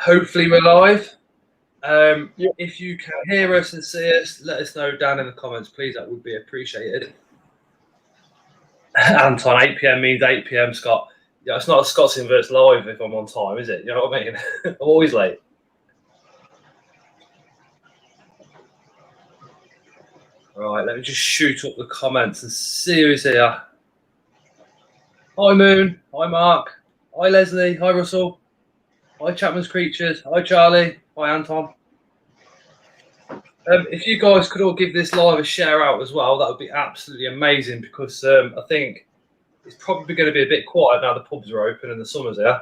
Hopefully we're live. If you can hear us and see us, let us know down in the comments, please. That would be appreciated. Anton, 8 PM means 8 PM, Scott. Yeah, it's not a Scott's Inverts live if I'm on time, is it? You know what I mean? I'm always late. Right, let me just shoot up the comments and see who's here. Hi, Moon. Hi, Mark. Hi, Leslie. Hi, Russell. Hi, Chapman's Creatures. Hi, Charlie. Hi, Anton. If you guys could all give this live a share out as well, that would be absolutely amazing, because I think it's probably going to be a bit quiet now the pubs are open and the summer's here,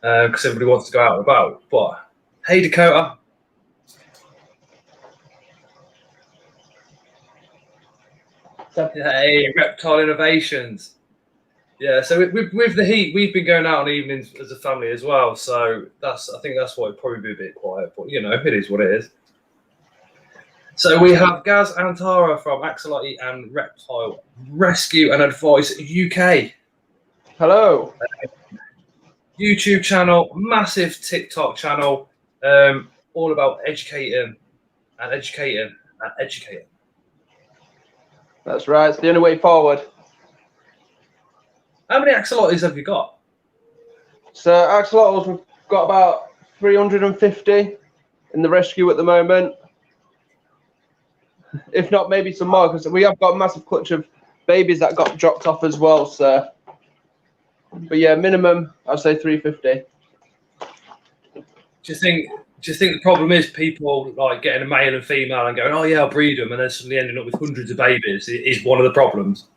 because everybody wants to go out and about. But hey, Dakota. Hey, Reptile Innovations. Yeah, so with the heat, we've been going out on evenings as a family as well. So I think that's why it'd probably be a bit quiet. But you know, it is what it is. So we have Gaz and Tara from Axolotl and Reptile Rescue and Advice UK. Hello. YouTube channel, massive TikTok channel, all about educating and educating and educating. That's right. It's the only way forward. How many axolotls have you got? So axolotls, we've got about 350 in the rescue at the moment. If not, maybe some more, because we have got a massive clutch of babies that got dropped off as well. So, but yeah, minimum I'd say 350. Do you think the problem is people like getting a male and female and going, oh yeah, I'll breed them, and then suddenly ending up with hundreds of babies is one of the problems?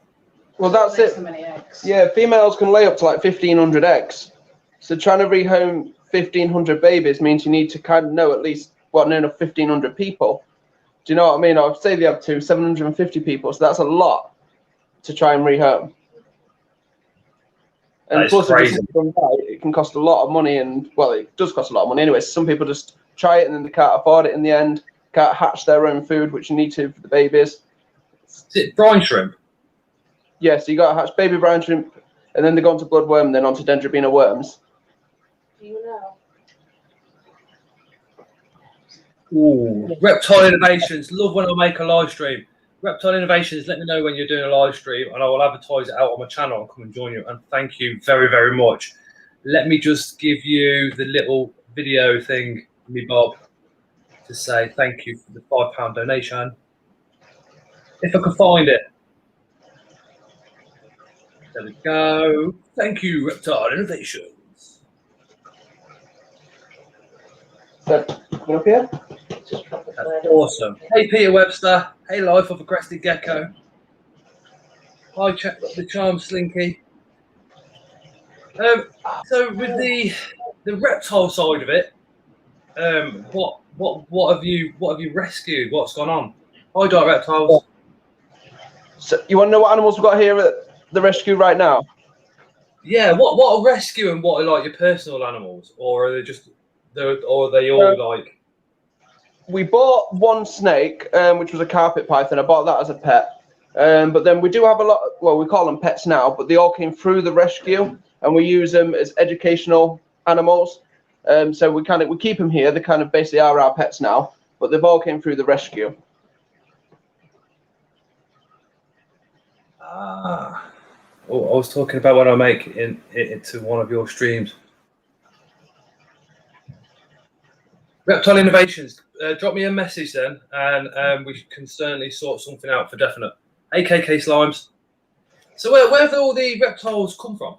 Well, that's it. So many eggs. Yeah, females can lay up to like 1,500 eggs. So trying to rehome 1,500 babies means you need to kind of know at least what known of 1,500 people. Do you know what I mean? I'd say they have 750 people, so that's a lot to try and rehome. And plus, it can cost a lot of money, and well, it does cost a lot of money anyway. Some people just try it and then they can't afford it in the end, can't hatch their own food, which you need to for the babies. Is it brine shrimp? Yeah, so you got to hatch baby brine shrimp, and then they go on to bloodworm, and then on to dendrobina worms. Do you know? Ooh, Reptile Innovations. Love when I make a live stream. Reptile Innovations, let me know when you're doing a live stream and I will advertise it out on my channel and come and join you. And thank you very, very much. Let me just give you the little video thing, me Bob, to say thank you for the £5 donation. If I can find it. There we go. Thank you, Reptile Innovations. Up here? That's awesome. Hey, Peter Webster. Hey, Life of a Crested Gecko. Hi, the Charm Slinky. So with the reptile side of it, what have you rescued? What's gone on? Hi, Dark Reptiles. So you want to know what animals we've got here at the rescue right now? Yeah. What are rescue and what are like your personal animals, or are they just or are they all like? We bought one snake, which was a carpet python. I bought that as a pet. But then we do have a lot, well, we call them pets now, but they all came through the rescue, and we use them as educational animals. So we keep them here. They kind of basically are our pets now, but they've all came through the rescue. Ah. Oh, I was talking about when I make it into one of your streams. Reptile Innovations, drop me a message then, and we can certainly sort something out for definite. AKK Slimes. So where have all the reptiles come from?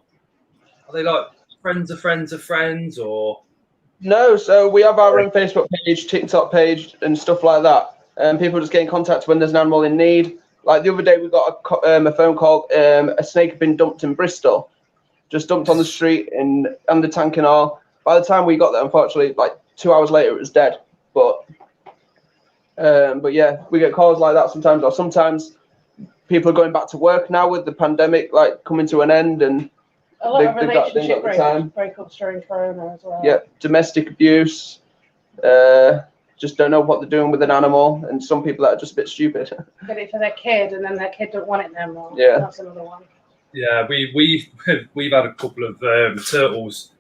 Are they like friends of friends of friends, or? No, so we have our own Facebook page, TikTok page, and stuff like that. And people just get in contact when there's an animal in need. Like the other day, we got a phone call. A snake had been dumped in Bristol, just dumped on the street and the tank and all. By the time we got there, unfortunately, like 2 hours later, it was dead. But yeah, we get calls like that sometimes, or sometimes people are going back to work now with the pandemic like coming to an end, and a lot of relationship breakups during Corona as well. Yeah, domestic abuse. Just don't know what they're doing with an animal, and some people that are just a bit stupid. Get it for their kid, and then their kid don't want it no more. Yeah, that's another one. Yeah, we've had a couple of turtles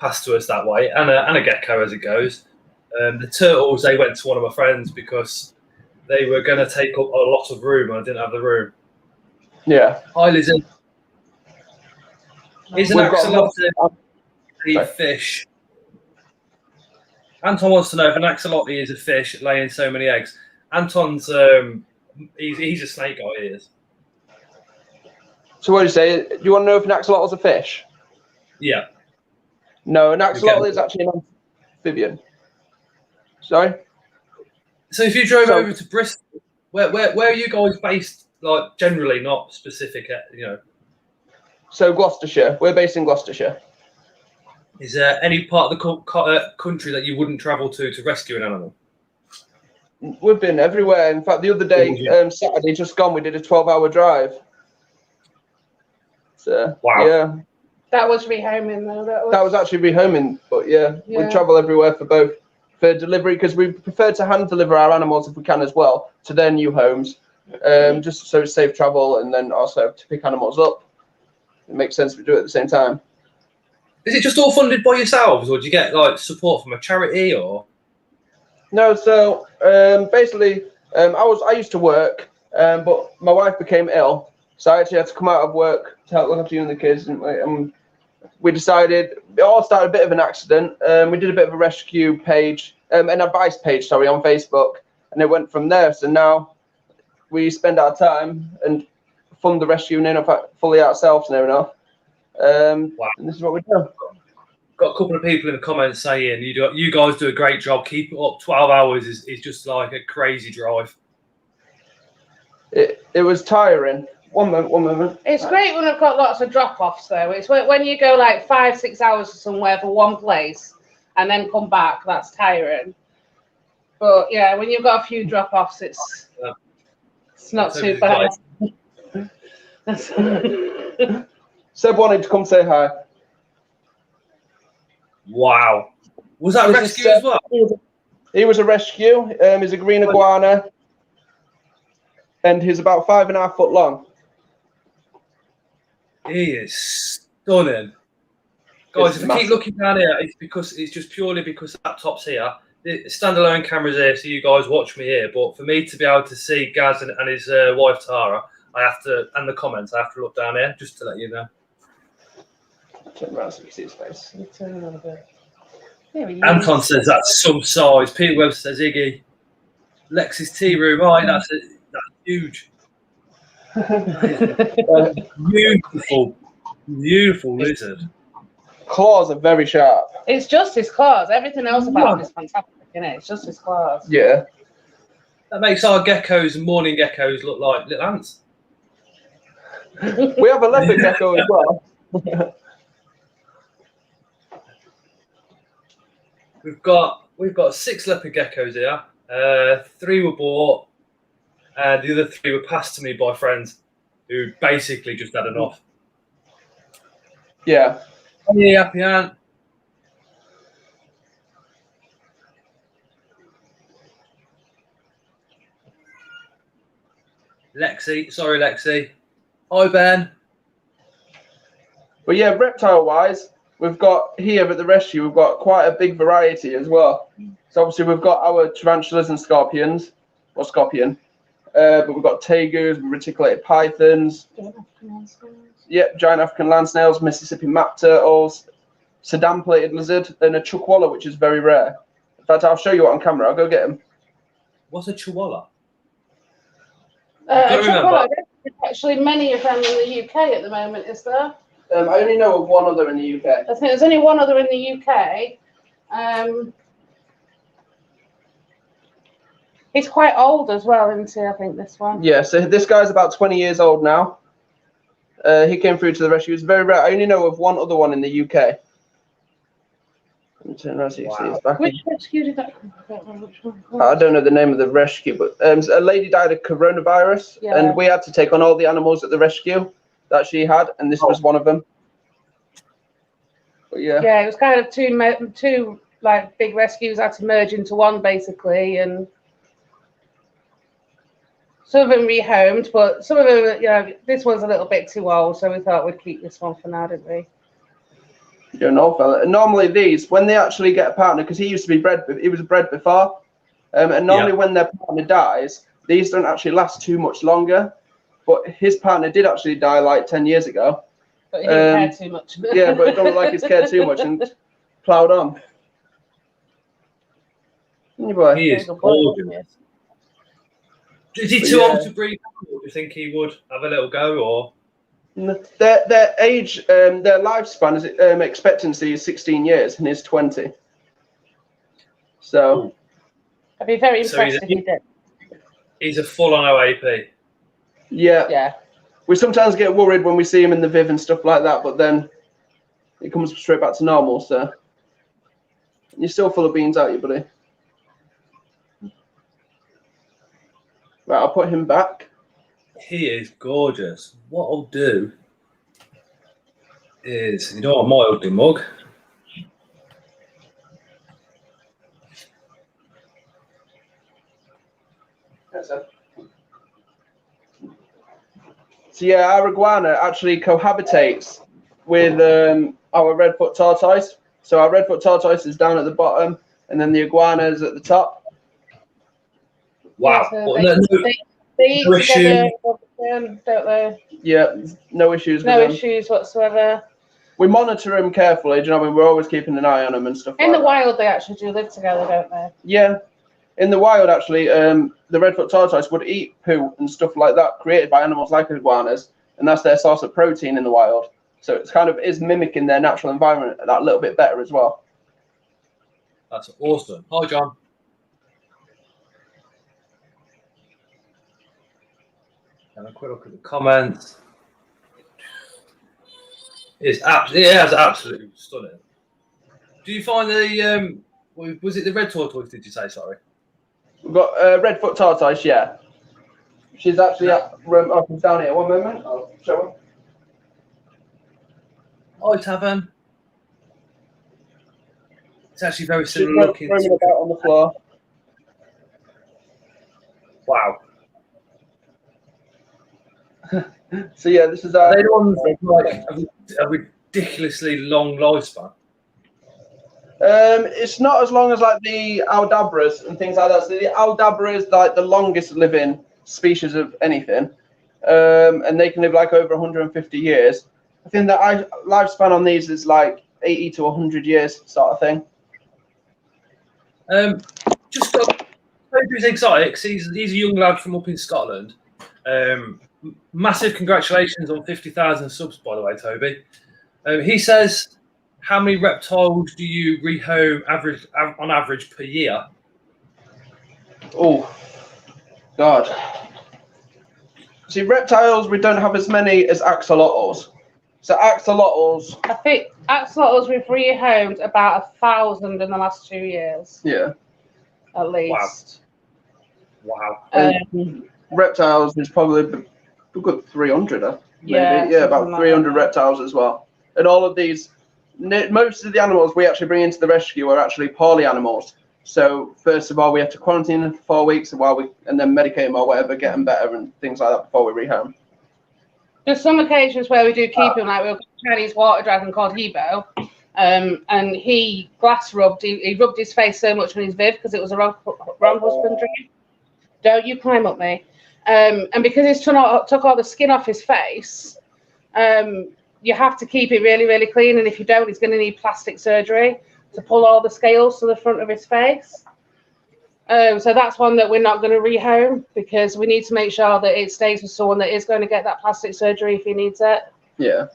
passed to us that way, and a gecko as it goes. The turtles, they went to one of my friends because they were going to take up a lot of room, and I didn't have the room. Yeah. Hi, Lizzie. Is an axolotl a fish? Anton wants to know if an axolotl is a fish laying so many eggs. Anton's he's a snake guy. He is. So what do you say? Do you want to know if an axolotl is a fish? Yeah. No, an axolotl is actually an amphibian. Sorry. So if you drove over to Bristol, where are you guys based? Like generally, not specific, you know. So Gloucestershire. We're based in Gloucestershire. Is there any part of the country that you wouldn't travel to rescue an animal? We've been everywhere. In fact, the other day, Saturday just gone, we did a 12-hour drive. So, wow. Yeah. That was rehoming, though. That was actually rehoming, but yeah, we travel everywhere for both. For delivery, because we prefer to hand deliver our animals if we can as well to their new homes, just so it's safe travel, and then also to pick animals up. It makes sense to do it at the same time. Is it just all funded by yourselves, or do you get like support from a charity, or? No, so basically, I used to work, but my wife became ill, so I actually had to come out of work to help look after you and the kids, and we decided it all started a bit of an accident. We did a bit of a rescue page, an advice page, sorry, on Facebook, and it went from there. So now we spend our time and fund the rescue near enough fully ourselves near enough. Wow. And this is what we do. Got a couple of people in the comments saying you guys do a great job. Keep it up. 12 hours is just like a crazy drive. It was tiring. One moment. It's great when I've got lots of drop-offs, though. It's when you go like 5-6 hours somewhere for one place and then come back, that's tiring. But yeah, when you've got a few drop-offs, it's not too bad. Seb wanted to come say hi. Wow. Was that a rescue as well? He was a rescue. He's a green iguana. And he's about 5.5 foot long. He is stunning. Guys, if I keep looking down here, it's just purely because the laptop's here. The standalone camera's here, so you guys watch me here. But for me to be able to see Gaz and his wife Tara, I have to, and the comments, I have to look down here just to let you know. Turn around so you can see his face. Turn around a bit. Anton says that's some size. Peter Webb says Iggy. Lex's tea room. Oh, that's huge. Beautiful lizard. Claws are very sharp. It's just his claws. Everything else about him is fantastic, isn't it? It's just his claws. Yeah. That makes our geckos and morning geckos look like little ants. We have a leopard gecko as well. We've got 6 leopard geckos here. 3 were bought, and the other 3 were passed to me by friends who basically just had enough. Yeah. Hey, happy ant. Lexi, sorry, Lexi. Hi, Ben. But yeah, reptile-wise, we've got here at the rescue, we've got quite a big variety as well. So obviously we've got our tarantulas and scorpions, or scorpion. But we've got tegus, reticulated pythons. Yep, giant African land snails, Mississippi map turtles, Sudan-plated lizard, and a chukwalla, which is very rare. In fact, I'll show you it on camera. I'll go get him. What's a chihuahua? Chukwalla, there's actually many of them in the UK at the moment, is there? I only know of one other in the UK. I think there's only one other in the UK. He's quite old as well, isn't he? I think this one. Yeah, so this guy's about 20 years old now. He came through to the rescue. It's very rare. I only know of one other one in the UK. Let me turn around so you can see his back. Which rescue did that come from? I don't know the name of the rescue, but a lady died of coronavirus, and we had to take on all the animals at the rescue that she had, and this was one of them. But yeah. Yeah, it was kind of two like big rescues had to merge into one basically, and some of them rehomed, but some of them, this one's a little bit too old, so we thought we'd keep this one for now, didn't we? You don't know, fella. And normally these, when they actually get a partner, because he used to be bred, he was bred before, and normally when their partner dies, these don't actually last too much longer. But his partner did actually die like 10 years ago. But he didn't care too much. Yeah, but it don't look like he's cared too much and ploughed on. He is gorgeous. Is he too old to breed? Do you think he would have a little go, or? Their age, their lifespan is expectancy is 16 years, and he's 20. So, I'd be very impressed if he did. He's a full-on OAP. Yeah. Yeah. We sometimes get worried when we see him in the Viv and stuff like that, but then it comes straight back to normal. So, you're still full of beans, aren't you, buddy? Right, I'll put him back. He is gorgeous. What I'll do is, you know what, my ugly mug. So yeah, our iguana actually cohabitates with our redfoot tortoise. So our redfoot tortoise is down at the bottom, and then the iguana is at the top. Wow. Yeah, so they eat together, don't they? Yeah, no issues. No issues whatsoever. We monitor them carefully. Do you know what I mean? We're always keeping an eye on them and stuff. In the wild, they actually do live together, don't they? Yeah, in the wild, actually, the redfoot tortoise would eat poo and stuff like that created by animals like iguanas, and that's their source of protein in the wild. So it's kind of is mimicking their natural environment that little bit better as well. That's awesome. Hi, John. Have a quick look at the comments. It's absolutely stunning. Do you find the was it the red tortoise? Did you say? Sorry. We've got redfoot tortoise. Yeah, she's actually up down here. One moment, I'll show her. Hi, Tavern. It's actually very similar looking. Roaming about on the floor. Wow. So yeah, this is our. Are they the ones that like a ridiculously long lifespan? It's not as long as like the aldabras and things like that. So the aldabra is like the longest living species of anything, and they can live like over 150 years. I think the lifespan on these is like 80 to 100 years, sort of thing. Just Toby's exotics. He's a young lad from up in Scotland. Massive congratulations on 50,000 subs, by the way, Toby. He says, how many reptiles do you rehome on average per year? Oh, God. See, reptiles, we don't have as many as axolotls. So axolotls... I think axolotls we've rehomed about 1,000 in the last 2 years. Yeah. At least. Wow. Reptiles is probably a good 300, maybe. Yeah, about 300 like reptiles as well. And all of these, most of the animals we actually bring into the rescue are actually poorly animals. So first of all, we have to quarantine them for 4 weeks and then medicate them or whatever, get them better and things like that before we rehome. There's some occasions where we do keep him, like we've got a Chinese water dragon called Hebo, and he glass rubbed. He rubbed his face so much on his Viv because it was a wrong husbandry. Don't you climb up me? And because he's took all the skin off his face, you have to keep it really, really clean. And if you don't, he's going to need plastic surgery to pull all the scales to the front of his face. So that's one that we're not going to rehome because we need to make sure that it stays with someone that is going to get that plastic surgery if he needs it. Yeah.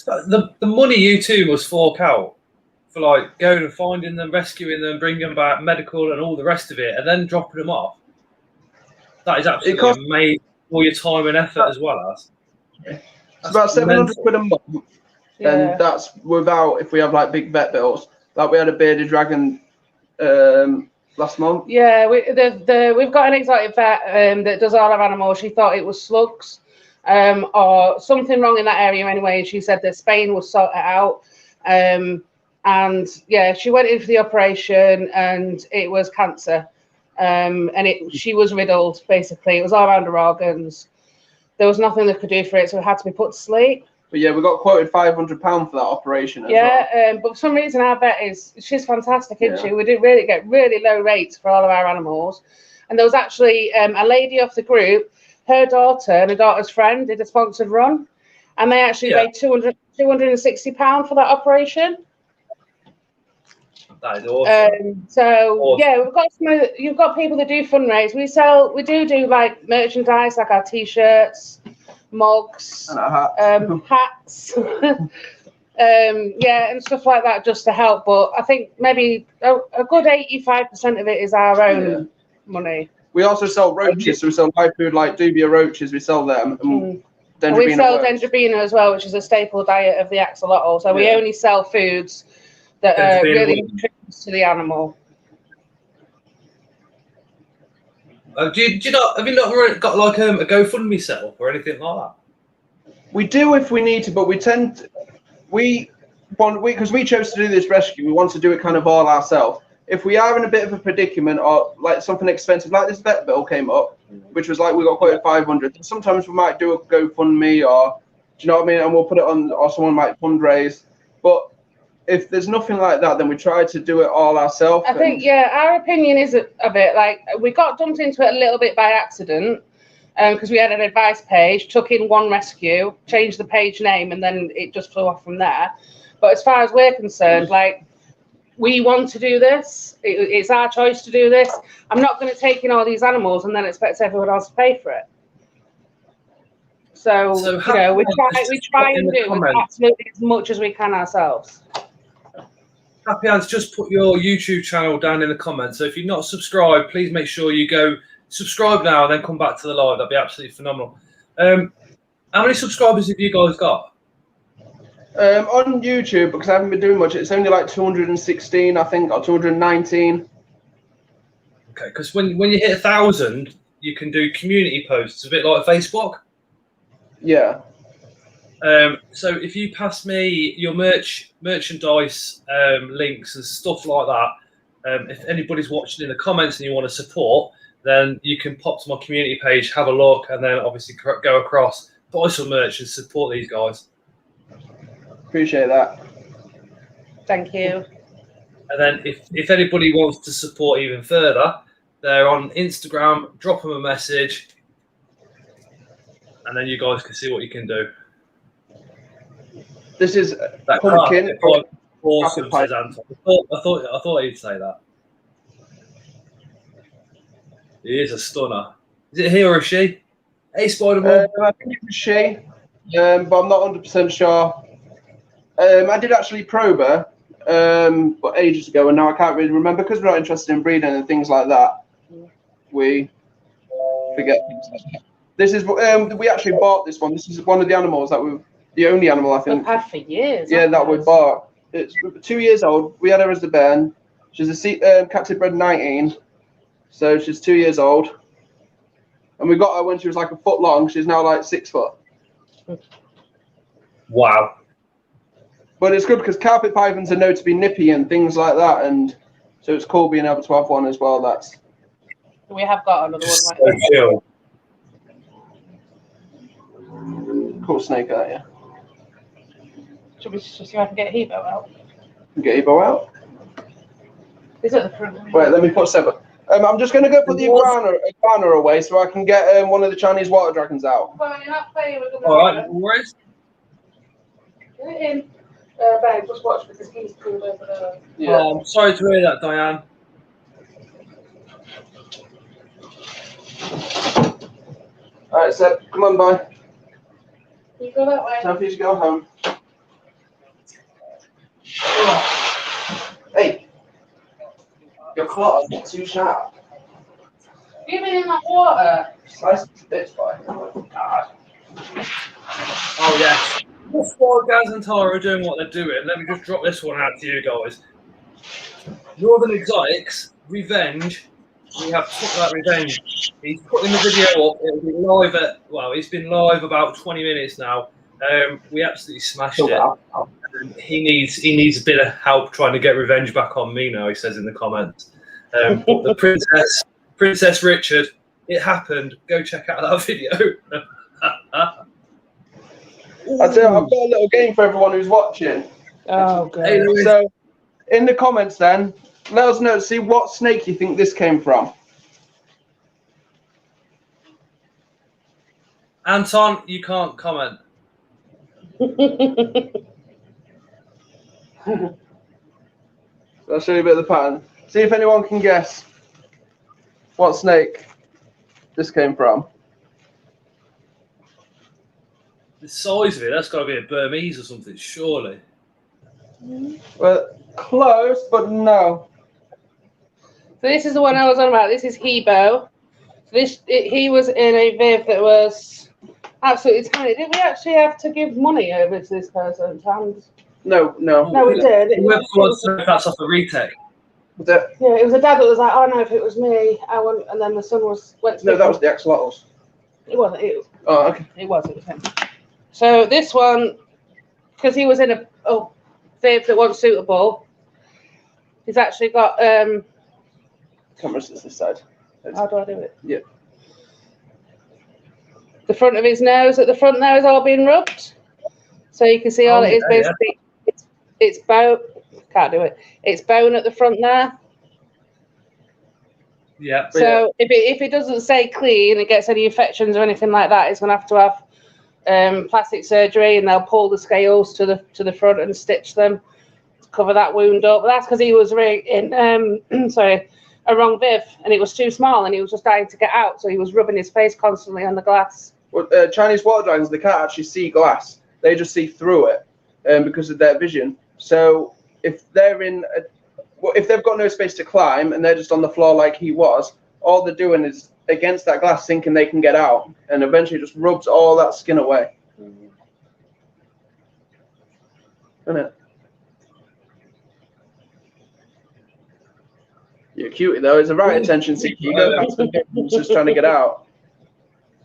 The money you two must fork out for like going and finding them, rescuing them, bringing them back, medical and all the rest of it, and then dropping them off. That is absolutely amazing. All your time and effort as well as. It's about 700 quid a month, and that's without if we have like big vet bills. Like we had a bearded dragon last month. Yeah, we've got an exotic vet that does all our animals. She thought it was slugs or something wrong in that area anyway. And she said that Spain will sort it out. And yeah, she went in for the operation and it was cancer. And she was riddled, basically. It was all around her organs. There was nothing they could do for it, so it had to be put to sleep. But yeah, we got quoted £500 for that operation as well. But for some reason our vet she's fantastic, isn't Yeah. she? We do really get really low rates for all of our animals. And there was actually a lady off the group, her daughter and her daughter's friend did a sponsored run, and they actually paid £260 for that operation. That is awesome. Yeah, you've got people that do fundraise. We do like merchandise, like our t-shirts, mugs, And hats, and stuff like that, just to help. But I think maybe a good 85% of it is our own money. We also sell roaches, so we sell live food like dubia roaches. We sell them. And we sell dendrobina as well, which is a staple diet of the axolotl. So we only sell foods that are really nutritious to the animal. Have you not got like a GoFundMe set up or anything like that? We do if we need to, but because we chose to do this rescue, we want to do it kind of all ourselves. If we are in a bit of a predicament or like something expensive, like this vet bill came up, which was like we got quoted 500. Sometimes we might do a GoFundMe or, do you know what I mean? And we'll put it on, or someone might fundraise. But if there's nothing like that, then we try to do it all ourselves. I think, our opinion is a bit like we got dumped into it a little bit by accident because we had an advice page, took in one rescue, changed the page name, and then it just flew off from there. But as far as we're concerned, like, we want to do this. It's our choice to do this. I'm not going to take in all these animals and then expect everyone else to pay for it. So we try and do absolutely as much as we can ourselves. Happy Ants, just put your YouTube channel down in the comments. So if you're not subscribed, please make sure you go subscribe now and then come back to the live. That'd be absolutely phenomenal. How many subscribers have you guys got? On YouTube, because I haven't been doing much, it's only like 216, I think, or 219. Okay, because when you hit 1,000, you can do community posts, a bit like Facebook. Yeah. So if you pass me your merchandise links and stuff like that, if anybody's watching in the comments and you want to support, then you can pop to my community page, have a look, and then obviously go across, buy some merch and support these guys. Appreciate that. Thank you. And then if anybody wants to support even further, they're on Instagram, drop them a message, and then you guys can see what you can do. This is that pumpkin. Awesome, says Anton. I thought he'd say that. He is a stunner. Is it he or a she? Hey, Spider-Man. I think it's a she, but I'm not 100% sure. I did actually probe her, but ages ago, and now I can't really remember because we're not interested in breeding and things like that. We forget things like that. This is we actually bought this one. This is one of the animals that the only animal I think we've had for years. Yeah, that we bought. It's 2 years old. We had her as the bairn. She's a captive bred 19, so she's 2 years old. And we got her when she was like a foot long. She's now like 6 foot. Wow. But it's good because carpet pythons are known to be nippy and things like that, and so it's cool being able to have one as well. We have got another one. So chill. Cool snake, aren't you? Should we just see if I can get Hebo out? Get Hebo out? Is it the front? Wait, let me put 7. I'm just going to go put the iguana away so I can get one of the Chinese water dragons out. Well, you're not playing with them. All right, worries. Get it in. Babe, just watch because he's pulled over there. Yeah. Oh, I'm sorry to hear that, Diane. All right, Seb, come on, bye. You go that way. Time for you to go home. Hey, your claws are too sharp. You've been in that water. Slice it to bits, boy. Oh, God. Oh, yes. Before Gaz and Tara are doing what they're doing, let me just drop this one out to you guys. Northern Exotics, Revenge. We have took that revenge. He's putting the video up. It'll be live it's been live about 20 minutes now. We absolutely smashed it. He needs a bit of help trying to get revenge back on me now, he says in the comments. But the Princess Richard, it happened. Go check out that video. I'd say I've got a little game for everyone who's watching. Oh, good. Hey, Louis. So, in the comments then, let us know, see what snake you think this came from. Anton, you can't comment. I'll show you a bit of the pattern. See if anyone can guess what snake this came from. The size of it, that's got to be a Burmese or something, surely. Well, close, but no. So this is the one I was on about. This is Hebo. He was in a viv that was absolutely tiny. Did we actually have to give money over to this person? No. No, we did. That's off the retake. Yeah, it was a dad that was like, "Oh no, if it was me, I wouldn't." And then the son went to. No, that was the axolotls. It wasn't. Oh, okay. It was him. So this one, because he was in a viv that wasn't suitable, he's actually got. Camera's this side. How do I do it? Yeah. The front of his nose at the front there is all being rubbed, so you can see all it is basically. Yeah. It's bone. Can't do it. It's bone at the front there. Yeah. So if it doesn't stay clean, it gets any infections or anything like that, it's going to have plastic surgery, and they'll pull the scales to the front and stitch them to cover that wound up. But that's because he was in a wrong viv, and it was too small, and he was just dying to get out, so he was rubbing his face constantly on the glass. Well, Chinese water dragons, they can't actually see glass; they just see through it, because of their vision. So if if they've got no space to climb and they're just on the floor like he was, all they're doing is against that glass, thinking they can get out, and eventually just rubs all that skin away. Isn't it? You're cutie though. It's a right attention seeker. You go past the just trying to get out.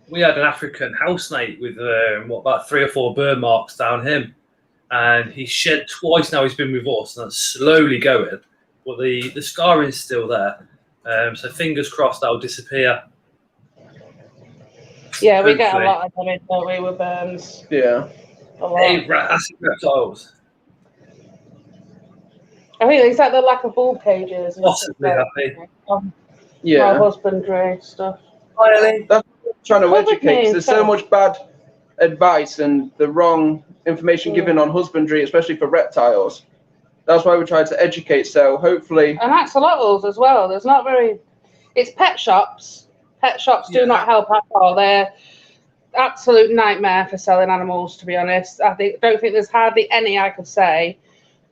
We had an African house snake with about 3 or 4 burn marks down him, and he's shed twice now. He's been with us, and that's slowly going, but the scarring's still there. So fingers crossed that'll disappear. Yeah, we get a lot of damage, don't we, with burns? Yeah. A lot. Hey, acid reptiles. I think it's like the lack of bulb cages. Possibly happy. Yeah. Husbandry stuff. Finally. That's what I'm trying to educate, 'cause there's so much bad advice and the wrong information given on husbandry, especially for reptiles. That's why we try to educate. So hopefully. And axolotls as well. There's not very. It's pet shops. Pet shops do not help at all. They're absolute nightmare for selling animals. To be honest, don't think there's hardly any I could say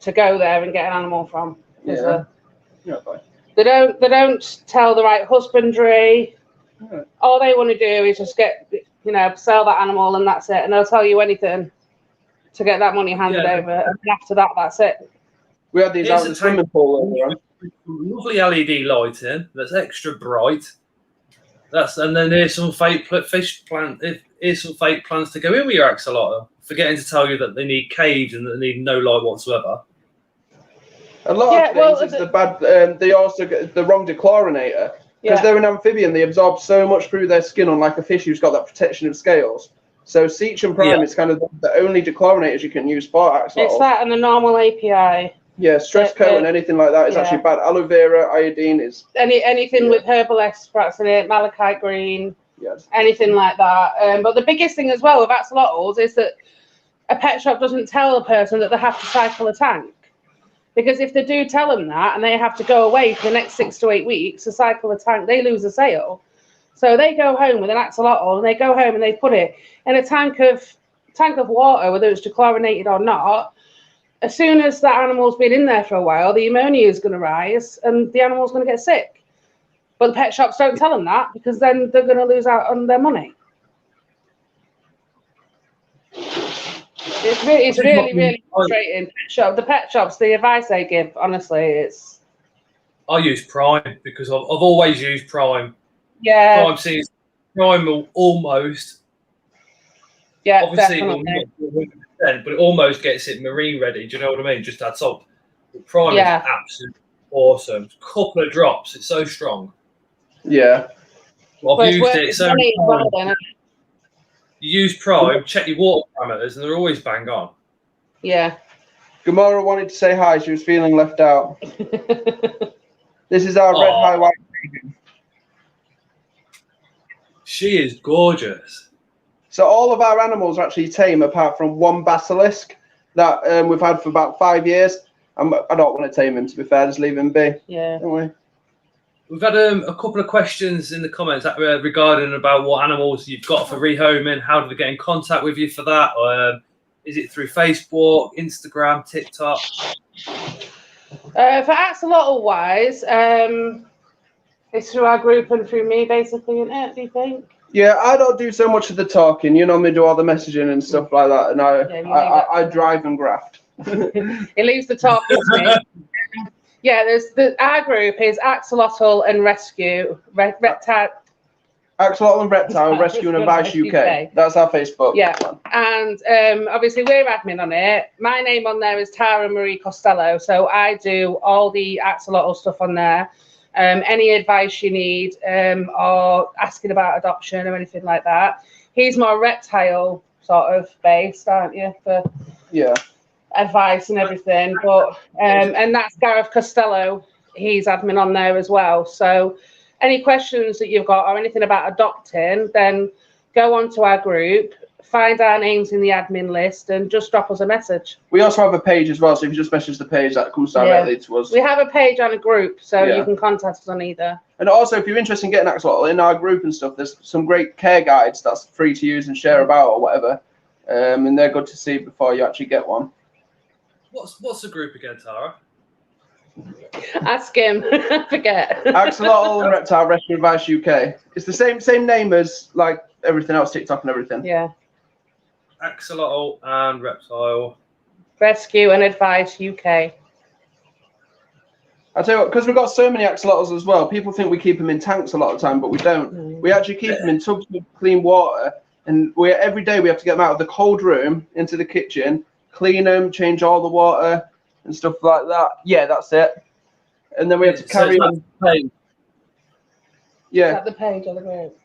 to go there and get an animal from. Yeah. They don't tell the right husbandry. Yeah. All they want to do is just sell that animal, and that's it. And they'll tell you anything to get that money handed over. And after that, that's it. We had these out in the swimming pool earlier on. Lovely LED lighting that's extra bright. And then here's some fake here's some fake plants to go in with your axolotl. Forgetting to tell you that they need caves and that they need no light whatsoever. A lot of things is the bad. They also get the wrong dechlorinator because they're an amphibian. They absorb so much through their skin, unlike a fish who's got that protection of scales. So Seach and Prime is kind of the only dechloronators you can use for axolotls. It's that and the normal API. Yeah, stress coat and anything like that is actually bad. Aloe vera, iodine is anything with herbal extracts in it, malachite green, anything like that. But the biggest thing as well with axolotls is that a pet shop doesn't tell a person that they have to cycle a tank, because if they do tell them that and they have to go away for the next 6 to 8 weeks to cycle a tank, they lose a sale. So they go home with an axolotl and they go home and they put it in a tank of water, whether it's dechlorinated or not. As soon as that animal's been in there for a while, the ammonia is going to rise and the animal's going to get sick. But the pet shops don't tell them that, because then they're going to lose out on their money. It's really frustrating. The pet shops, the advice they give, honestly, it's. I use Prime because I've always used Prime. Yeah. Prime will almost. Yeah, obviously definitely. It will not 100%, but it almost gets it marine ready. Do you know what I mean? Just add salt. Prime is absolutely awesome. Couple of drops. It's so strong. Yeah. I've used it so many times. You use Prime, check your water parameters, and they're always bang on. Yeah. Gamora wanted to say hi. She was feeling left out. This is our red high white. She is gorgeous. So all of our animals are actually tame, apart from one basilisk that we've had for about 5 years. I don't want to tame him, to be fair. Just leave him be. Yeah. Don't we? We've had a couple of questions in the comments regarding about what animals you've got for rehoming. How do they get in contact with you for that? Is it through Facebook, Instagram, TikTok? For axolotl wise, it's through our group and through me, basically, isn't it? Do you think? Yeah, I don't do so much of the talking. You normally do all the messaging and stuff like that, and I drive and graft. It leaves the talking to me. Yeah, our group is Axolotl and Rescue, reptile. Axolotl and Reptile Rescue and Advice UK. That's our Facebook. Yeah, and obviously we're admin on it. My name on there is Tara Marie Costello, so I do all the axolotl stuff on there. Any advice you need, or asking about adoption or anything like that. He's more reptile sort of based, aren't you? For advice and everything. But and that's Gareth Costello. He's admin on there as well. So any questions that you've got or anything about adopting, then go on to our group, find our names in the admin list, and just drop us a message. We also have a page as well, so if you just message the page, that comes directly to us. We have a page and a group, so you can contact us on either. And also, if you're interested in getting axolotl in our group and stuff, there's some great care guides that's free to use and share about or whatever, and they're good to see before you actually get one. What's the group again, Tara? Ask him. Forget. Axolotl and Reptile Rescue Advice UK. It's the same name as like everything else, TikTok and everything. Yeah. Axolotl and Reptile Rescue and Advice UK. I tell you what, because we've got so many axolotls as well, people think we keep them in tanks a lot of the time, but we don't. We actually keep them in tubs with clean water, and every day we have to get them out of the cold room into the kitchen, clean them, change all the water and stuff like that. Yeah, that's it. And then we have to carry them. Yeah. Is that the page of the group?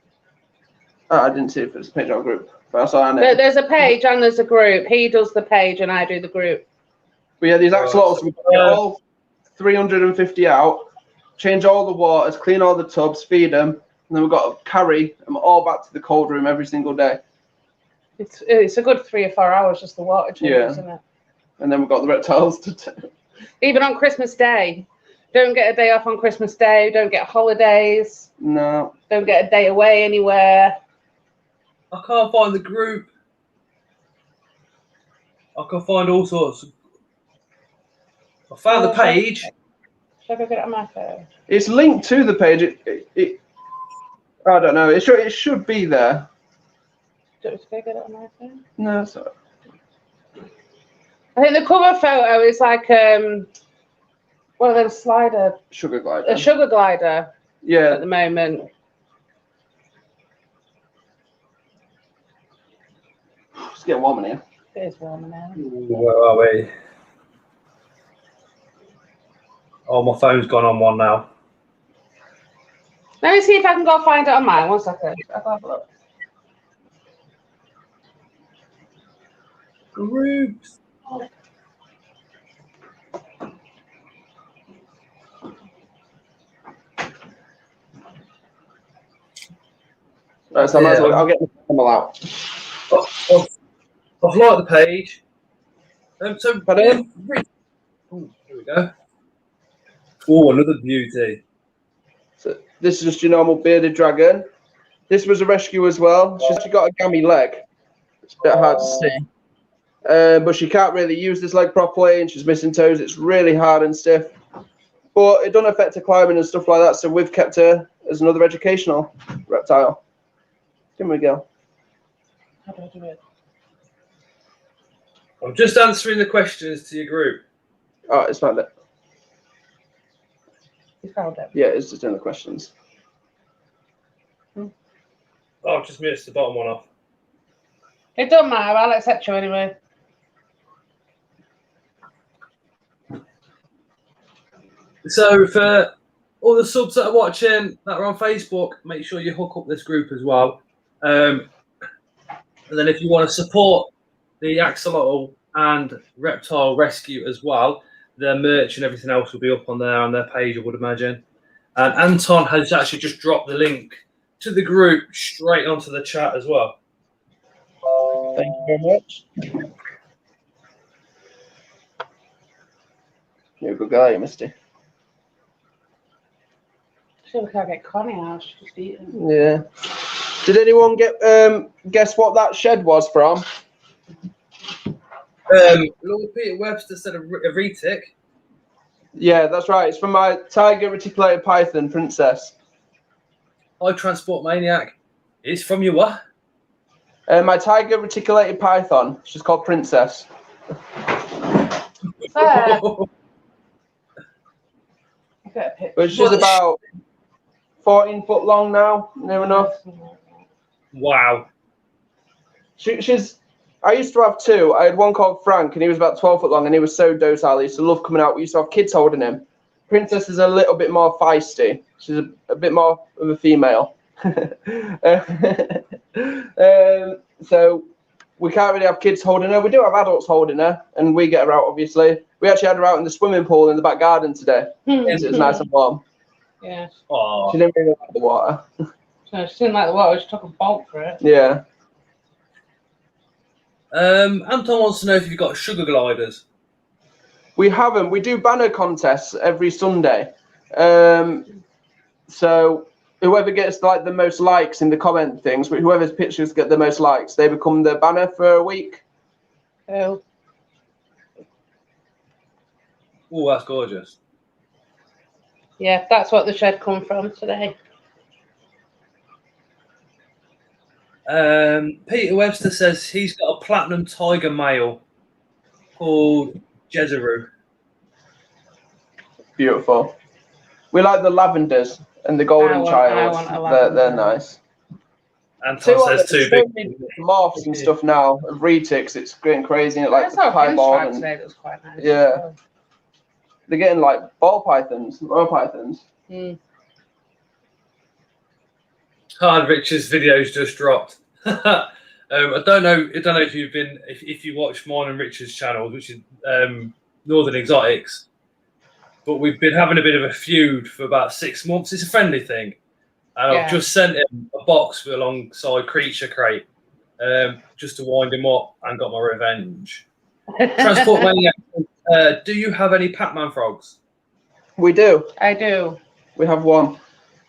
Oh, I didn't see if it's a page or a group. But that's all I know. There's a page and there's a group. He does the page and I do the group. But yeah, these axolotls, we get all 350 out, change all the waters, clean all the tubs, feed them, and then we've got to carry them all back to the cold room every single day. It's a good 3 or 4 hours just the water change, isn't it? And then we've got the reptiles to do. Even on Christmas Day. Don't get a day off on Christmas Day. Don't get holidays. No. Don't get a day away anywhere. I can't find the group. I can find all sorts. I found the page. Should I go get it on my phone? It's linked to the page. I don't know. It should be there. Do you want me to go get it on my phone? No, it's all right. I think the cover photo is like one of them slider. Sugar glider. A sugar glider. Yeah. At the moment. It's getting warm in here. It is warm now. Where are we? Oh, my phone's gone on one now. Let me see if I can go find it on mine. 1 second. I'll have a look. Groups. Right, so I'll get the camel out. I've liked the page. So, Pardon? Oh, here we go. Oh, another beauty. So this is just your normal bearded dragon. This was a rescue as well. She's got a gammy leg. It's a bit hard to see. But she can't really use this leg properly, and she's missing toes. It's really hard and stiff. But it doesn't affect her climbing and stuff like that, so we've kept her as another educational reptile. Here we go. How do I do it? I'm just answering the questions to your group. Oh, it's found it. You found it? Yeah, it's just doing the questions. Oh, I've just missed the bottom one off. It doesn't matter. I'll accept you anyway. So for all the subs that are watching that are on Facebook, make sure you hook up this group as well. And then if you want to support the Axolotl and Reptile Rescue as well, their merch and everything else will be up on there on their page, I would imagine. And Anton has actually just dropped the link to the group straight onto the chat as well. Thank you very much. You're a good guy, Misty. I feel like I get Connie out. She's just eating. Yeah. Did anyone get guess what that shed was from? Lord Peter Webster said a retic. Yeah, that's right. It's from my tiger reticulated python princess. High Transport Maniac. It's from your what? My tiger reticulated python. She's called Princess. Fair. Which is about 14 foot long now, near enough. Wow. She's. I used to have two. I had one called Frank, and he was about 12 foot long, and he was so docile. He used to love coming out. We used to have kids holding him. Princess is a little bit more feisty. She's a bit more of a female. So we can't really have kids holding her. We do have adults holding her, and we get her out, obviously. We actually had her out in the swimming pool in the back garden today because it was nice and warm. Yeah. Aww. She didn't really like the water. So she didn't like the water. She took a bolt for it. Yeah. Anton wants to know if you've got sugar gliders. We haven't. We do banner contests every Sunday. So whoever gets like the most likes in the comment things, whoever's pictures get the most likes, they become the banner for a week. Oh. Oh, that's gorgeous. Yeah, that's what the shed come from today. Peter Webster says he's got a platinum tiger male called Jezeru. Beautiful. We like the lavenders and the golden child. They're nice. Anton says too big. Morphs and stuff now of retics. It's getting crazy. Like the piebald today. That was quite nice. Yeah. They're getting like ball pythons, royal pythons. Mm. Hard Richard's videos just dropped. I don't know if you've been if you watch mine and Richard's channel, which is Northern Exotics, but we've been having a bit of a feud for about 6 months. It's a friendly thing, and I've just sent him a box alongside Creature Crate, just to wind him up and got my revenge. Transport Maniac, do you have any Pac-Man frogs? We do. I do. We have one.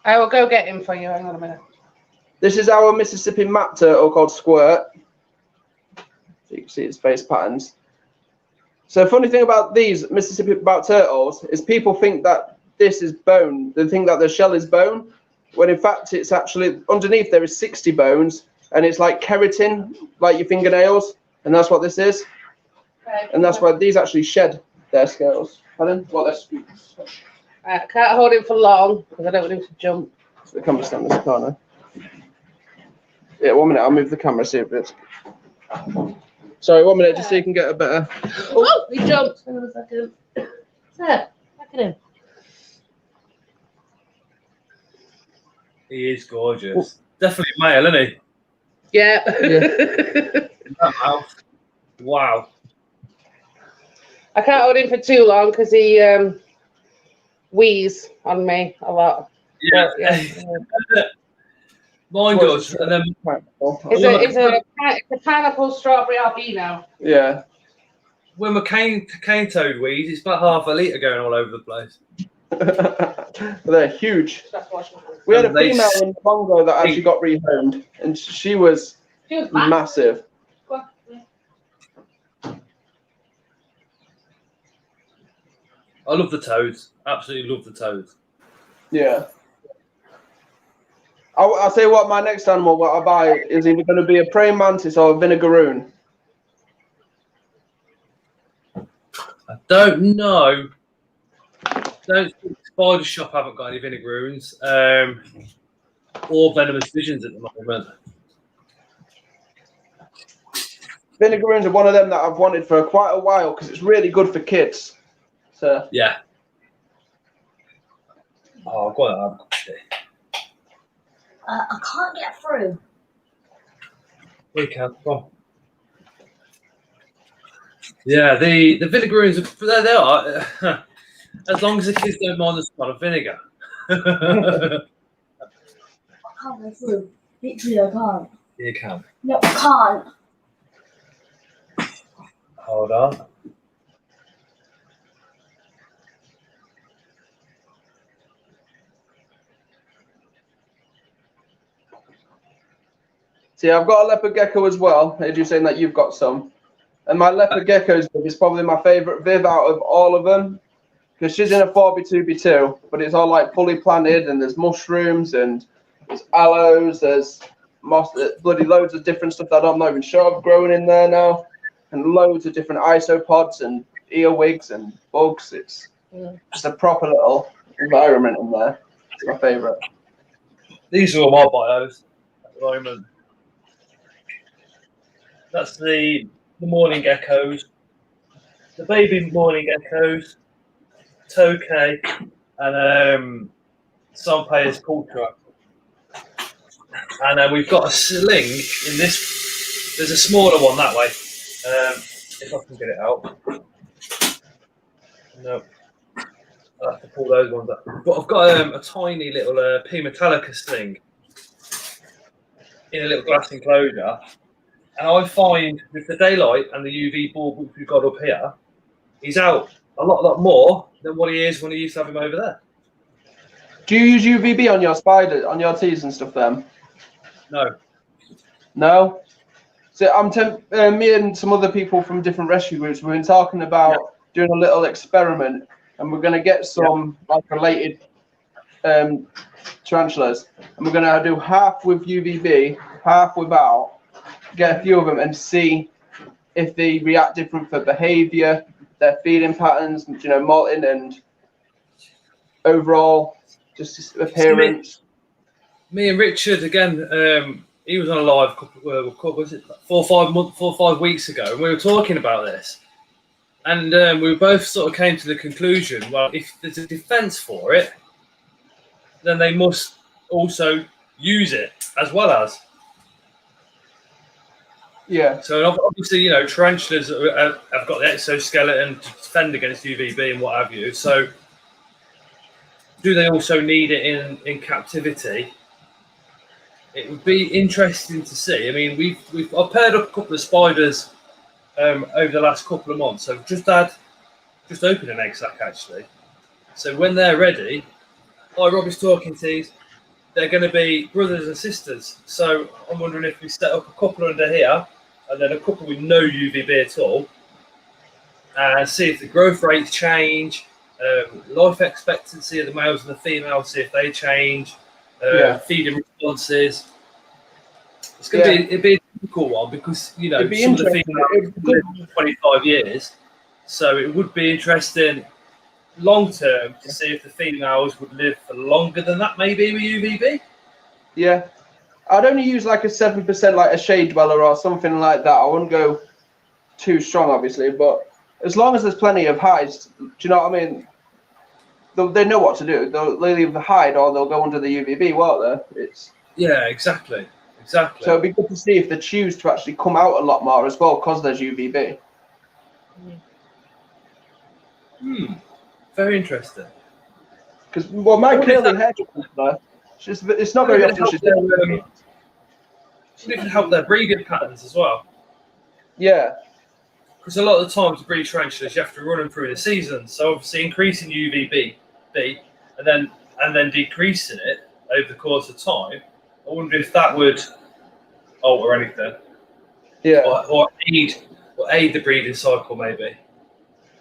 I will go get him for you. Hang on a minute. This is our Mississippi map turtle called Squirt. So you can see its face patterns. So funny thing about these Mississippi map turtles is people think that this is bone. They think that the shell is bone, when in fact it's actually underneath there is 60 bones, and it's like keratin, like your fingernails, and that's what this is. And that's why these actually shed their scales. Pardon? Well, I can't hold him for long because I don't want him to jump. So the camera stand in this corner. Yeah, 1 minute. I'll move the camera. See if it's. Sorry, 1 minute, just so you can get a better. Oh, he jumped. Hang on a second. There, look at him. He is gorgeous. Definitely male, isn't he? Yeah. That mouth. Wow. I can't hold him for too long because he wheezes on me a lot. Yeah. Mine does. And then it's a pineapple strawberry albino. Yeah. when my cane toad wheeze, it's about half a litre going all over the place. They're huge. We had a female in Congo that actually got rehomed, and she was massive. I love the toads. Absolutely love the toads. Yeah. I'll say what my next animal what I buy is either going to be a praying mantis or a vinegaroon. I don't know. Don't think Spider Shop haven't got any vinegaroons or venomous visions at the moment. Vinegaroons are one of them that I've wanted for quite a while because it's really good for kids. So yeah. Oh, I've got that. I can't get through. We can. Come on. Yeah, the vinegaroons, there they are. As long as the kids don't mind the smell of vinegar. can't food. Literally, I can't. You can. No, I can't. Hold on. See, I've got a leopard gecko as well. As you're saying that you've got some. And my leopard gecko's viv is probably my favourite viv out of all of them. Because she's in a 4x2x2, but it's all like fully planted, and there's mushrooms, and there's aloes, there's moss, bloody loads of different stuff that I'm not even sure of growing in there now. And loads of different isopods and earwigs and bugs. It's just a proper little environment in there. It's my favourite. These are all my bios at the moment. That's the morning geckos, the baby morning geckos, tokay, and Sampayas cultura. And then we've got a sling in this. There's a smaller one that way. If I can get it out. No. I'll have to pull those ones up. But I've got a tiny little P. Metallica sling in a little glass enclosure. And I find with the daylight and the UV bulb which we've got up here, he's out a lot more than what he is when he used to have him over there. Do you use UVB on your spiders, on your teas and stuff then? No. No? So me and some other people from different rescue groups, we've been talking about doing a little experiment, and we're going to get some like related tarantulas, and we're going to do half with UVB, half without, get a few of them and see if they react different for behavior, their feeding patterns, you know, molting and overall just appearance. Me and Richard again. He was on a live was it 4 or 5 weeks ago, and we were talking about this, and we both sort of came to the conclusion: well, if there's a defence for it, then they must also use it as well as. Yeah. So obviously, you know, tarantulas have got the exoskeleton to defend against UVB and what have you. So, do they also need it in captivity? It would be interesting to see. I mean, I've paired up a couple of spiders over the last couple of months. So just opened an egg sac actually. So when they're ready, like Robbie's talking teas, they're going to be brothers and sisters. So I'm wondering if we set up a couple under here, and then a couple with no UVB at all, and see if the growth rates change, life expectancy of the males and the females, see if they change, feeding responses. It's going to be it'd be a difficult one because you know some of the females live for 25 years, so it would be interesting long term to see if the females would live for longer than that, maybe with UVB. Yeah. I'd only use like a 7%, like a shade dweller or something like that. I wouldn't go too strong, obviously, but as long as there's plenty of hides, do you know what I mean? They know what to do. They'll leave the hide or they'll go under the UVB, won't they? Exactly. So it'd be good to see if they choose to actually come out a lot more as well because there's UVB. Very interesting. Because my curly hair, it's not very often she's there. It can help their breeding patterns as well. Yeah. Because a lot of the time to breed tarantulas, you have to run them through the season. So obviously increasing UVB and then decreasing it over the course of time, I wonder if that would alter anything. Yeah. Or aid the breeding cycle, maybe.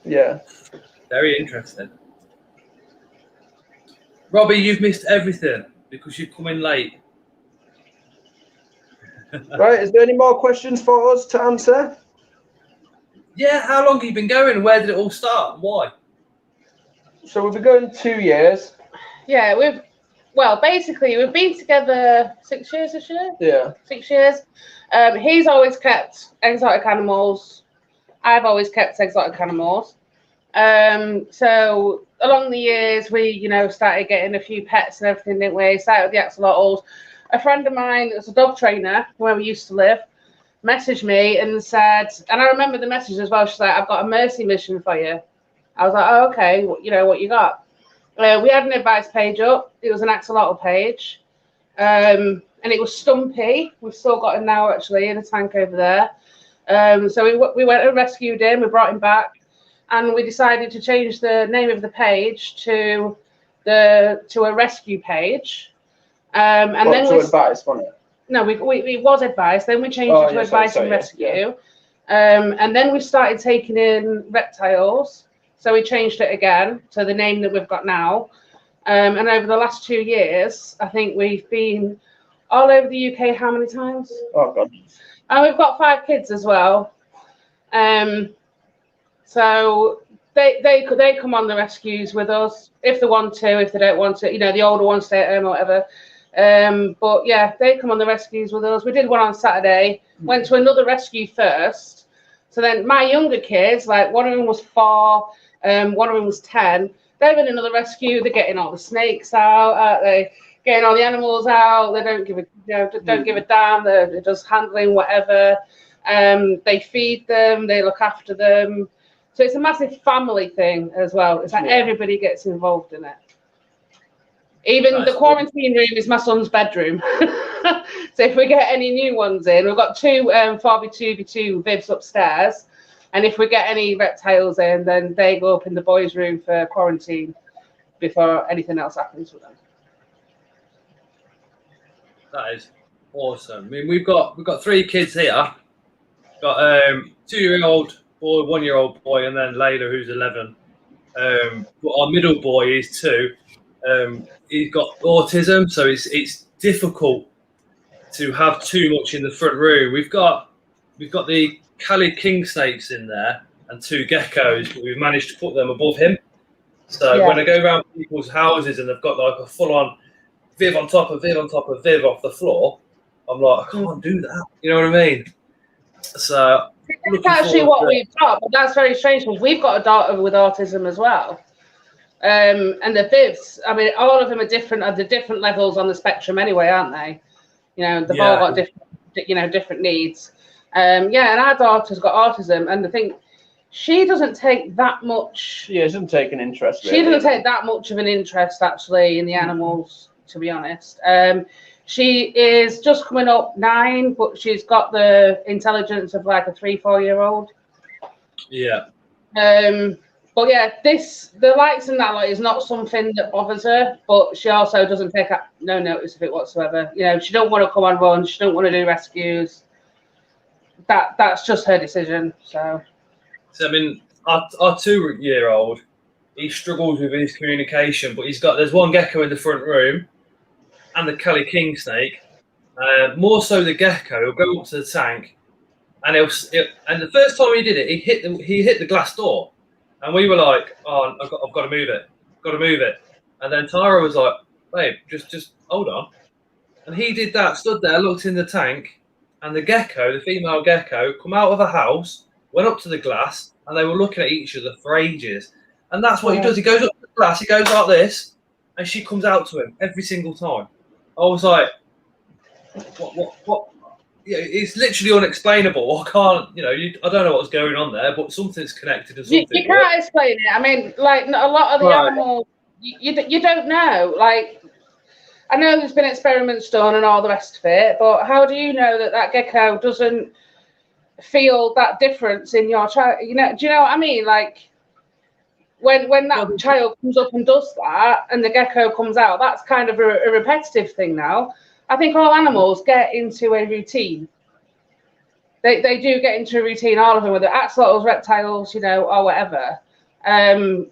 Yeah. Very interesting. Robbie, you've missed everything because you've come in late. Right, is there any more questions for us to answer? Yeah, how long have you been going? Where did it all start? Why? So we've been going 2 years. Yeah, basically we've been together 6 years this year. Yeah. 6 years. He's always kept exotic animals. I've always kept exotic animals. So along the years, we, you know, started getting a few pets and everything, didn't we? Started with the axolotls. A friend of mine was a dog trainer where we used to live. messaged me and said, and I remember the message as well. She's like, "I've got a mercy mission for you." I was like, "Oh, okay. You know what you got?" We had an advice page up. It was an axolotl page, and it was Stumpy. We've still got him now, actually, in a tank over there. So we went and rescued him. We brought him back, and we decided to change the name of the page to a rescue page. And then to advice, wasn't it? No, it was advice. Then we changed it to advice and rescue. Yeah. And then we started taking in reptiles. So we changed it again to the name that we've got now. And over the last 2 years, I think we've been all over the UK. How many times? Oh, God. And we've got 5 kids as well. So they come on the rescues with us if they want to. If they don't want to, the older ones stay at home or whatever. But yeah, they come on the rescues with us. We did one on Saturday. Went to another rescue first. So then my younger kids, like one of them was 4, one of them was 10. They're in another rescue. They're getting all the snakes out. They getting all the animals out. They don't give a damn. They're just handling whatever. They feed them. They look after them. So it's a massive family thing as well. It's like everybody gets involved in it. Even the quarantine room is my son's bedroom. So if we get any new ones in, we've got 2 4x2x2 vivs upstairs. And if we get any reptiles in, then they go up in the boys' room for quarantine before anything else happens with them. That is awesome. I mean, we've got 3 kids here. Got 2-year-old boy, 1-year-old boy, and then Layla, who's 11. But our middle boy is 2. He's got autism, so it's difficult to have too much in the front room. We've got the Cali king snakes in there and 2 geckos, but we've managed to put them above him. So when I go around people's houses and they've got like a full-on viv on top of viv on top of viv off the floor, I'm like, I can't do that. You know what I mean? So that's actually what we've got, but that's very strange because we've got a daughter with autism as well. And the vivs, I mean, all of them are different at the different levels on the spectrum anyway, aren't they? They've all got different needs. And our daughter's got autism, and I think she doesn't take that much. Yeah, she doesn't take an interest. She doesn't take that much of an interest actually in the animals, to be honest. She is just coming up 9, but she's got the intelligence of like a 3-4-year-old. Yeah. But yeah, the lights and that like is not something that bothers her, but she also doesn't take no notice of it whatsoever. She don't want to come on runs, she don't want to do rescues. That's just her decision. So I mean, our 2-year-old, he struggles with his communication, but there's 1 gecko in the front room, and the Cali king snake. More so the gecko. He'll go up to the tank, and and the first time he did it, he hit the glass door. And we were like, oh, I've got to move it. And then Tara was like, babe, just hold on. And he did that, stood there, looked in the tank, and the gecko, the female gecko, come out of a house, went up to the glass, and they were looking at each other for ages. And that's what he does. He goes up to the glass, he goes like this, and she comes out to him every single time. I was like, what? Yeah, it's literally unexplainable. I can't, I don't know what's going on there, but something's connected to something. You can't explain it. I mean, like a lot of the animals, you don't know. Like, I know there's been experiments done and all the rest of it, but how do you know that gecko doesn't feel that difference in your child? Do you know what I mean? Like, when that child comes up and does that, and the gecko comes out, that's kind of a repetitive thing now. I think all animals get into a routine. They do get into a routine, all of them, whether axolotls, reptiles, or whatever. And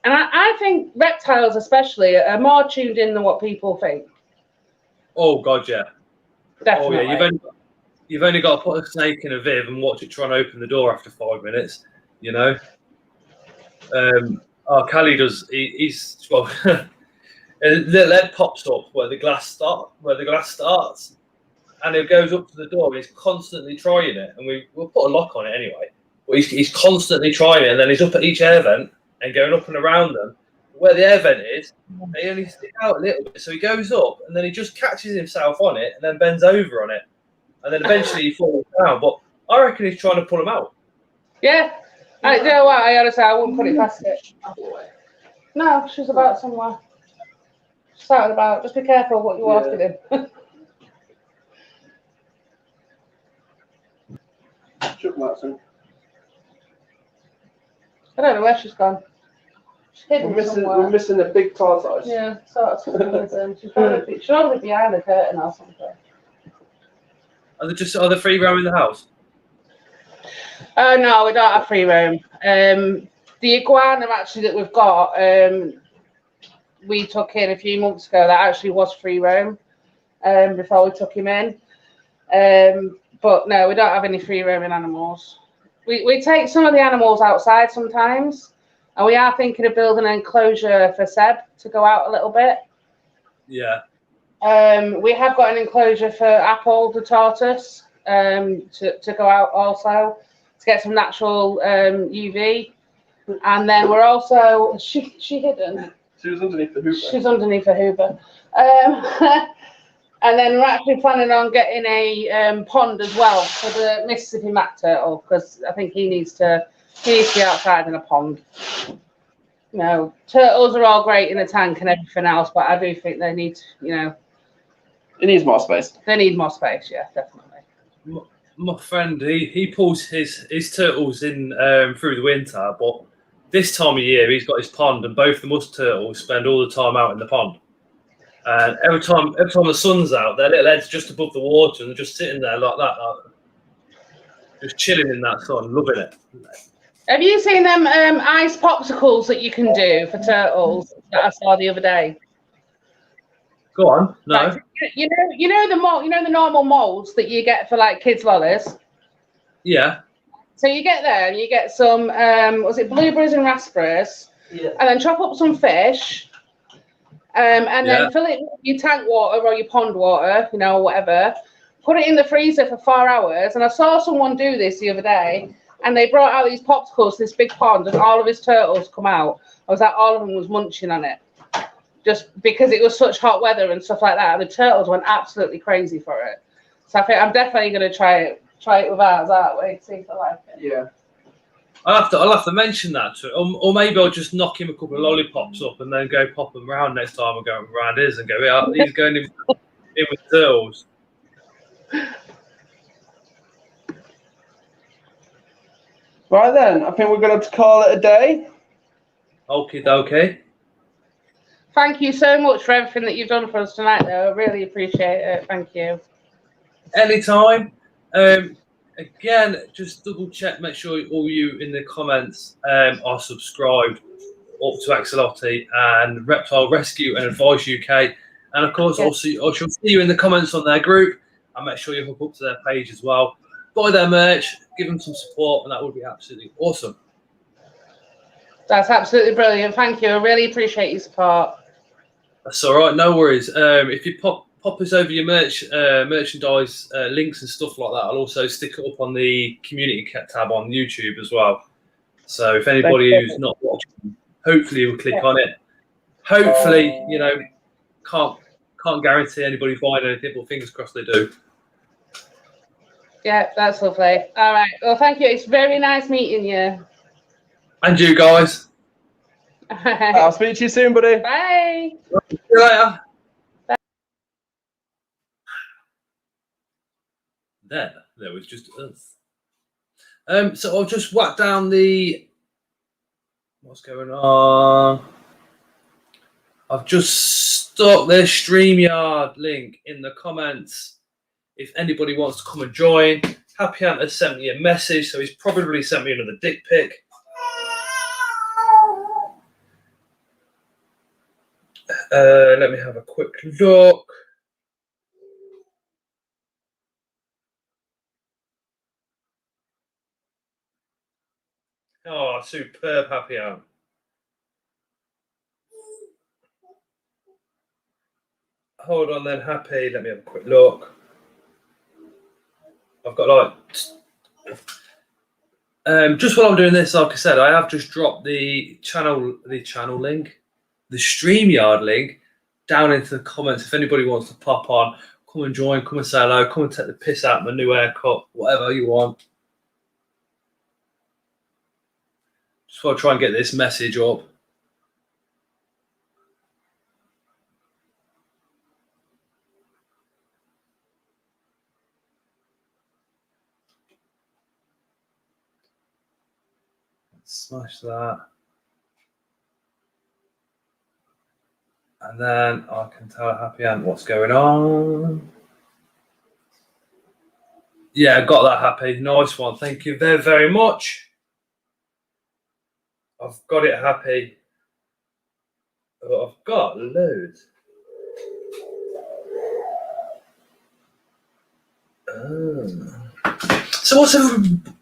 I think reptiles especially are more tuned in than what people think. Oh, God, yeah. Definitely. Oh, yeah. You've only got to put a snake in a viv and watch it try and open the door after 5 minutes, Callie does, he's well, a little head pops up where the glass starts, and it goes up to the door. He's constantly trying it, and we'll put a lock on it anyway. But he's constantly trying it, and then he's up at each air vent and going up and around them. Where the air vent is, they only stick out a little bit. So he goes up, and then he just catches himself on it, and then bends over on it, and then eventually he falls down, but I reckon he's trying to pull them out. Yeah. You know what? I honestly, I wouldn't put it past it. No, she's about somewhere. She's out and about. Just be careful what you're asking him. I don't know where she's gone. She's hidden somewhere. We're missing the big tortoise. Yeah, sort of. She's probably behind the curtain or something. Are they free roam in the house? Oh no, we don't have free roam. The iguana actually that we've got, we took in a few months ago. That actually was free roam before we took him in. But no, we don't have any free roaming animals. We take some of the animals outside sometimes, and we are thinking of building an enclosure for Seb to go out a little bit. Yeah. We have got an enclosure for Apple, the tortoise, to go out also to get some natural UV. And then we're also she hidden. She was underneath the hoover. She's underneath the hoover. And then we're actually planning on getting a pond as well for the Mississippi mac turtle, because I think he needs to be outside in a pond. You know, turtles are all great in a tank and everything else, but I do think they need, It needs more space. They need more space, yeah, definitely. My friend, he pulls his turtles in through the winter, but this time of year he's got his pond, and both the musk turtles spend all the time out in the pond. And every time the sun's out, their little heads just above the water, and they're just sitting there like that, just chilling in that sun, loving it. Have you seen them ice popsicles that you can do for turtles that I saw the other day? Go on, no. Like, you know the normal molds that you get for like kids lollies. Yeah. So you get there and you get some was it blueberries and raspberries? Yeah. And then chop up some fish. And then fill it with your tank water or your pond water, whatever. Put it in the freezer for 4 hours. And I saw someone do this the other day, and they brought out these popsicles, this big pond, and all of his turtles come out. I was like, all of them was munching on it, just because it was such hot weather and stuff like that. And the turtles went absolutely crazy for it. So I think I'm definitely going to try it with ours, aren't we? See if I like it. Yeah. I'll have to mention that to him, or maybe I'll just knock him a couple of lollipops up and then go pop them around next time and go around his and go, yeah, he's going in with turtles. Right then, I think we're going to call it a day. Okie dokie. Thank you so much for everything that you've done for us tonight, though. I really appreciate it. Thank you. Anytime. Again, just double check, make sure all you in the comments are subscribed up to Axolotl and Reptile Rescue and Advice UK. And of course, I shall see you in the comments on their group, and make sure you hook up to their page as well. Buy their merch, give them some support, and that would be absolutely awesome. That's absolutely brilliant. Thank you. I really appreciate your support. That's all right, no worries. If you pop us over your merchandise links and stuff like that, I'll also stick it up on the community tab on YouTube as well. So if anybody who's not watching, hopefully will click on it. Hopefully, can't guarantee anybody buying anything, but fingers crossed they do. Yeah, that's lovely. All right. Well, thank you. It's very nice meeting you. And you guys. I'll speak to you soon, buddy. Bye. See you later. There was just us. So I'll just whack down what's going on. I've just stuck their StreamYard link in the comments. If anybody wants to come and join, Happy Ant has sent me a message, so he's probably sent me another dick pic. Let me have a quick look. Oh, superb, Happy Ant. Hold on then, Happy. Let me have a quick look. I've got just while I'm doing this, like I said, I have just dropped the channel link, the StreamYard link, down into the comments if anybody wants to pop on, come and join, come and say hello, come and take the piss out of my new haircut, whatever you want. Just want to try and get this message up. Smash that. And then I can tell a happy ant what's going on. Yeah, got that happy. Nice one. Thank you very, very much. I've got it happy. I've got loads. So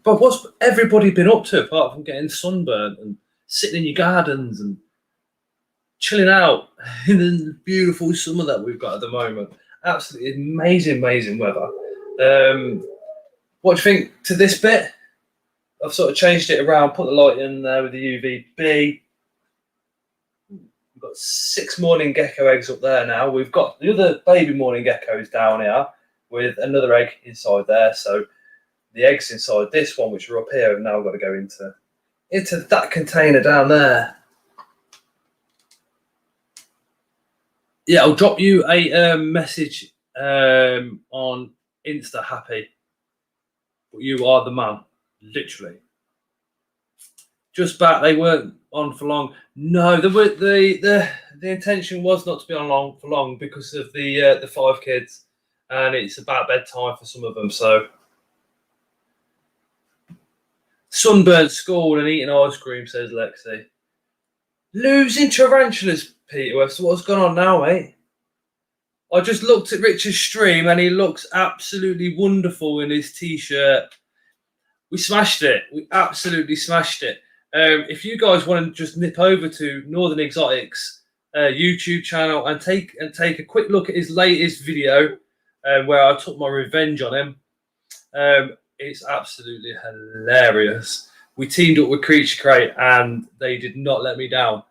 what's everybody been up to apart from getting sunburnt and sitting in your gardens and chilling out in the beautiful summer that we've got at the moment? Absolutely amazing, amazing weather. What do you think to this bit? I've sort of changed it around, put the light in there with the UVB. We've got 6 morning gecko eggs up there now. We've got the other baby morning geckos down here with another egg inside there. So the eggs inside this one, which are up here, have now got to go into that container down there. Yeah, I'll drop you a message on Insta, Happy. But you are the man, literally. Just back, they weren't on for long. No, the intention was not to be on for long because of the 5 kids, and it's about bedtime for some of them. So sunburnt school and eating ice cream, says Lexi. Losing tarantulas, Peter. So what's gone on now, mate? I just looked at Richard's stream and he looks absolutely wonderful in his t-shirt. We smashed it. We absolutely smashed it. If you guys want to just nip over to Northern Exotics YouTube channel and take a quick look at his latest video where I took my revenge on him, it's absolutely hilarious. We teamed up with Creature Crate and they did not let me down.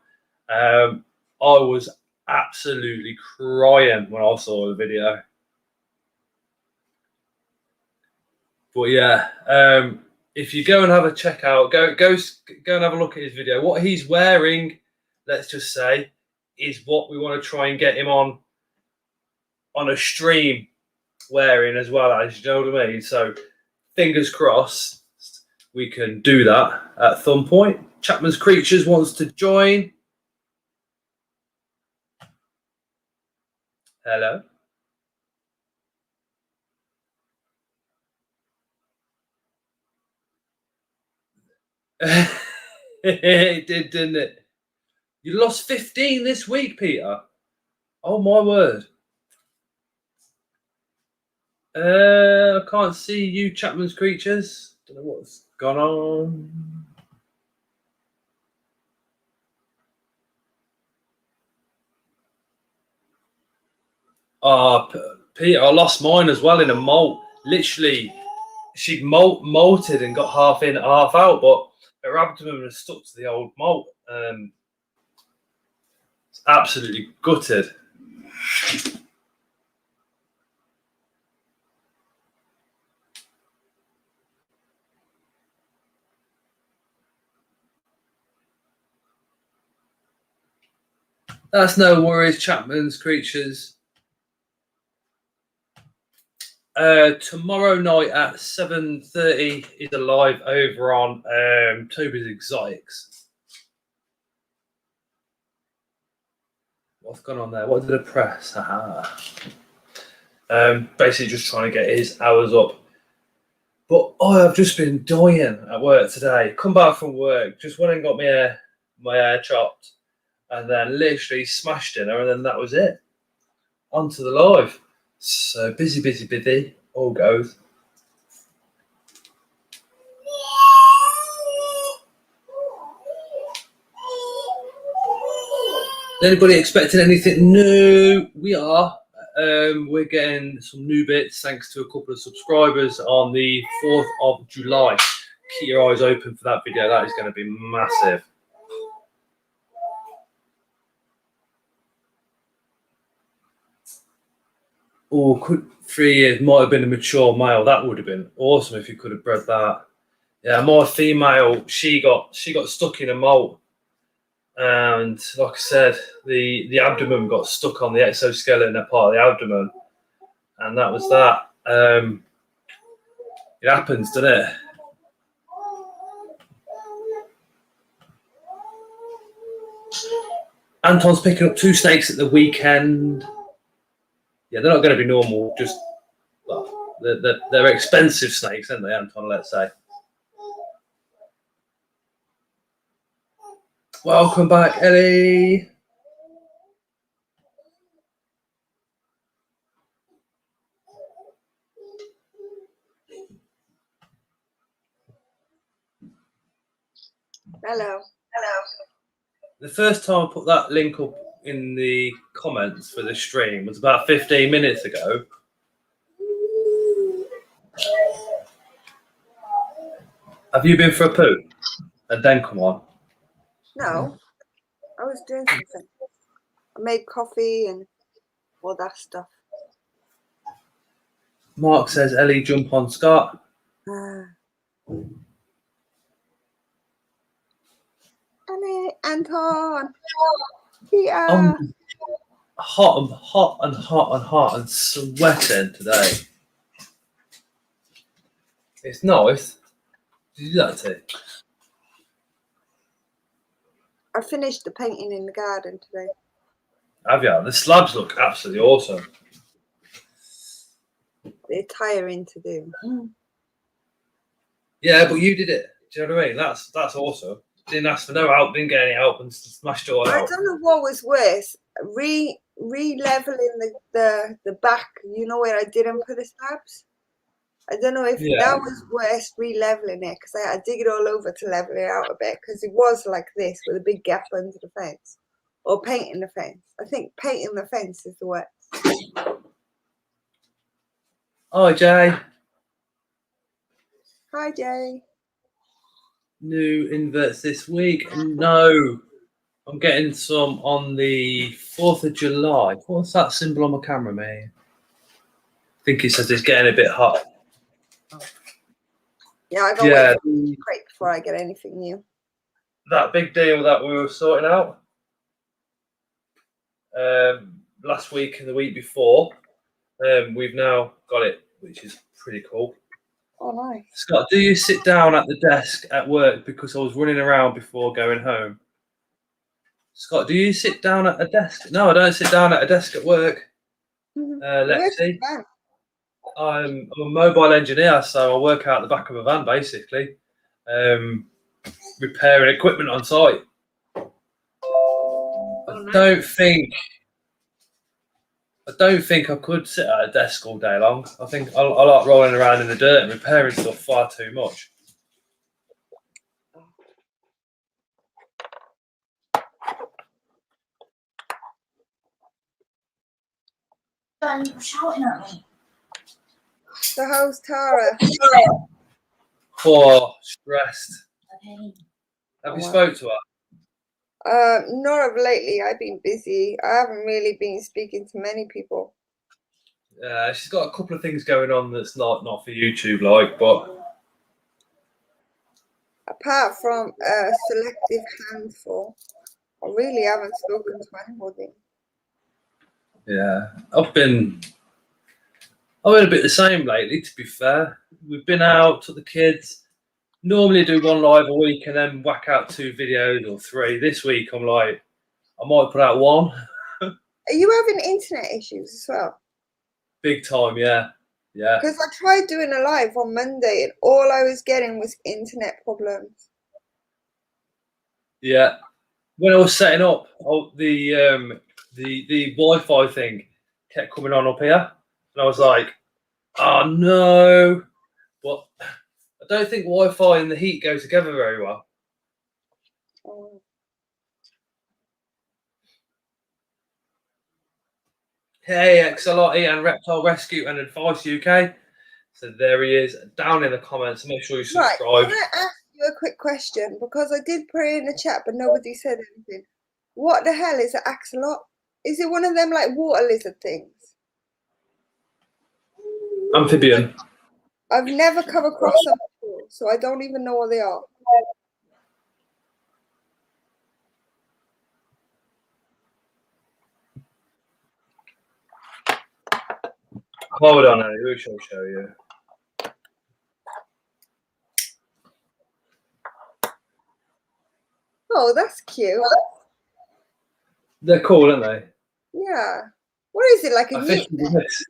I was absolutely crying when I saw the video. But yeah, if you go and have a check out, go and have a look at his video. What he's wearing, let's just say, is what we want to try and get him on a stream wearing as well, as you know what I mean. So fingers crossed we can do that at some point. Chapman's Creatures wants to join. Hello. It did, didn't it? You lost 15 this week, Peter. Oh my word. I can't see you, Chapman's Creatures. Don't know what's gone on. Peter, I lost mine as well in a molt. Literally, she molted and got half in, half out, but her abdomen was stuck to the old molt. It's absolutely gutted. That's no worries, Chapman's Creatures. Tomorrow night at 7:30 is a live over on Toby's Exotics. What's gone on there? What did I press? Basically just trying to get his hours up. But I've just been dying at work today. Come back from work, just went and got my hair chopped, and then literally smashed dinner, and then that was it. On to the live. So busy. All goes. Anybody expecting anything new? We are. We're getting some new bits thanks to a couple of subscribers on the 4th of July. Keep your eyes open for that video. That is going to be massive. or 3 years might have been a mature male. That would have been awesome if you could have bred that. Yeah, my female, she got stuck in a molt, and like I said, the abdomen got stuck on the exoskeleton, a part of the abdomen, and that was that. It happens, doesn't it? Anton's picking up 2 snakes at the weekend. Yeah, they're not going to be normal. Just well, they're expensive snakes, aren't they, Anton? Let's say. Welcome back, Ellie. Hello. The first time I put that link up in the comments for the stream was about 15 minutes ago. Have you been for a poo? And then come on. No, I was doing something. I made coffee and all that stuff. Mark says, Ellie, jump on Scott. Ellie, Anton, Peter. I'm hot and sweating today. It's nice. Did you do that too? I finished the painting in the garden today. Have you? The slabs look absolutely awesome. They're tiring to do. Yeah, but you did it. Do you know what I mean? That's awesome. Didn't ask for no help, didn't get any help, and smashed it all I out. don't know what was worse, re-leveling the back, you know, where I didn't put the slabs. I don't know if that was worse, re-leveling it, because I had to dig it all over to level it out a bit, because it was like this with a big gap under the fence, or painting the fence. I think painting the fence is the worst. Hi, Jay. Hi, Jay. New inverts this week? No. I'm getting some on the 4th of July. What's that symbol on my camera, mate? I think it says it's getting a bit hot. Yeah, I gotta wait quick before I get anything new. That big deal that we were sorting out last week and the week before, we've now got it, which is pretty cool. Oh, nice. Scott, do you sit down at the desk at work? Because I was running around before going home. Scott, do you sit down at a desk? No, I don't sit down at a desk at work. Lexi, I'm a mobile engineer, so I work out the back of a van, basically, repairing equipment on site. I don't think I could sit at a desk all day long. I think I like rolling around in the dirt and repairing stuff far too much. Dan, you're shouting at me. So how's Tara? Poor, stressed. Okay. Have you spoke to her? Not of lately. I've been busy. I haven't really been speaking to many people. She's got a couple of things going on that's not for YouTube, but apart from a selective handful, I really haven't spoken to anybody. yeah, I've been a bit the same lately. To be fair, we've been out, took the kids. Normally do 1 live a week and then whack out 2 videos or 3. This week I'm like, I might put out 1. Are you having internet issues as well? Big time, yeah. Because I tried doing a live on Monday and all I was getting was internet problems. Yeah. When I was setting up, the Wi-Fi thing kept coming on up here, and I was like, oh no. But I don't think Wi-Fi and the heat go together very well. Oh. Hey, Axolotl and Reptile Rescue and Advice UK. So there he is, down in the comments. Make sure you subscribe. Right, can I ask you a quick question? Because I did put it in the chat, but nobody said anything. What the hell is an axolotl? Is it one of them like water lizard things? Amphibian. I've never come across them before, so I don't even know what they are. Hold on, Annie. We shall show you. Oh, that's cute. They're cool, aren't they? Yeah. What is it, like a I fish newt? with this.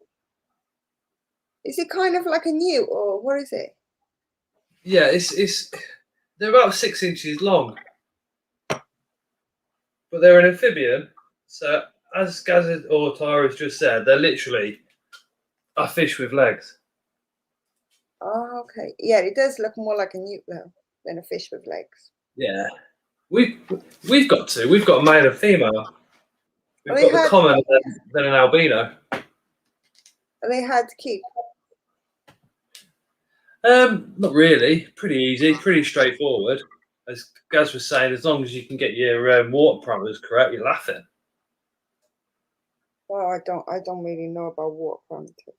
Is it kind of like a newt, or what is it? Yeah, it's they're about 6 inches long, but they're an amphibian. So as Gaz or Tara's just said, they're literally a fish with legs. Oh, okay. Yeah, it does look more like a newt though than a fish with legs. Yeah, we've got a male and female. We've They got the had, common and then an albino. they had to keep. Not really. Pretty easy, pretty straightforward. As Gaz was saying, as long as you can get your water parameters correct, you're laughing. Well, I don't really know about water parameters.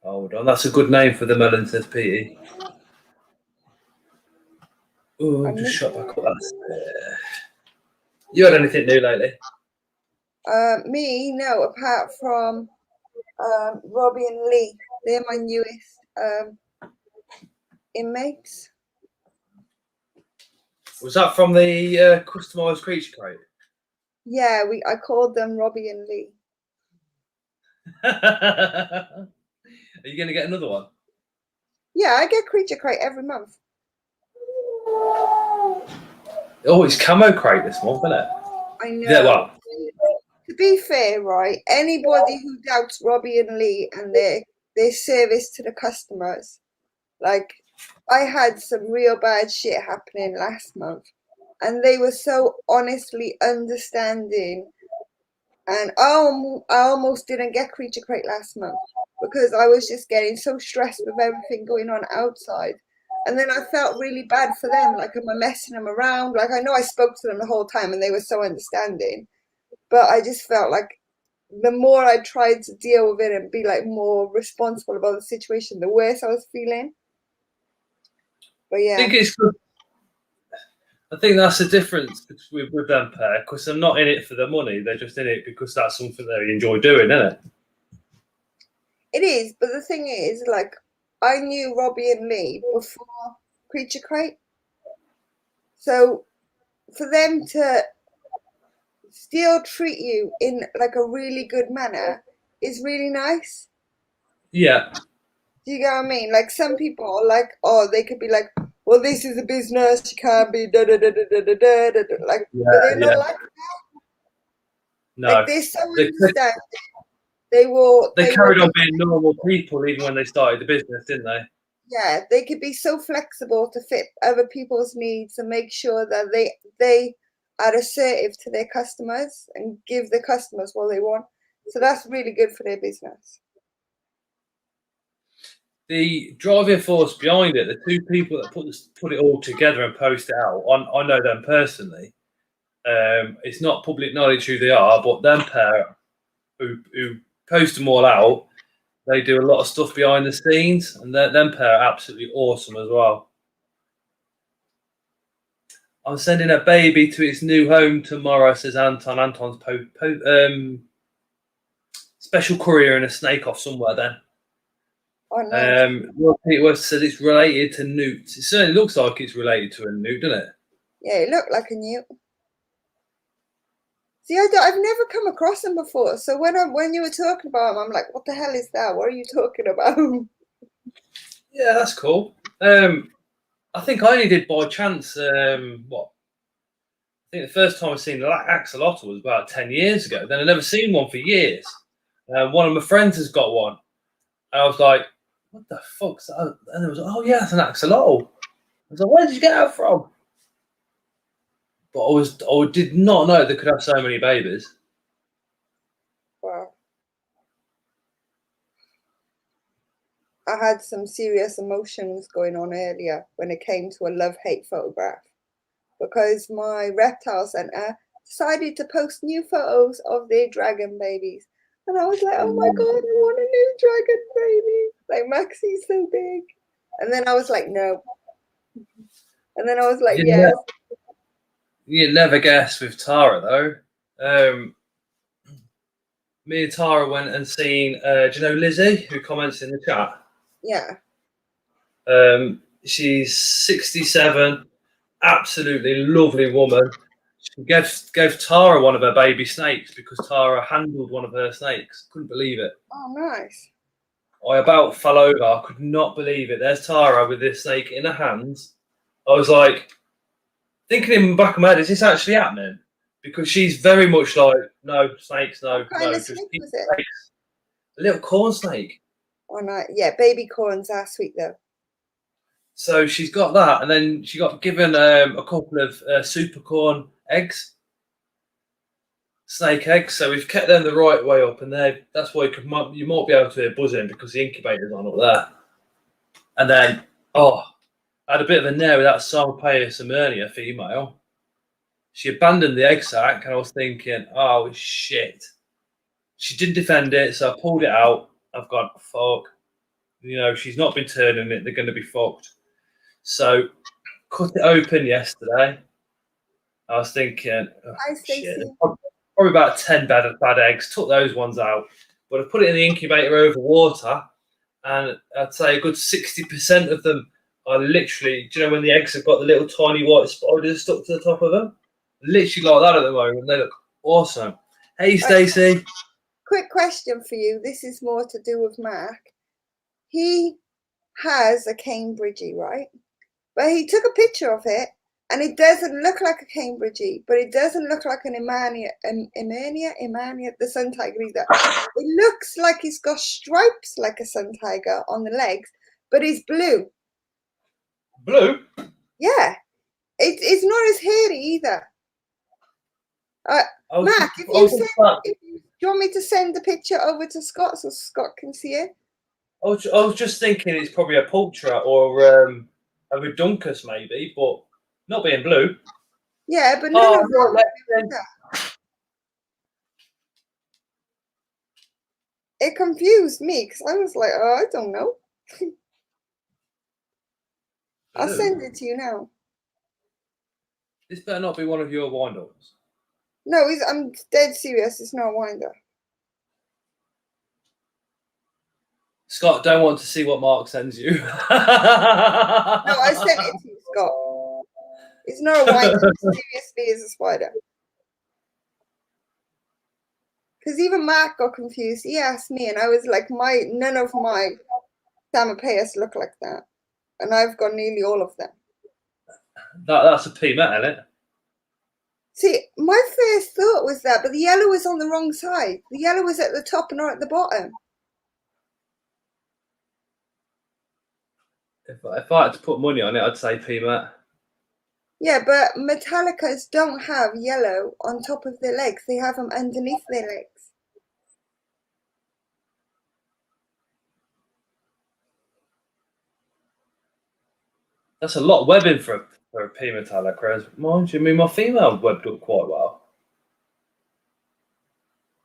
Hold on, that's a good name for the melon, says Petey. Oh, just shut back up. You had anything new lately? Me, no, apart from Robbie and Lee. They're my newest inmates. Was that from the customised creature crate? Yeah, I called them Robbie and Lee. Are you going to get another one? Yeah, I get creature crate every month. Oh, it's camo crate this month, isn't it? I know. Yeah, well. To be fair, right, anybody who doubts Robbie and Lee and their service to the customers, like, I had some real bad shit happening last month, and they were so honestly understanding. And I almost didn't get creature crate last month because I was just getting so stressed with everything going on outside. And then I felt really bad for them, like, am I messing them around? Like, I know I spoke to them the whole time and they were so understanding, but I just felt like the more I tried to deal with it and be like more responsible about the situation, the worse I was feeling. But yeah, I think it's good. I think that's the difference with them pair, because they're not in it for the money. They're just in it because that's something they enjoy doing, isn't it? it is. But the thing is, like, I knew Robbie and Lee before Creature Crate. So for them to still treat you in like a really good manner is really nice. Yeah. Do you get what I mean? Like, some people are like, oh, they could be like, well, this is a business, you can't be da da da da da da da da. Like, Yeah, but they're not yeah. like that. No. Like, they're so understanding. They carried on being normal people even when they started the business, didn't they? Yeah, they could be so flexible to fit other people's needs and make sure that they are assertive to their customers and give the customers what they want. So that's really good for their business. The driving force behind it, the two people that put it all together and post it out, I know them personally. It's not public knowledge who they are, but them pair who post them all out, they do a lot of stuff behind the scenes, and them pair are absolutely awesome as well. I'm sending a baby to its new home tomorrow, says Anton. Anton's special courier and a snake off somewhere then. Oh, nice. Peter West says it's related to newts. It certainly looks like it's related to a newt, doesn't it? Yeah, it looked like a newt. See, I've never come across them before. So when you were talking about them, I'm like, what the hell is that? What are you talking about? Yeah, that's cool. I think I only did by chance. I think the first time I seen the axolotl was about 10 years ago. Then I'd never seen one for years. One of my friends has got one. And I was like, what the fuck's that? And it was like, oh yeah, it's an axolotl. I was like, where did you get that from? But I did not know they could have so many babies. Wow. I had some serious emotions going on earlier when it came to a love-hate photograph, because my reptile center decided to post new photos of their dragon babies. And I was like, oh my God, I want a new dragon baby. Like, Maxie's so big. And then I was like, no. And then I was like, yes. You never guess with Tara, though. Me and Tara went and seen, do you know Lizzie, who comments in the chat? Yeah. She's 67, absolutely lovely woman. She gave Tara one of her baby snakes because Tara handled one of her snakes. Couldn't believe it. Oh, nice. I about fell over. I could not believe it. There's Tara with this snake in her hands. I was like, thinking in the back of my head, is this actually happening? Because she's very much like, no, snakes, no, What kind no, of just snake keep was it? snakes. A little corn snake. Oh, no. Yeah, baby corns are sweet, though. So she's got that, and then she got given a couple of super corn eggs, snake eggs. So we've kept them the right way up, and that's why you might be able to hear buzzing because the incubator's on up there. And then, I had a bit of a nair with that Sarmapeus Emernia female. She abandoned the egg sac, and I was thinking, oh shit. She didn't defend it, so I pulled it out. I've gone, fuck. She's not been turning it. They're going to be fucked. So, cut it open yesterday. I was thinking, Hi, shit, Stacey. probably about 10 bad eggs. Took those ones out, but I put it in the incubator over water, and I'd say a good 60% of them are literally, do you know when the eggs have got the little tiny white spiders stuck to the top of them? Literally like that at the moment. They look awesome. Hey, Stacey. Quick question for you. This is more to do with Mark. He has a Cambridgey, right? But he took a picture of it, and it doesn't look like a Cambridgey, but it doesn't look like an Emernia, the sun tiger either. It looks like he's got stripes like a sun tiger on the legs, but he's blue. Blue? Yeah. It's not as hairy either. Mark, do you want me to send the picture over to Scott so Scott can see it? I was just thinking it's probably a Pultra or a Redunculus maybe, but not being blue. Yeah, but none of them. It confused me because I was like, oh, I don't know. I'll send it to you now. This better not be one of your wind-ups. No, I'm dead serious. It's not a winder. Scott, don't want to see what Mark sends you. No, I sent it to you, Scott. It's not a winder. It seriously is a spider. Because even Mark got confused. He asked me, and I was like, none of my Samapeus look like that. And I've got nearly all of them. That's a P-Met, isn't it? See, my first thought was that, but the yellow was on the wrong side. The yellow was at the top and not at the bottom. If I had to put money on it, I'd say P-Met. Yeah, but Metallicas don't have yellow on top of their legs. They have them underneath their legs. That's a lot of webbing for a P Metallica. Mind you, my female webbed up quite well.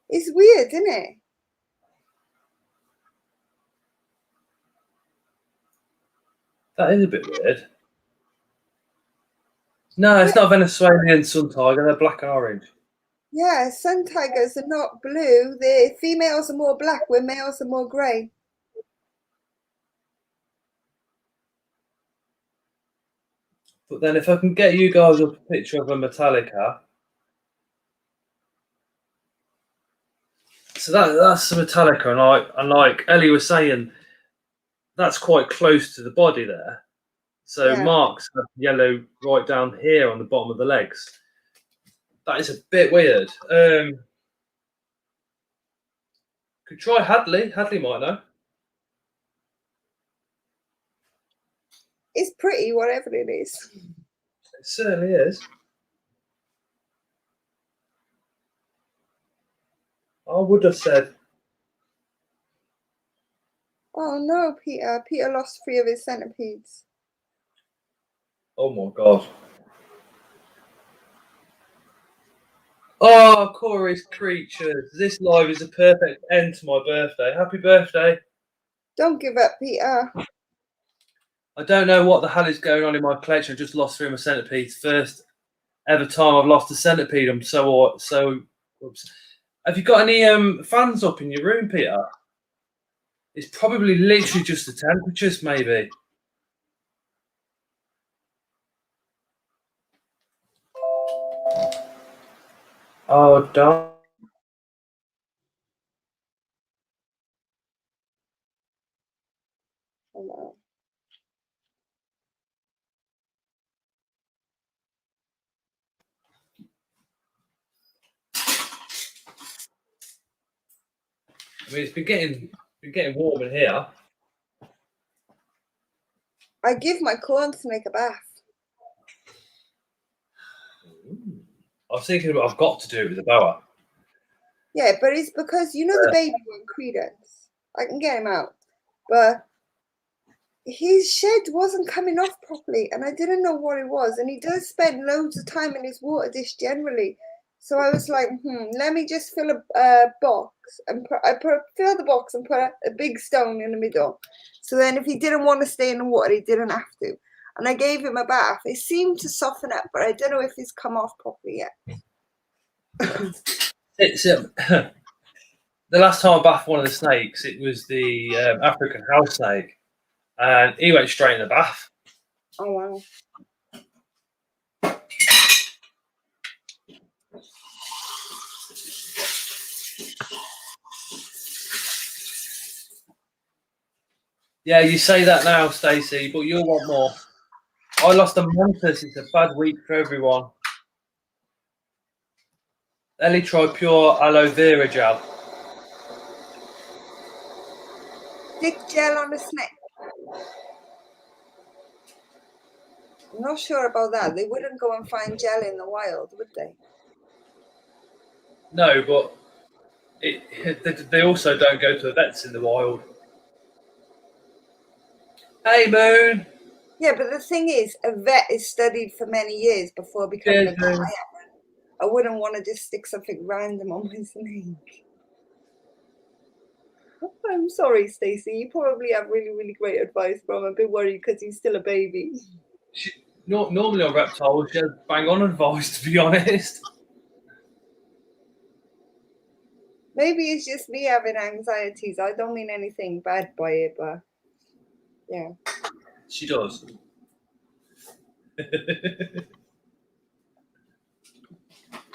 It's weird, isn't it? That is a bit weird. No, it's not Venezuelan sun tiger. They're black and orange. Yeah, sun tigers are not blue. The females are more black, where males are more grey. But then if I can get you guys up a picture of a Metallica. So that's a Metallica, and like Ellie was saying, that's quite close to the body there. So Yeah. Mark's have yellow right down here on the bottom of the legs. That is a bit weird. Could try Hadley. Hadley might know. It's pretty, whatever it is. It certainly is. I would have said. Oh no, Peter. Peter lost 3 of his centipedes. Oh my god. Oh, Corey's creatures. This live is a perfect end to my birthday. Happy birthday. Don't give up, Peter. I don't know what the hell is going on in my collection. I just lost 3 of my centipedes. First ever time I've lost a centipede. I'm so. Oops. Have you got any fans up in your room, Peter? It's probably literally just the temperatures, maybe. Oh, darn. Hello. I mean, it's been getting warm in here. I give my corn snake a bath. I was thinking I've got to do it with a boa. Yeah, but it's because you know the baby one, Credence. I can get him out, but his shed wasn't coming off properly, and I didn't know what it was. And he does spend loads of time in his water dish generally, so I was like, let me just fill a box and fill the box and put a big stone in the middle. So then, if he didn't want to stay in the water, he didn't have to. And I gave him a bath. It seemed to soften up, but I don't know if it's come off properly yet. It's the last time I bathed one of the snakes. It was the African house snake, and he went straight in the bath. Oh wow! Yeah, you say that now, Stacey, but you'll want more. I lost a mantis. It's a bad week for everyone. Ellie, try pure aloe vera gel. Stick gel on the snake. I'm not sure about that. They wouldn't go and find gel in the wild, would they? No, but they also don't go to the vets in the wild. Hey, Moon. Yeah, but the thing is, a vet is studied for many years before becoming a vet. I wouldn't want to just stick something random on my snake. I'm sorry, Stacey. You probably have really, really great advice, but I'm a bit worried because he's still a baby. Normally on reptiles, she has bang on advice, to be honest. Maybe it's just me having anxieties. I don't mean anything bad by it, but yeah. She does.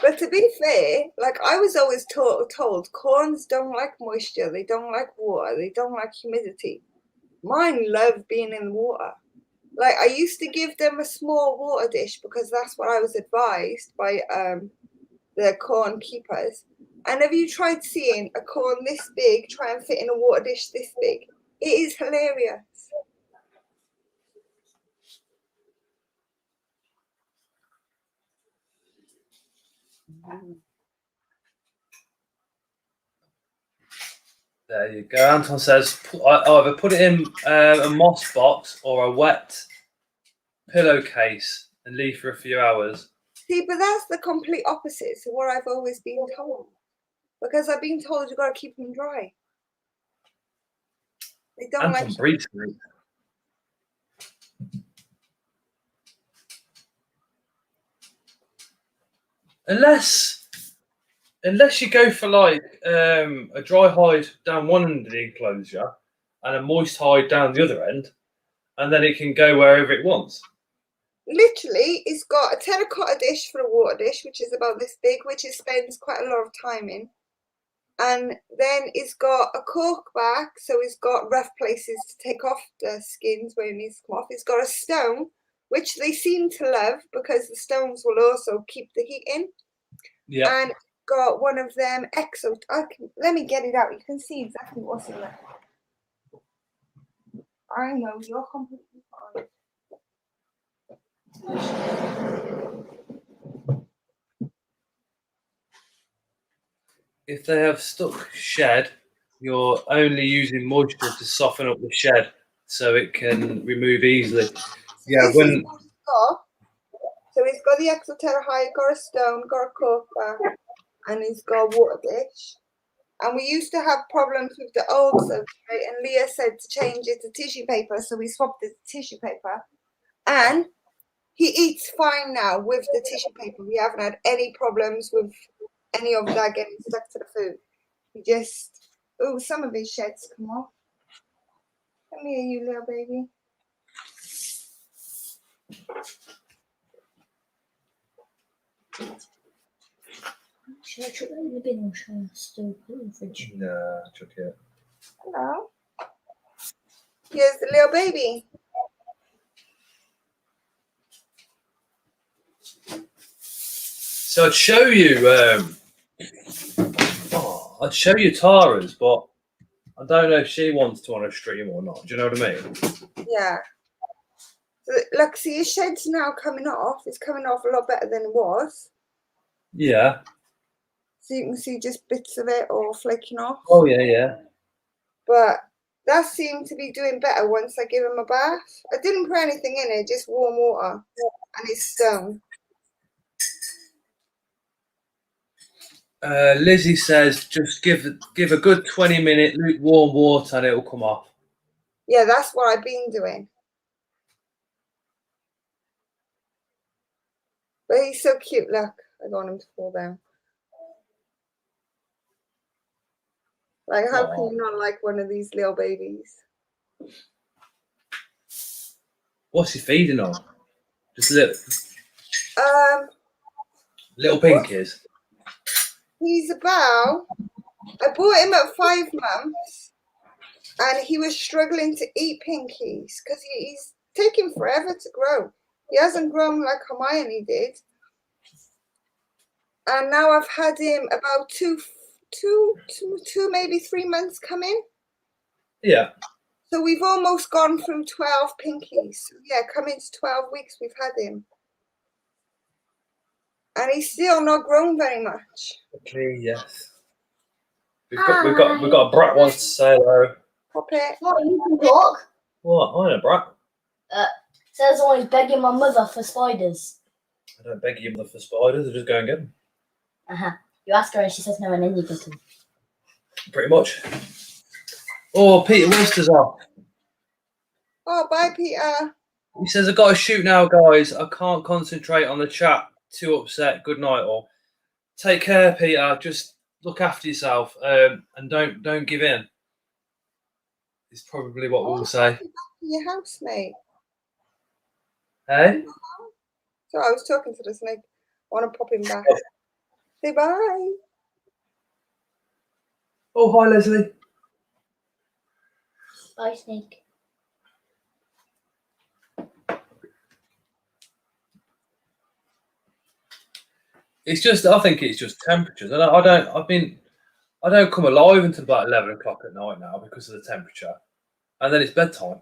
But to be fair, like I was always told, corns don't like moisture, they don't like water, they don't like humidity. Mine love being in water. Like I used to give them a small water dish because that's what I was advised by the corn keepers. And have you tried seeing a corn this big try and fit in a water dish this big? It is hilarious. There you go. Anton says, either put it in a moss box or a wet pillowcase and leave for a few hours. See, but that's the complete opposite to what I've always been told. Because I've been told you've got to keep them dry. They don't Anton breathes. Unless you go for like a dry hide down one end of the enclosure and a moist hide down the other end, and then it can go wherever it wants. Literally, it's got a terracotta dish for a water dish, which is about this big, which it spends quite a lot of time in. And then it's got a cork back, so it's got rough places to take off the skins where it needs to come off. It's got a stone, which they seem to love because the stones will also keep the heat in. Yeah. And got one of them let me get it out. You can see exactly what's in there. I know, you're completely fine. If they have stuck shed, you're only using moisture to soften up the shed so it can remove easily. Yeah, when So it's got the Axolotl hide, got a stone, got a cork back. and he's got a water dish. And we used to have problems with the old substrate, and Leah said to change it to tissue paper, so we swapped it to tissue paper. And he eats fine now with the tissue paper. We haven't had any problems with any of that getting stuck to the food. He just, oh, some of his sheds come off. Come here, you little baby. Should I chuck that in the bin or should I still put it in the fridge? Nah, chuck it. Hello. Here's the little baby. So I'd show you, I'd show you Tara's, but I don't know if she wants to on a stream or not. Do you know what I mean? Yeah. So, look, see, his shed's now coming off. It's coming off a lot better than it was. Yeah. So you can see just bits of it all flaking off. Oh, yeah, yeah. But that seemed to be doing better once I give him a bath. I didn't put anything in it, just warm water. And it's stone. Lizzie says just give a good 20-minute lukewarm water and it'll come off. Yeah, that's what I've been doing. But he's so cute, look. I don't want him to fall down. Like, how can you not like one of these little babies? What's he feeding on? Just little pinkies. He's about, I bought him at 5 months and he was struggling to eat pinkies because he's taking forever to grow. He hasn't grown like Hermione did. And now I've had him about two, maybe 3 months coming. Yeah. So we've almost gone through 12 pinkies. So yeah, coming to 12 weeks we've had him. And he's still not grown very much. Okay, yes. We've got a brat wants to say hello. Puppet. What, you can talk? What? I ain't a brat. Says always begging my mother for spiders. I don't beg you mother for spiders, I just go and get them. You ask her and she says no and then you get them. Pretty much. Oh, Peter Webster's off. Oh, bye, Peter. He says, I've got to shoot now, guys. I can't concentrate on the chat. Too upset. Good night, all. Take care, Peter. Just look after yourself and don't give in. Is probably what we'll say. Your housemate. Hey? So I was talking to the snake. I want to pop him back. Say bye. Oh, hi, Leslie. Bye, snake. It's just, I think it's just temperatures. I don't come alive until about 11 o'clock at night now because of the temperature. And then it's bedtime.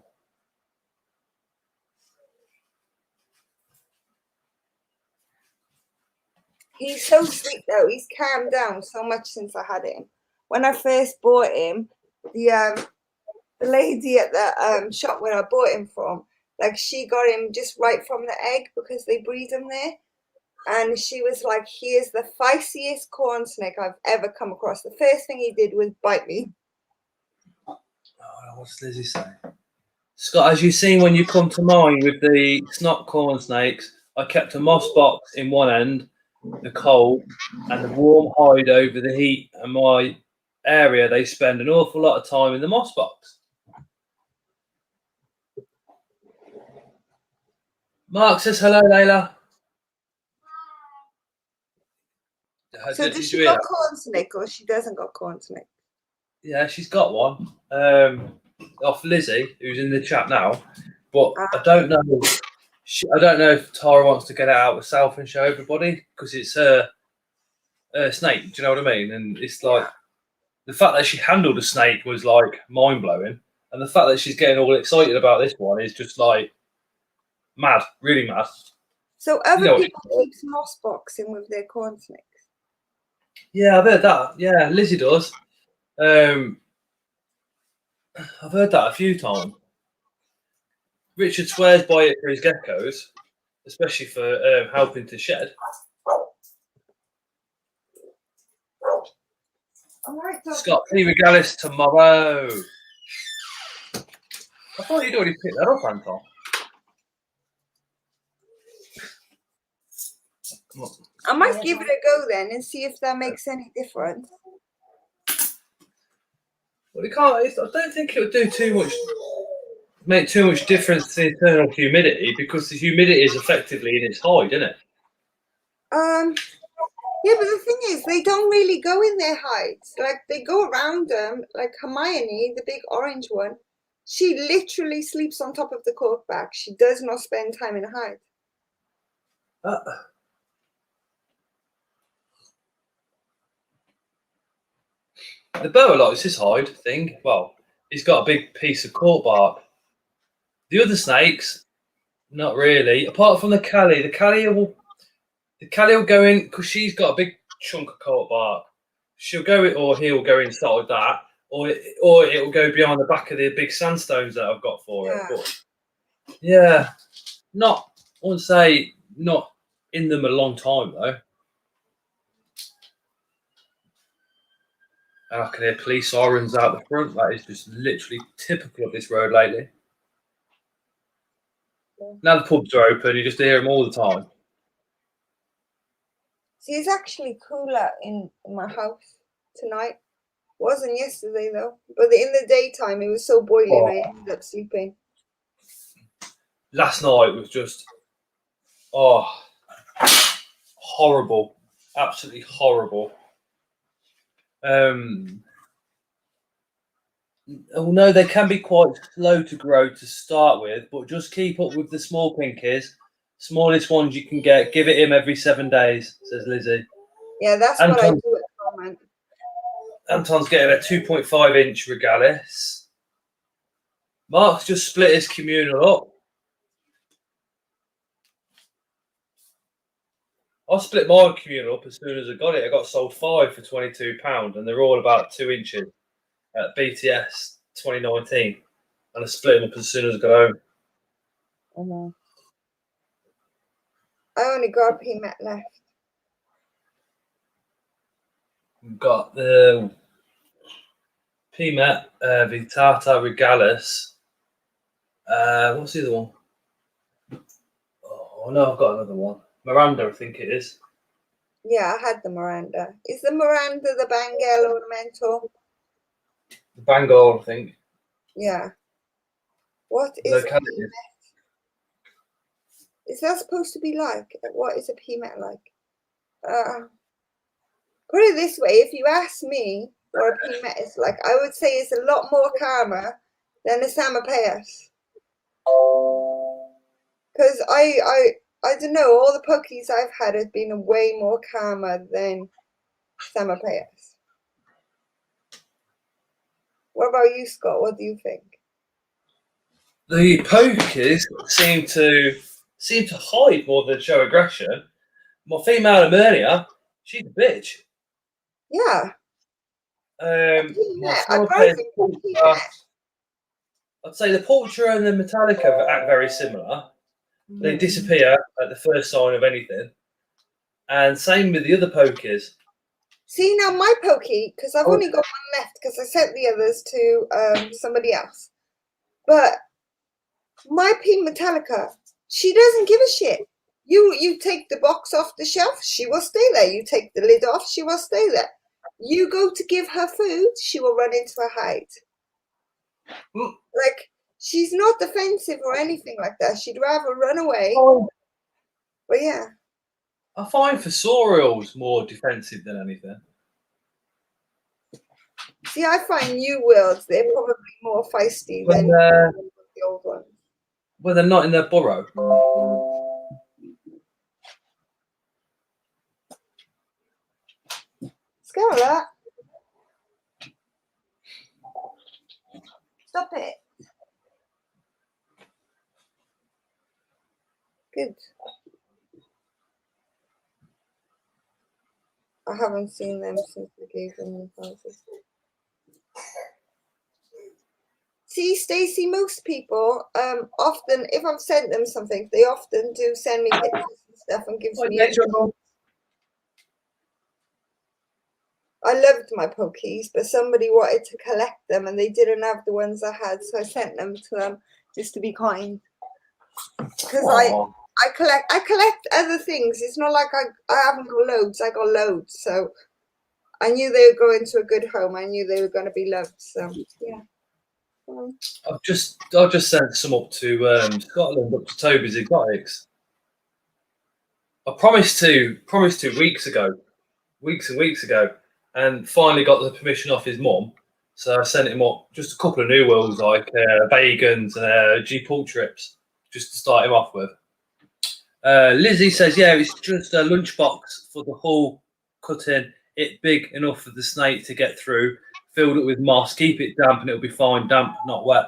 He's so sweet though. He's calmed down so much since I had him. When I first bought him, the lady at the shop where I bought him from, like she got him just right from the egg because they breed them there. And she was like, he is the feistiest corn snake I've ever come across. The first thing he did was bite me. Oh, what's Lizzie saying? Scott, as you've seen when you come to mine with the snot corn snakes, I kept a moss box in one end, the cold, and the warm hide over the heat. And my area, they spend an awful lot of time in the moss box. Mark says hello, Layla. So does she got corn snake or she doesn't got corn snake? Yeah, she's got one. Off Lizzie, who's in the chat now. But I don't know. I don't know if Tara wants to get it out herself and show everybody because it's her snake. Do you know what I mean? And it's like the fact that she handled a snake was like mind blowing, and the fact that she's getting all excited about this one is just like mad, really mad. So other people keep moss boxing with their corn snakes. Yeah, I've heard that. Yeah, Lizzie does. I've heard that a few times. Richard swears by it for his geckos, especially for helping to shed. All right, Scott P. Regalis tomorrow. I thought you'd already picked that up, Anton. I might give it a go then and see if that makes any difference. Well, it can't. I don't think it would do make too much difference to the internal humidity because the humidity is effectively in its hide, isn't it? Yeah, but the thing is, they don't really go in their hides. Like, they go around them. Like Hermione, the big orange one, she literally sleeps on top of the cork bag. She does not spend time in a hide. The boa likes his hide thing. Well, he's got a big piece of cork bark. The other snakes, not really. Apart from the Callie, the Callie will go in because she's got a big chunk of cork bark. She'll go in, or he'll go inside that, or it'll go behind the back of the big sandstones that I've got for it. But yeah, I wouldn't say not in them a long time though. And I can hear police sirens out the front. That is just literally typical of this road lately. Now the pubs are open, you just hear them all the time. See, it's actually cooler in my house tonight. Wasn't yesterday though. But in the daytime, it was so boiling, I ended up sleeping. Last night was just, horrible. Absolutely horrible. No, they can be quite slow to grow to start with, but just keep up with the small pinkies. Smallest ones you can get. Give it him every 7 days, says Lizzie. Yeah, that's what I do at the moment. Anton's getting a 2.5-inch Regalis. Mark's just split his communal up. I split my communal up as soon as I got it. I got sold 5 for £22, and they're all about 2 inches at BTS 2019. And I split them up as soon as I got home. I only got a PMET left. We've got the PMET Vitata Regalis. What's the other one? Oh no, I've got another one. Miranda, I think it is. Yeah, I had the Miranda. Is the Miranda the Bengal ornamental? The Bengal, I think. Yeah. What is Locality. Is that supposed to be like? What is a PMET like? Put it this way, if you ask me what a PMET is like, I would say it's a lot more calmer than a Samapeus. Because I don't know, all the puppies I've had have been way more calmer than Samapeus. What about you, Scott? What do you think? The pokies seem to hide more than show aggression. My female Amelia, she's a bitch. Yeah. I'd say the Portra and the Metallica act very similar. They disappear at the first sign of anything. And same with the other pokies. See, now my pokey, because I've only got one left because I sent the others to somebody else. But my P Metallica, she doesn't give a shit. You take the box off the shelf, she will stay there. You take the lid off, she will stay there. You go to give her food, she will run into a hide. Like, she's not defensive or anything like that. She'd rather run away. But yeah. I find fossorials more defensive than anything. See, I find New Worlds, they're probably more feisty than the old ones. When they're not in their burrow. Scarlet. Stop it. Good. I haven't seen them since we gave them the houses. See, Stacey, most people often, if I've sent them something, they often do send me pictures and stuff and gives me. I loved my pokies, but somebody wanted to collect them and they didn't have the ones I had, so I sent them to them just to be kind. Because I collect other things. It's not like I haven't got loads. I got loads, so I knew they would go into a good home. I knew they were going to be loved. So yeah. I've just sent some up to Scotland, up to Toby's Exotics. I promised to weeks and weeks ago, and finally got the permission off his mum. So I sent him up just a couple of new wheels, like Vegans and G Pull trips, just to start him off with. Lizzie says, yeah, it's just a lunchbox for the hull, cutting it big enough for the snake to get through, filled it with moss, keep it damp and it'll be fine, damp, not wet.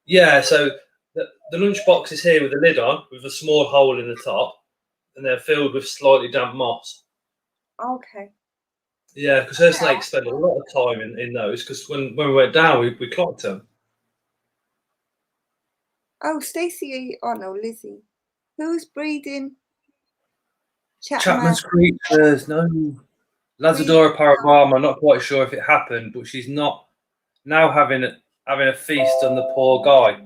Yeah, so the lunchbox is here with a lid on, with a small hole in the top, and they're filled with slightly damp moss. Okay. Yeah, because her snakes spend a lot of time in those, because when we went down, we clocked them. Oh, Stacey, oh no, Lizzie. Who's breeding? Chapman's Creek, there's no Lazadora Parabama. I'm not quite sure if it happened, but she's not now having a feast on the poor guy.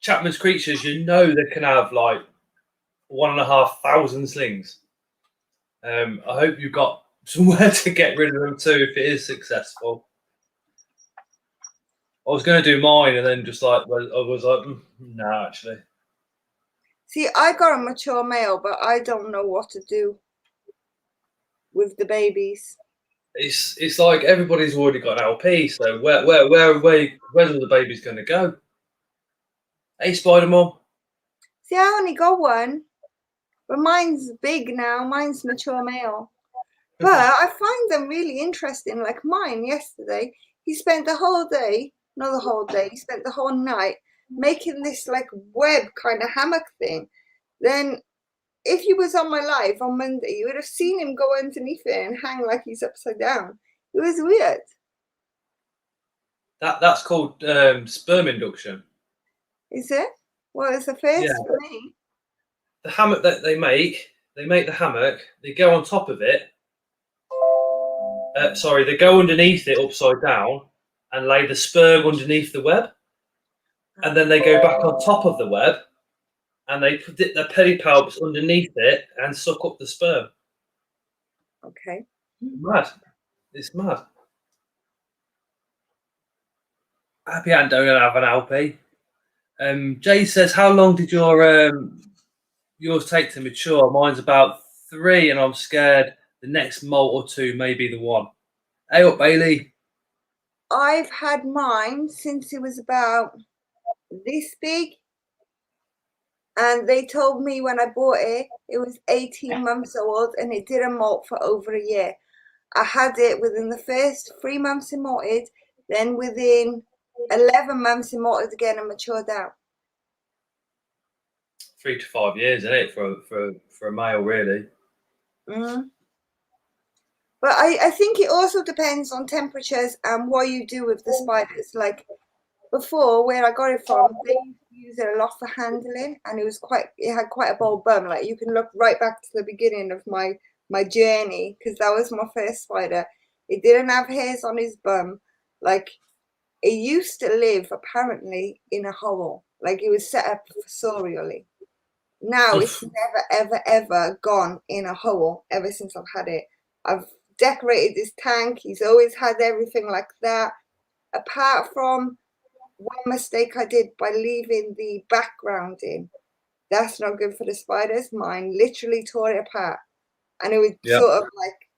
Chapman's creatures, they can have like 1,500 slings. I hope you've got somewhere to get rid of them too if it is successful. I was going to do mine and then just like I was like, no, actually. See, I got a mature male, but I don't know what to do with the babies. It's like everybody's already got an LP, so where's all the babies going to go? Hey, Spider-Man. See, I only got one, but mine's big now. Mine's mature male. But I find them really interesting. Like mine yesterday, he spent the whole day, not the whole day, he spent the whole night making this like web kind of hammock thing. Then if he was on my live on Monday, you would have seen him go underneath it and hang like he's upside down. It was weird. That's called sperm induction. Is it? Well, it's a first for me. The hammock that they make the hammock, they go on top of it. They go underneath it upside down and lay the sperm underneath the web. And then they go back on top of the web and they put their pedipalps underneath it and suck up the sperm. Okay. Mad. It's mad. Happy Ant don't have an LP. Jay says, how long did yours take to mature? Mine's about 3 and I'm scared the next molt or 2 may be the one. Hey up, Bailey. I've had mine since it was about this big. And they told me when I bought it, it was 18 months old and it didn't molt for over a year. I had it within the first 3 months it molted, then within 11 months it molted again and matured out. 3 to 5 years, isn't it, for a male, really? Mm. But I think it also depends on temperatures and what you do with the spiders. Like before, where I got it from, they use it a lot for handling, and it had quite a bold bum. Like you can look right back to the beginning of my journey, because that was my first spider. It didn't have hairs on his bum. Like it used to live apparently in a hole. Like it was set up fossorially. Now it's never ever gone in a hole ever since I've had it. I've decorated his tank. He's always had everything like that, apart from one mistake I did by leaving the background in. That's not good for the spiders. Mine literally tore it apart, and it would sort of like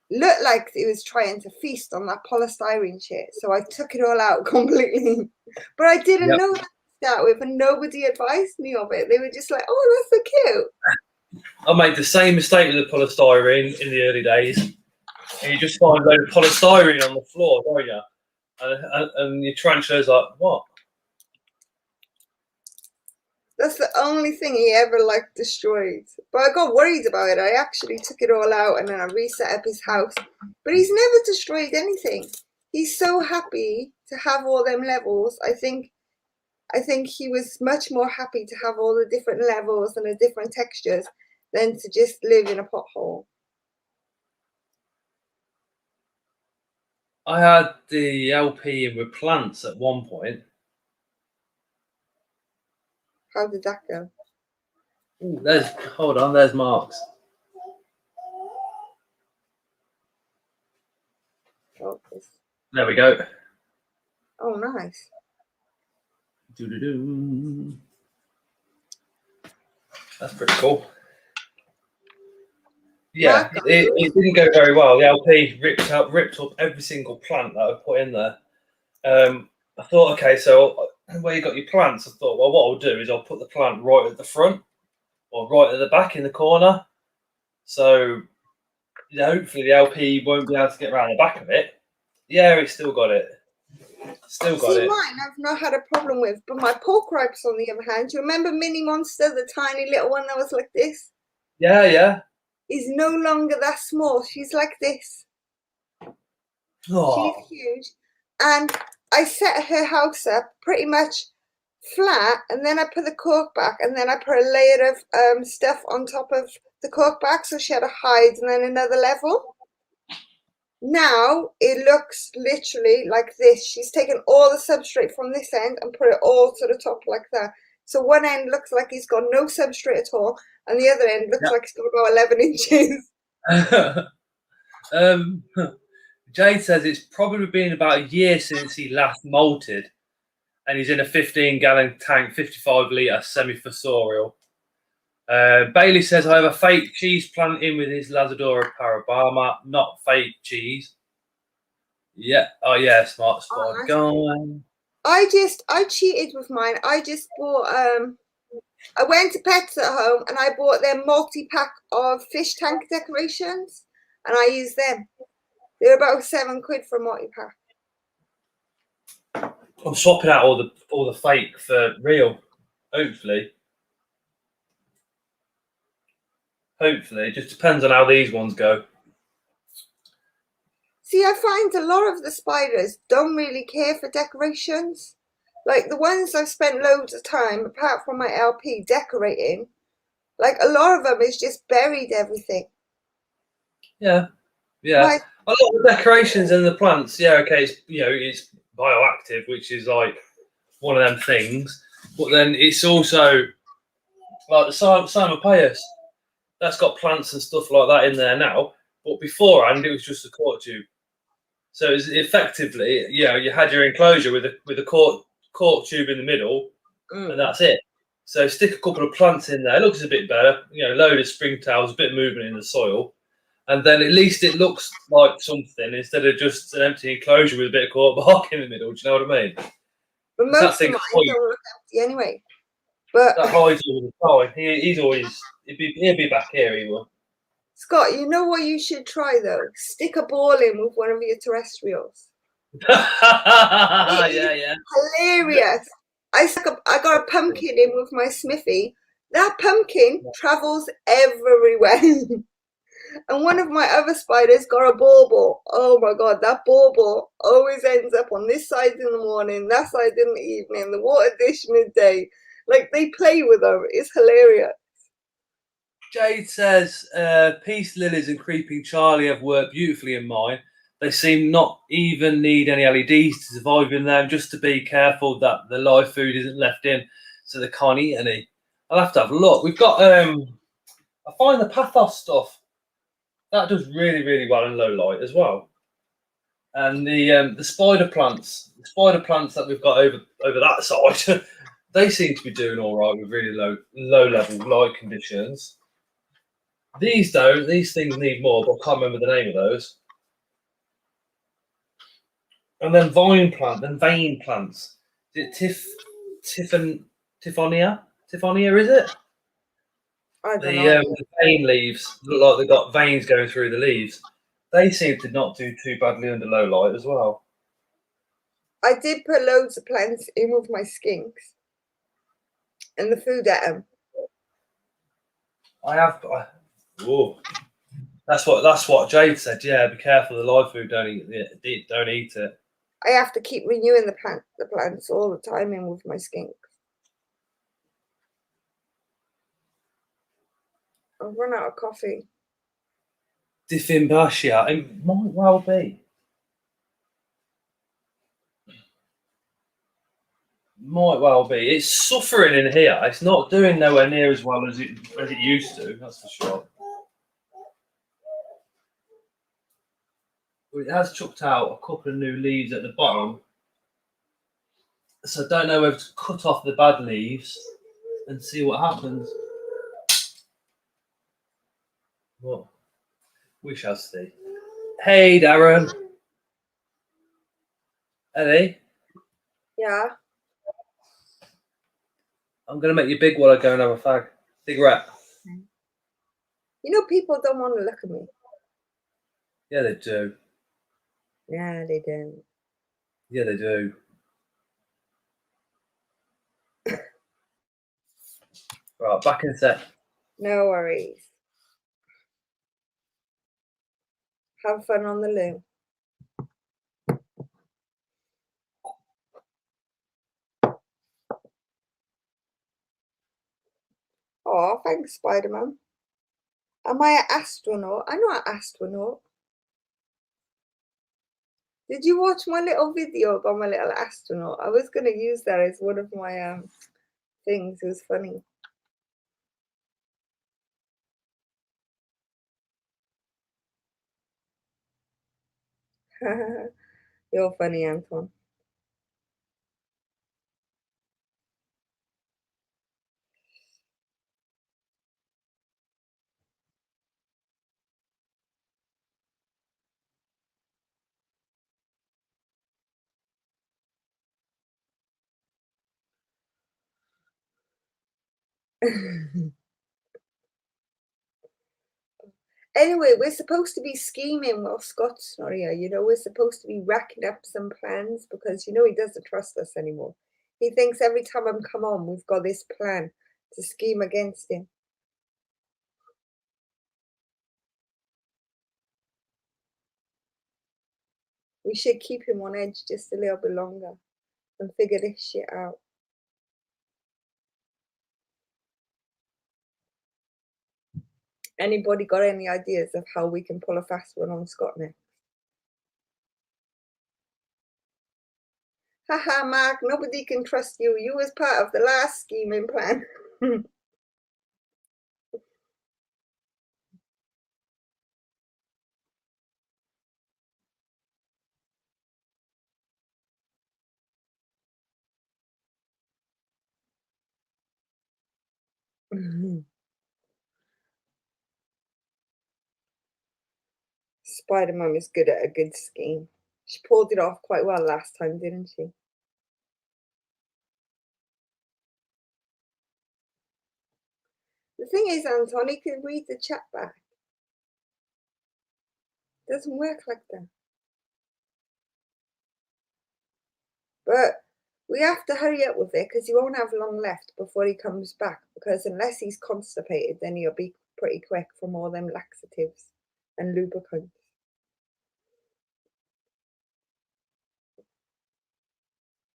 look like it was trying to feast on that polystyrene shit. So I took it all out completely, but I didn't know that to start with, and nobody advised me of it. They were just like, "Oh, that's so cute." I made the same mistake with the polystyrene in the early days, and you just find a load of polystyrene on the floor, don't you? And your tarantula's like, what? That's the only thing he ever like destroyed. But I got worried about it. I actually took it all out and then I reset up his house. But he's never destroyed anything. He's so happy to have all them levels. I think he was much more happy to have all the different levels and the different textures than to just live in a pothole. I had the LP in with plants at one point. How did that go? Ooh, hold on, there's Mark's. Focus. There we go. Oh, nice. Doo-doo-doo. That's pretty cool. Yeah, it didn't go very well. The LP ripped up every single plant that I put in there. I thought, okay, so where you got your plants, I thought, well, what I'll do is I'll put the plant right at the front or right at the back in the corner. So yeah, hopefully the LP won't be able to get around the back of it. Yeah, it's still got it. Still got it. Mine I've not had a problem with, but my pork ripes, on the other hand, do you remember Mini Monster, the tiny little one that was like this? Yeah, yeah. Is no longer that small. She's like this. Oh. She's huge. And I set her house up pretty much flat, and then I put the cork back, and then I put a layer of stuff on top of the cork back, so she had a hide and then another level. Now it looks literally like this. She's taken all the substrate from this end and put it all to the top like that. So one end looks like he's got no substrate at all, and the other end looks like it's got about 11 inches. Jade says it's probably been about a year since he last molted, and he's in a 15-gallon tank, 55-litre semi-fossorial. Bailey says, I have a fake cheese plant in with his Lazadora parabama, not fake cheese. Yeah. Oh, yeah, smart spot. Go I cheated with mine. I just bought, I went to Pets at Home and I bought their multi-pack of fish tank decorations, and I used them. They were about £7 for a multi-pack. I'm swapping out all the fake for real, hopefully. Hopefully, it just depends on how these ones go. See, I find a lot of the spiders don't really care for decorations. Like the ones I've spent loads of time, apart from my LP, decorating, like a lot of them is just buried everything. Yeah, yeah. Like, a lot of the decorations and the plants, yeah, okay, it's bioactive, which is like one of them things. But then it's also like the Cymopaeus. That's got plants and stuff like that in there now, but beforehand it was just a cork tube. So it's effectively, you had your enclosure with a cork tube in the middle, and that's it. So stick a couple of plants in there. It looks a bit better, load of springtails, a bit of movement in the soil, and then at least it looks like something instead of just an empty enclosure with a bit of cork bark in the middle. Do you know what I mean? But most of mine don't look empty anyway. But that hides all the time. He'll be back here. He will. Scott, you know what you should try though? Stick a ball in with one of your terrestrials. Yeah. Hilarious. I got a pumpkin in with my Smithy. That pumpkin travels everywhere. And one of my other spiders got a bauble. Oh my god, that bauble always ends up on this side in the morning, that side in the evening, the water dish midday. Like, they play with them. It's hilarious. Jade says, Peace Lilies and Creeping Charlie have worked beautifully in mine. They seem not even need any LEDs to survive in them, just to be careful that the live food isn't left in so they can't eat any. I'll have to have a look. We've got, I find the Pathos stuff. That does really, really well in low light as well. And the spider plants that we've got over that side, they seem to be doing all right with really low level light conditions. These don't. These things need more, but I can't remember the name of those. And then vein plants. Is it Tiffonia? Tiffonia, is it? I don't know. The vein leaves look like they've got veins going through the leaves. They seem to not do too badly under low light as well. I did put loads of plants in with my skinks and the food at them. That's what Jade said. Yeah, be careful. The live food don't eat it. I have to keep renewing the plants all the time in with my skinks. I've run out of coffee. Diffimbascia. It might well be. Might well be. It's suffering in here. It's not doing nowhere near as well as it used to. That's for sure. But it has chucked out a couple of new leaves at the bottom, so I don't know whether to cut off the bad leaves and see what happens. Well, we shall see. Hey, Darren. Eddie. Yeah. I'm going to make you big while I go and have a fag. Cigarette. You know, people don't want to look at me. Yeah, they do. Nah, they don't. Yeah, they do. Right, back in a sec. No worries. Have fun on the loo. Oh, thanks, Spider-Man. Am I an astronaut? I'm not an astronaut. Did you watch my little video about my little astronaut? I was going to use that as one of my things. It was funny. You're funny, Anton. Anyway, we're supposed to be scheming while Scott's not here. You know, we're supposed to be racking up some plans because, you know, he doesn't trust us anymore. He thinks every time I'm come on, we've got this plan to scheme against him. We should keep him on edge just a little bit longer and figure this shit out. Anybody got any ideas of how we can pull a fast one on Scott next? Haha, Mark, nobody can trust you. You was part of the last scheming plan. Spider-Man is good at a good scheme. She pulled it off quite well last time, didn't she? The thing is, Anton, he can read the chat back. It doesn't work like that. But we have to hurry up with it because he won't have long left before he comes back, because unless he's constipated, then he'll be pretty quick from all them laxatives and lubricants.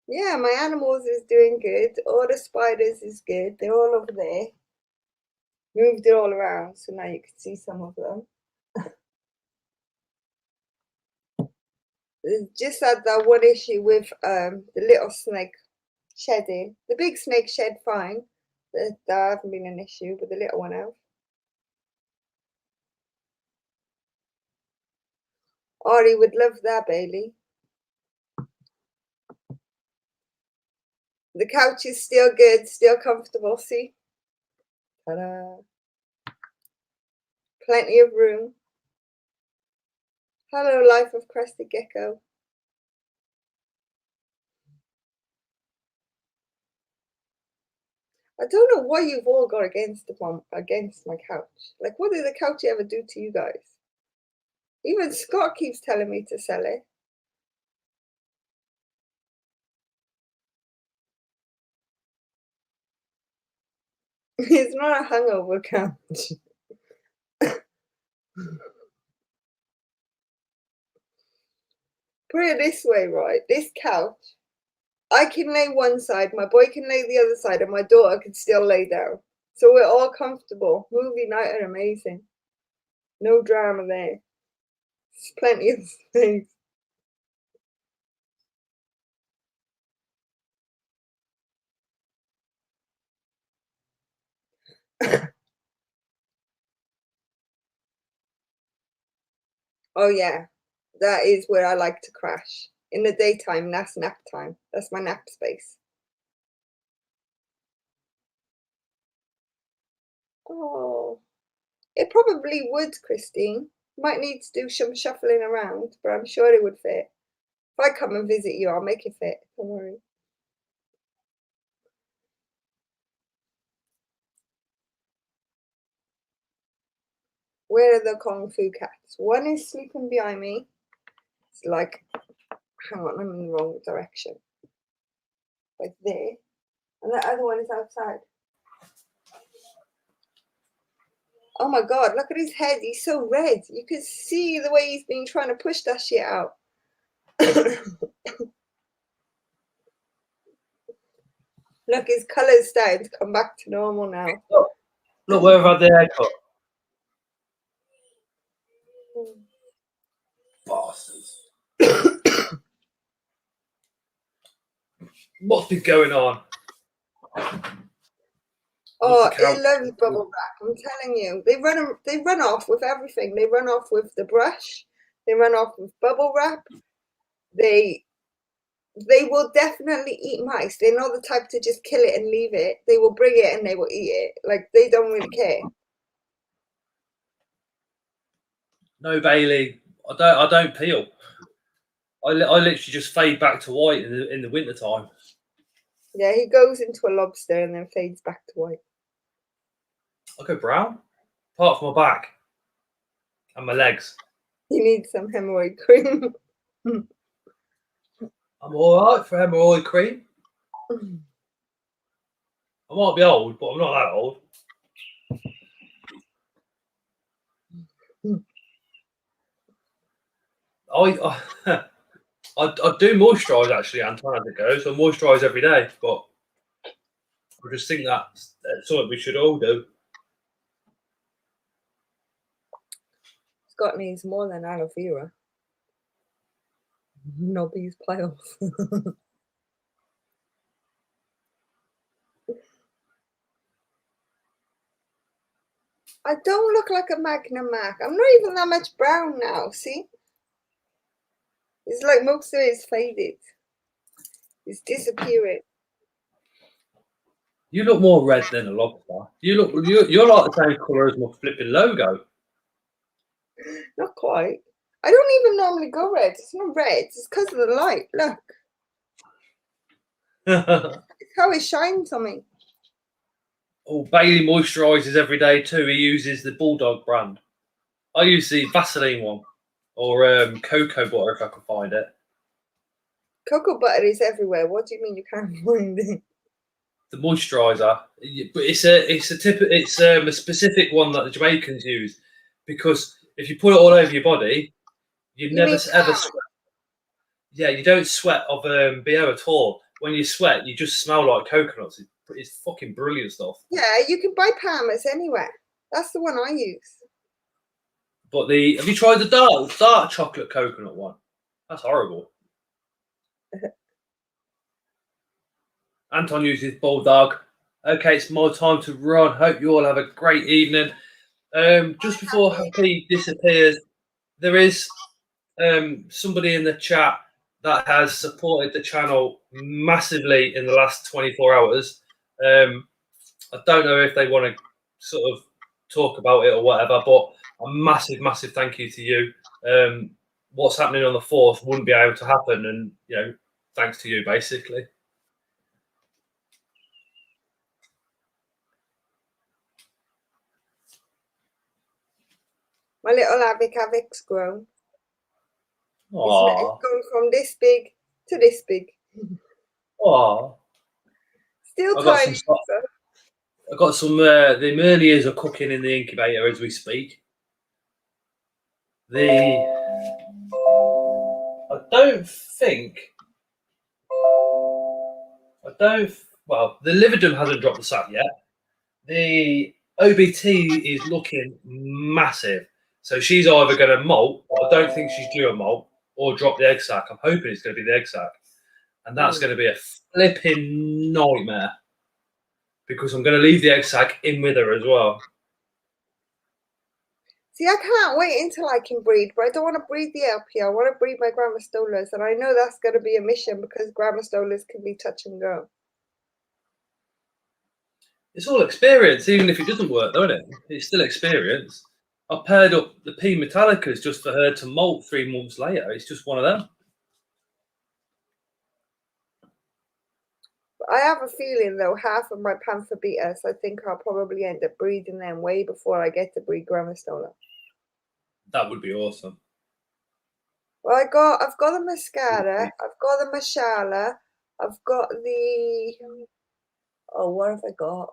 Yeah, my animals is doing good. All the spiders is good. They're all over there. Moved it all around so now you can see some of them. Just had that one issue with the little snake shedding. The big snake shed fine. There hasn't been an issue, but the little one has. Ari would love that, Bailey. The couch is still good, still comfortable. See? Ta-da. Plenty of room. Hello, Life of Crested Gecko. I don't know what you've all got against my couch. Like, what did the couch ever do to you guys? Even Scott keeps telling me to sell it. It's not a hungover couch. Put it this way, right? This couch, I can lay one side, my boy can lay the other side, and my daughter can still lay down. So we're all comfortable. Movie night are amazing. No drama there. There's plenty of space. Oh yeah, that is where I like to crash. In the daytime, that's nap time. That's my nap space. Oh, it probably would, Christine. Might need to do some shuffling around, but I'm sure it would fit. If I come and visit you, I'll make it fit. Don't worry. Where are the Kung Fu cats? One is sleeping behind me. It's like, hang on, I'm in the wrong direction. Like there. And the other one is outside. Oh my God, look at his head. He's so red. You can see the way he's been trying to push that shit out. Look, his colour's starting to come back to normal now. Look where I've had the haircut. Bastards. What's been going on? Oh, it loves bubble wrap. I'm telling you, they run off with everything. They run off with the brush. They run off with bubble wrap. They will definitely eat mice. They're not the type to just kill it and leave it. They will bring it and they will eat it. Like, they don't really care. No, Bailey, I don't peel. I literally just fade back to white in the winter time. Yeah, he goes into a lobster and then fades back to white. I go brown, apart from my back and my legs. You need some hemorrhoid cream. I'm all right for hemorrhoid cream. I might be old, but I'm not that old. I do moisturise actually, Anton, as it goes. I moisturise every day, but I just think that's something we should all do. Scott needs more than aloe vera. Not these piles. I don't look like a Magnum Mac. I'm not even that much brown now, see? It's like most of it is faded. It's disappearing. You look more red than a lobster. You're like the same colour as my flipping logo. Not quite. I don't even normally go red. It's not red. It's because of the light. Look. It's how it shines on me. Oh, Bailey moisturises every day too. He uses the Bulldog brand. I use the Vaseline one, or cocoa butter if I can find it. Cocoa butter is everywhere. What do you mean you can't find it? The moisturiser, but it's a specific one that the Jamaicans use, because if you put it all over your body, you never ever sweat. Yeah, you don't sweat of BO at all. When you sweat, you just smell like coconuts. It's fucking brilliant stuff. Yeah, you can buy Palmer's anywhere. That's the one I use. But have you tried the dark chocolate coconut one? That's horrible. Anton uses Bulldog. Okay, it's my time to run. Hope you all have a great evening. Just before Happy disappears, there is somebody in the chat that has supported the channel massively in the last 24 hours. I don't know if they want to sort of talk about it or whatever, but a massive, massive thank you to you. What's happening on the 4th wouldn't be able to happen, and thanks to you, basically. My little Avic's grown. Aww. It's gone from this big to this big. Aww. Still tiny. I've got some, the Merliers are cooking in the incubator as we speak. Well, the Lividum hasn't dropped the sap yet. the OBT is looking massive. So she's either going to molt, but I don't think she's due a molt, or drop the egg sac. I'm hoping it's going to be the egg sac. And that's going to be a flipping nightmare because I'm going to leave the egg sac in with her as well. See, I can't wait until I can breed, but I don't want to breed the LP. I want to breed my Grammostolas, and I know that's going to be a mission because Grammostolas can be touch and go. It's all experience, even if it doesn't work, though, isn't it? It's still experience. I paired up the P Metallicas just for her to molt 3 months later. It's just one of them. I have a feeling, though, half of my Panther Betas, I think I'll probably end up breeding them way before I get to breed Grammostola. That would be awesome. Well, I've got the Mascara, I've got the Mashala, I've got the... Oh, what have I got?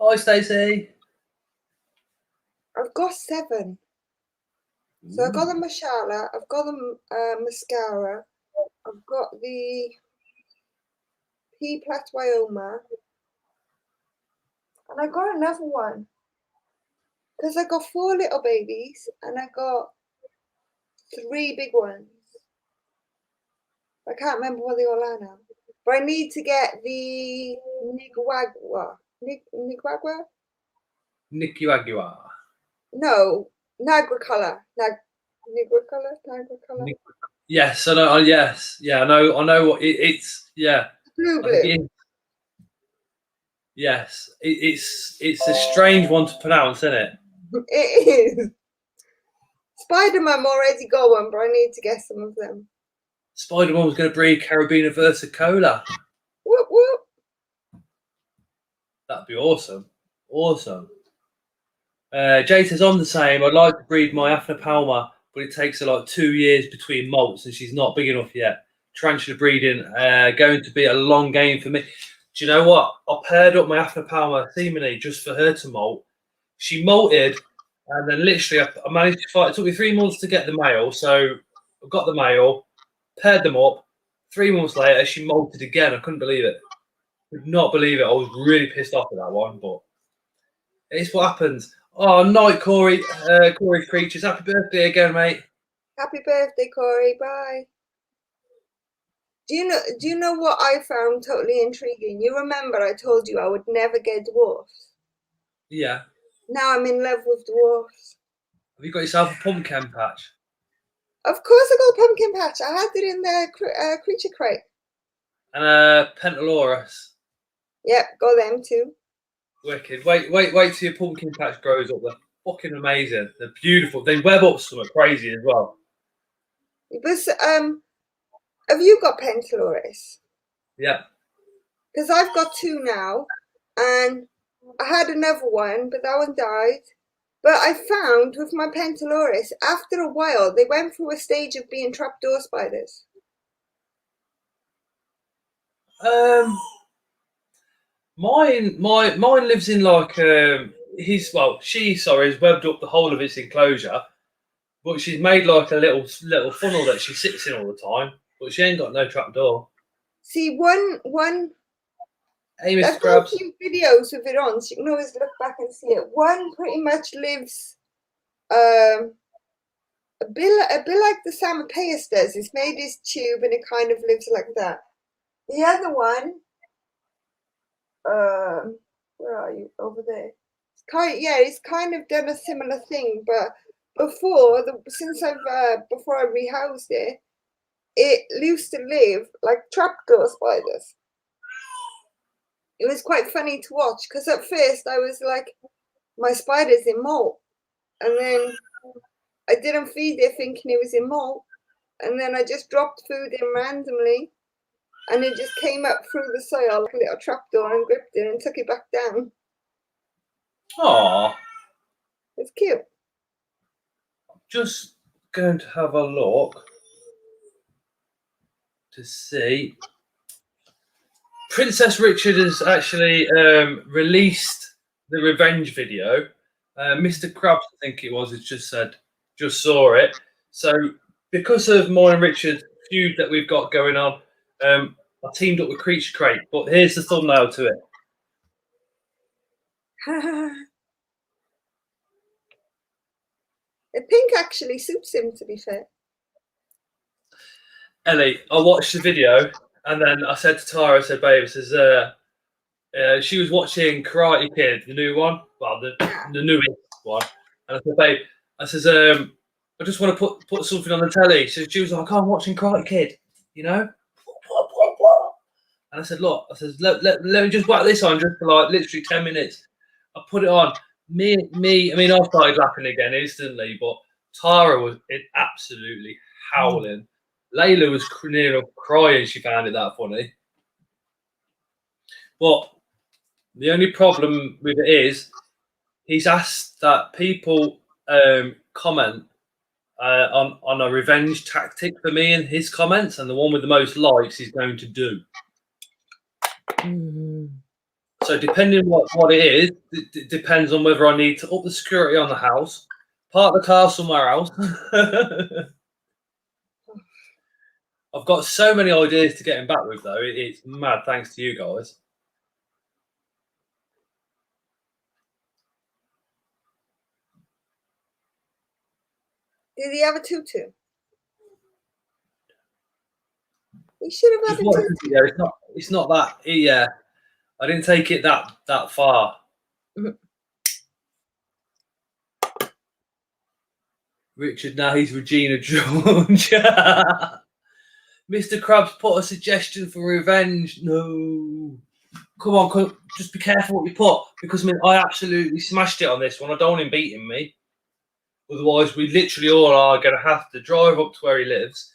Hi, Stacey. I've got 7. So I've got the Mashala, I've got the Mascara, I've got the P Platwyoma, and I got another one. Because I got 4 little babies and I got 3 big ones. I can't remember what they all are now. But I need to get the Niguagua. Niguagua? Nicuagua. No, Nagricolor. Nagricolor? Yes, I know. Yes, yeah, I know what it's. Yeah, Blue. Yes, it's a strange one to pronounce, isn't it? It is. Spider-Man already got one, but I need to get some of them. Spider-Man was going to breed Carabiner Versicola. Whoop, whoop. That'd be awesome. Awesome. Jade says, I'm the same. I'd like to breed my Aphnopalma, but it takes her like 2 years between molts and she's not big enough yet. Tarantula breeding, going to be a long game for me. Do you know what? I paired up my Aphnopalma seemingly just for her to molt. She molted, and then literally I managed to fight. It took me 3 months to get the male, so I got the male, paired them up. 3 months later, she molted again. I couldn't believe it. Could not believe it. I was really pissed off at that one, but it's what happens. Oh, night, Corey. Corey Creatures. Happy birthday again, mate. Happy birthday, Corey. Bye. Do you know what I found totally intriguing? You remember I told you I would never get dwarfs? Yeah. Now I'm in love with dwarfs. Have you got yourself a pumpkin patch? Of course I got a pumpkin patch. I had it in the creature crate. And Pentalorus. Yep, got them too. Wicked. Wait till your pumpkin patch grows up. They're fucking amazing. They're beautiful. They web up something crazy as well. But have you got Pentalorus? Yeah. Because I've got 2 now, and I had another one, but that one died. But I found with my Pentalorus, after a while, they went through a stage of being trapdoor spiders. Mine lives in like she's webbed up the whole of its enclosure, but she's made like a little funnel that she sits in all the time. But she ain't got no trapdoor. See, one. Hey, I've Mr. got a Krabs. few videos with it on, so you can always look back and see it. One pretty much lives a bit like the Samopaeus does. It's made his tube and it kind of lives like that. The other one, where are you? Over there. It's kind of done a similar thing, but before I rehoused it, it used to live like trapdoor spiders. It was quite funny to watch because at first I was like, my spider's in molt, and then I didn't feed it thinking it was in molt, and then I just dropped food in randomly, and it just came up through the soil like a little trapdoor and gripped it and took it back down. Aww. It's cute. Just going to have a look to see. Princess Richard has actually released the revenge video. Mr. Krabs, I think it was, has just saw it. So because of mine and Richard's feud that we've got going on, I teamed up with Creature Crate, but here's the thumbnail to it. The pink actually suits him, to be fair. Ellie, I watched the video and then I said to Tara, I said, babe, she was watching Karate Kid, the new one, well, the newest one. And I said, babe, I says, I just want to put something on the telly. So she was like, I'm watching Karate Kid, you know? And I said, look, I says, let me just whack this on just for like literally 10 minutes. I put it on. I mean, I started laughing again instantly, but Tara was absolutely howling. Layla was near enough crying. She found it that funny. But the only problem with it is he's asked that people comment on a revenge tactic for me in his comments, and the one with the most likes he's going to do. So depending what it is, it depends on whether I need to up the security on the house, park the car somewhere else. I've got so many ideas to get him back with, though. It's mad, thanks to you guys. Did he have a tutu? He should have had a tutu. Yeah, it's not that. Yeah, I didn't take it that far. Richard, now he's Regina George. Mr. Krabs put a suggestion for revenge. No. Come on, just be careful what you put. Because, I mean, I absolutely smashed it on this one. I don't want him beating me. Otherwise, we literally all are going to have to drive up to where he lives.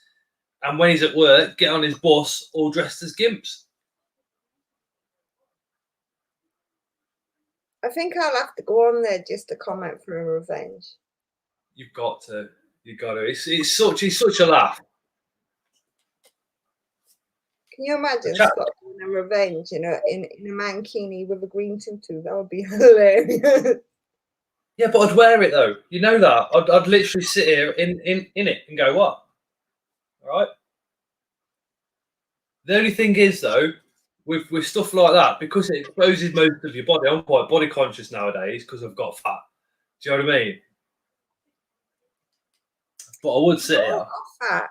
And when he's at work, get on his bus all dressed as gimps. I think I'll have to go on there just to comment for a revenge. You've got to. You've got to. He's such a laugh. Can you imagine Scott doing a revenge, in a mankini with a green tutu? That would be hilarious. Yeah, but I'd wear it though. You know that. I'd literally sit here in it and go, what? All right. The only thing is though, with stuff like that, because it exposes most of your body. I'm quite body conscious nowadays because I've got fat. Do you know what I mean? But I would sit here. Fat.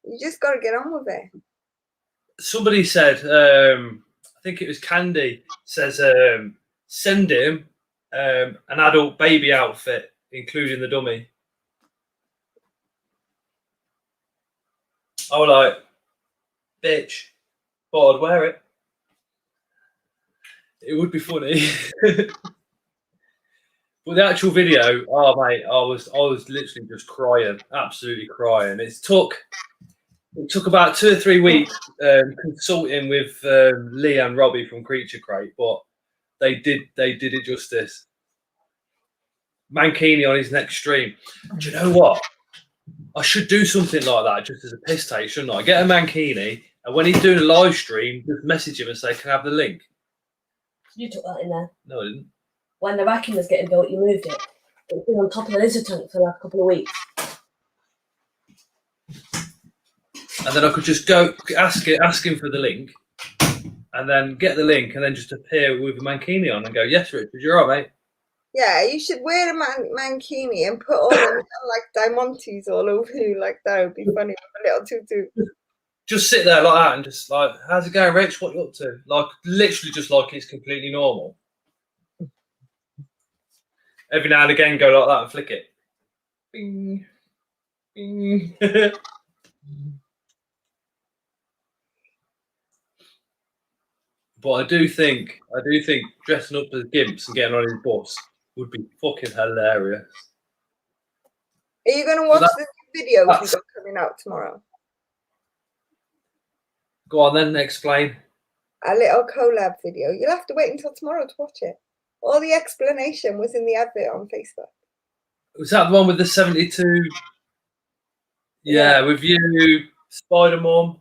You just got to get on with it. Somebody said, I think it was Candy, says send him an adult baby outfit, including the dummy. I was like, bitch, but I'd wear it. It would be funny. But the actual video, oh mate, I was literally just crying, absolutely crying. It took about 2 or 3 weeks consulting with Lee and Robbie from Creature Crate, but they did it justice. Mankini on his next stream. Do you know what? I should do something like that just as a piss take, shouldn't I? Get a Mankini, and when he's doing a live stream, just message him and say, "Can I have the link?" You took that in there. No, I didn't. When the vacuum was getting built, you moved it. It's been on top of the lizard tank for the last couple of weeks. And then I could just go ask him for the link, and then get the link, and then just appear with a Mankini on and go, "Yes, Richard, you're right, mate." Yeah, you should wear a mankini and put all the like diamantes all over you like that. It would be funny with a little tutu. Just sit there like that and just like, "How's it going, Rich? What you up to?" Like literally just like it's completely normal. Every now and again go like that and flick it. Bing. Bing. But I do think dressing up as gimps and getting on his bus would be fucking hilarious. Are you going to watch the video we got coming out tomorrow? Go on then, explain. A little collab video. You'll have to wait until tomorrow to watch it. All the explanation was in the advert on Facebook. Was that the one with the 72? Yeah, with you, Spider Mom,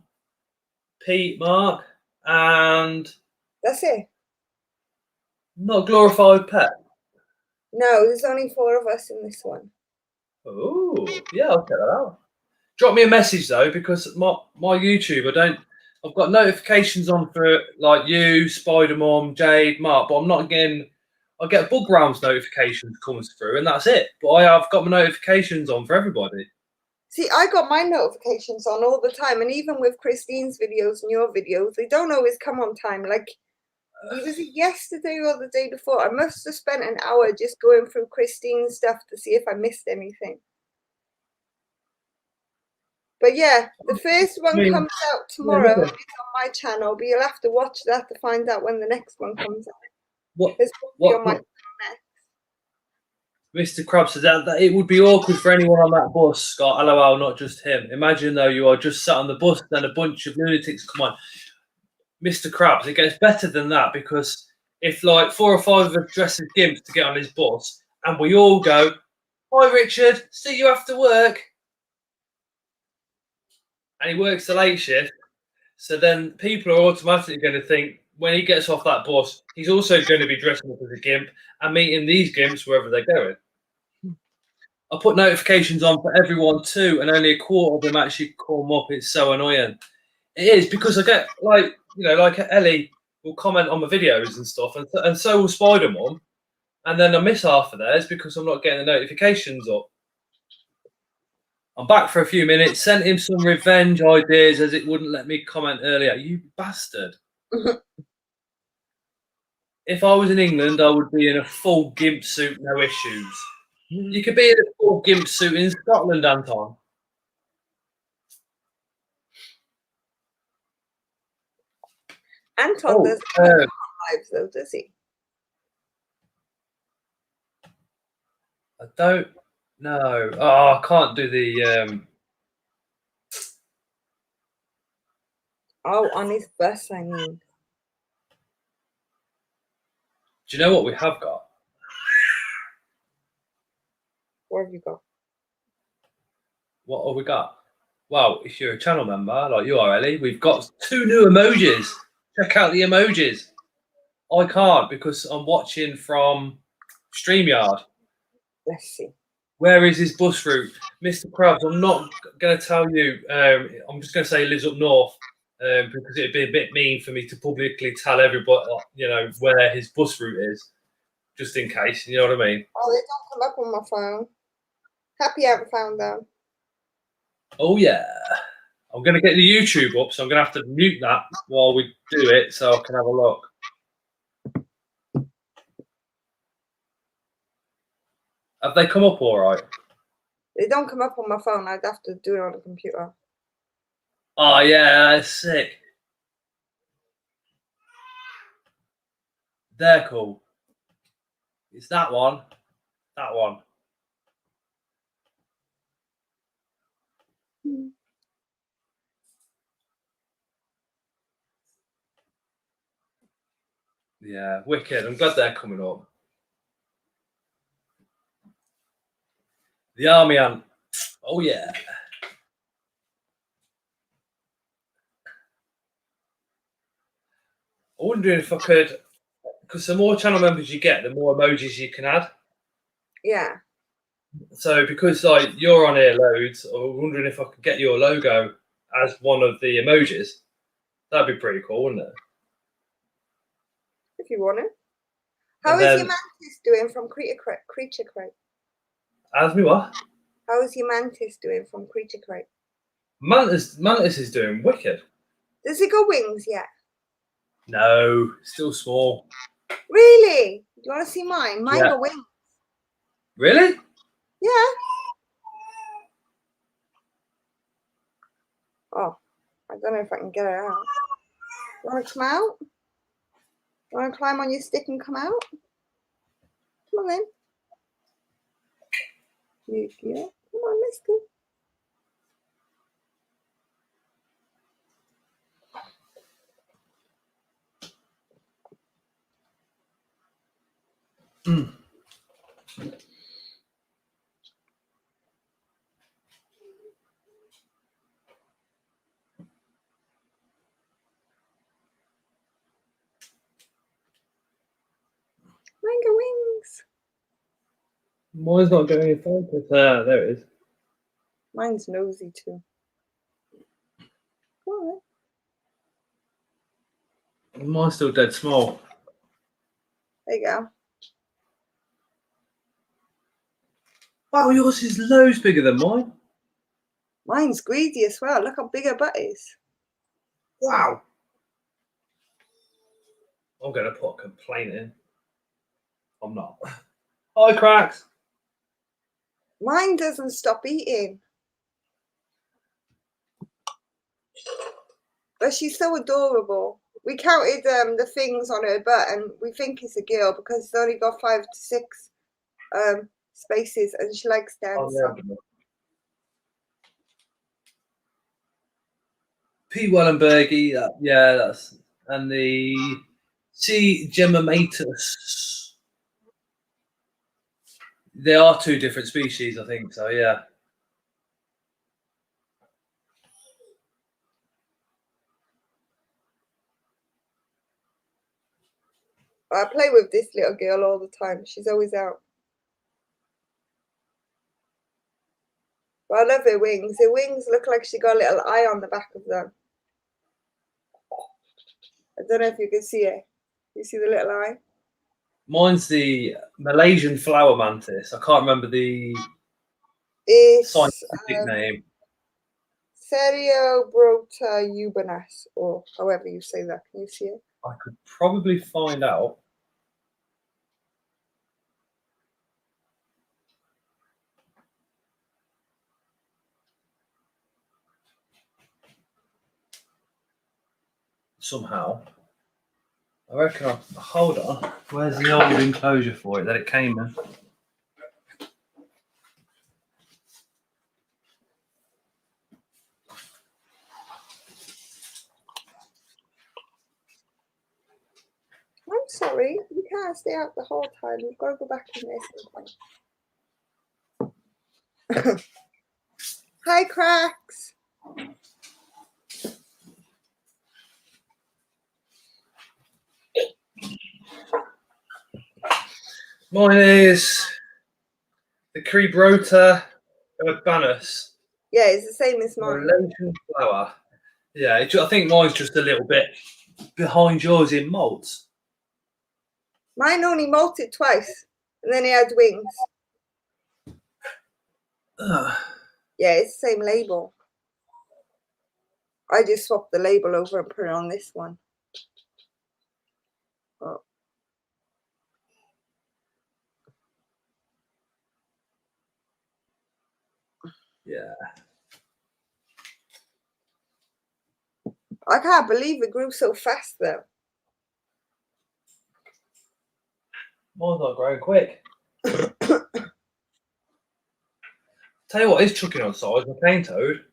Pete, Mark, and that's it. Not Glorified Pet. No, there's only 4 of us in this one. Oh, yeah, I'll check that out. Drop me a message though, because my YouTube, I've got notifications on for like you, Spider Mom, Jade, Mark, but I'm not getting. I get bug rounds notifications comes through, and that's it. But I have got my notifications on for everybody. See, I got my notifications on all the time, and even with Christine's videos and your videos, they don't always come on time. Like, was it yesterday or the day before? I must have spent an hour just going through Christine's stuff to see if I missed anything. But yeah, the first one comes out tomorrow. It's on my channel, but you'll have to watch that to find out when the next one comes out. It's probably on my channel next. Mr. Krabs says that it would be awkward for anyone on that bus, Scott. LOL, not just him. Imagine though you are just sat on the bus, then a bunch of lunatics come on. Mr. Krabs, it gets better than that, because if like 4 or 5 of us dress as gimps to get on his bus, and we all go, "Hi Richard, see you after work," and he works the late shift, so then people are automatically going to think when he gets off that bus, he's also going to be dressing up as a gimp and meeting these gimps wherever they're going. I put notifications on for everyone too, and only a quarter of them actually come up. It's so annoying. It is, because I get like Ellie will comment on my videos and stuff, and so will Spider Mom, and then I miss half of theirs because I'm not getting the notifications up. I'm back for a few minutes. Sent him some revenge ideas as it wouldn't let me comment earlier. You bastard. If I was in England, I would be in a full gimp suit, no issues. You could be in a full gimp suit in Scotland, Anton. Anton doesn't have lives though, does he? I don't know. Oh, I can't do the. Oh, on his bus, I mean. Do you know what we have got? What have you got? What have we got? Well, if you're a channel member like you are, Ellie, we've got 2 new emojis. Check out the emojis. I can't because I'm watching from StreamYard. Let's see. Where is his bus route? Mr. Krabs, I'm not going to tell you. I'm just going to say he lives up north, because it'd be a bit mean for me to publicly tell everybody, where his bus route is, just in case. You know what I mean? Oh, they don't come up on my phone. Happy I haven't found them. Oh, yeah. I'm going to get the YouTube up, so I'm going to have to mute that while we do it so I can have a look. Have they come up all right? They don't come up on my phone. I'd have to do it on the computer. Oh, yeah, that's sick. They're cool. It's that one. That one. Yeah, wicked. I'm glad they're coming up. The army ant. Oh, yeah. I'm wondering if I could, because the more channel members you get, the more emojis you can add. Yeah. So because like you're on here loads, I'm wondering if I could get your logo as one of the emojis. That'd be pretty cool, wouldn't it? If you want it. How is your mantis doing from Creature Crate? As me what? How is your mantis doing from Creature Crate? Mantis is doing wicked. Does it got wings yet? No, still small. Really? Do you want to see mine? Mine got wings. Really? Yeah. Oh, I don't know if I can get it out. You want to come out? You want to climb on your stick and come out? Come on then. Yeah. Come on, let's go. Mine got wings. Mine's not getting any focus. Ah, there it is. Mine's nosy too. Come on. Mine's still dead small. There you go. Wow, yours is loads bigger than mine. Mine's greedy as well. Look how big her butt is. Wow. I'm going to put a complaint in. I'm not. Hi, Cracks. Mine doesn't stop eating. But she's so adorable. We counted the things on her butt and we think it's a girl because it's only got 5 to 6 spaces and she likes dance. Oh, yeah. P. Wellenbergy, yeah, that's, and the C. gemmatus. They are 2 different species, I think, so yeah. I play with this little girl all the time. She's always out. But I love her wings. Her wings look like she got a little eye on the back of them. I don't know if you can see it. You see the little eye? Mine's the Malaysian flower mantis. I can't remember the scientific name. Seriobrota ubanas, or however you say that. Can you see it? I could probably find out. Somehow. I reckon hold on. Where's the old enclosure for it that it came in? I'm sorry, you can't stay out the whole time. You've got to go back in there. Hi, Cracks. Mine is the Crebrota urbanus. Yeah, it's the same as mine. Malaysian flower. Yeah, I think mine's just a little bit behind yours in molts. Mine only molted twice, and then it had wings. Yeah, it's the same label. I just swapped the label over and put it on this one. Oh. Yeah. I can't believe it grew so fast, though. Mine's not growing quick. Tell you what is chucking on size, my cane toad.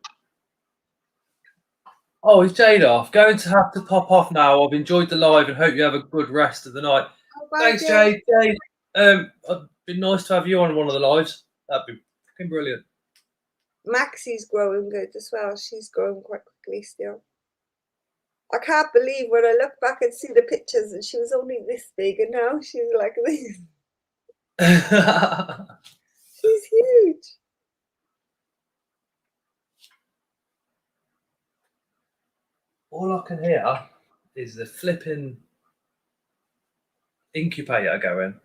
Oh, it's Jade off. Going to have to pop off now. I've enjoyed the live and hope you have a good rest of the night. Oh, bye, thanks, Jade. Jade, it'd be nice to have you on one of the lives. That'd be fucking brilliant. Maxie's growing good as well. She's growing quite quickly still. I can't believe when I look back and see the pictures and she was only this big and now she's like this. She's huge. All I can hear is the flipping incubator going.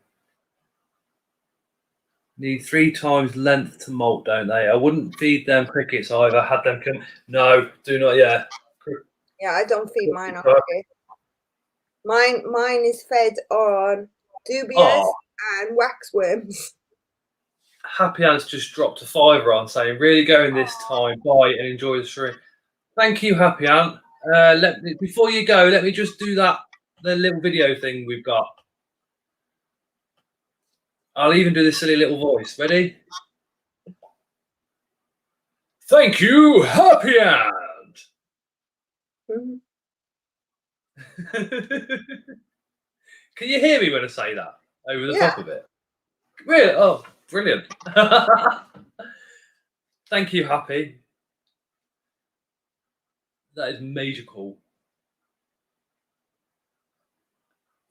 Need 3 times length to molt, don't they? I wouldn't feed them crickets either. Had them come. No, do not. Yeah. Yeah, I don't feed mine on cricket. Mine is fed on dubious and waxworms. Happy Ant's just dropped a $5 on saying, really going this time. Bye and enjoy the stream. Thank you, Happy Ant. Before you go, let me just do the little video thing we've got. I'll even do this silly little voice. Ready? Thank you, Happy Ant. Can you hear me when I say that over the top of it? Really? Oh, brilliant. Thank you, Happy. That is major cool.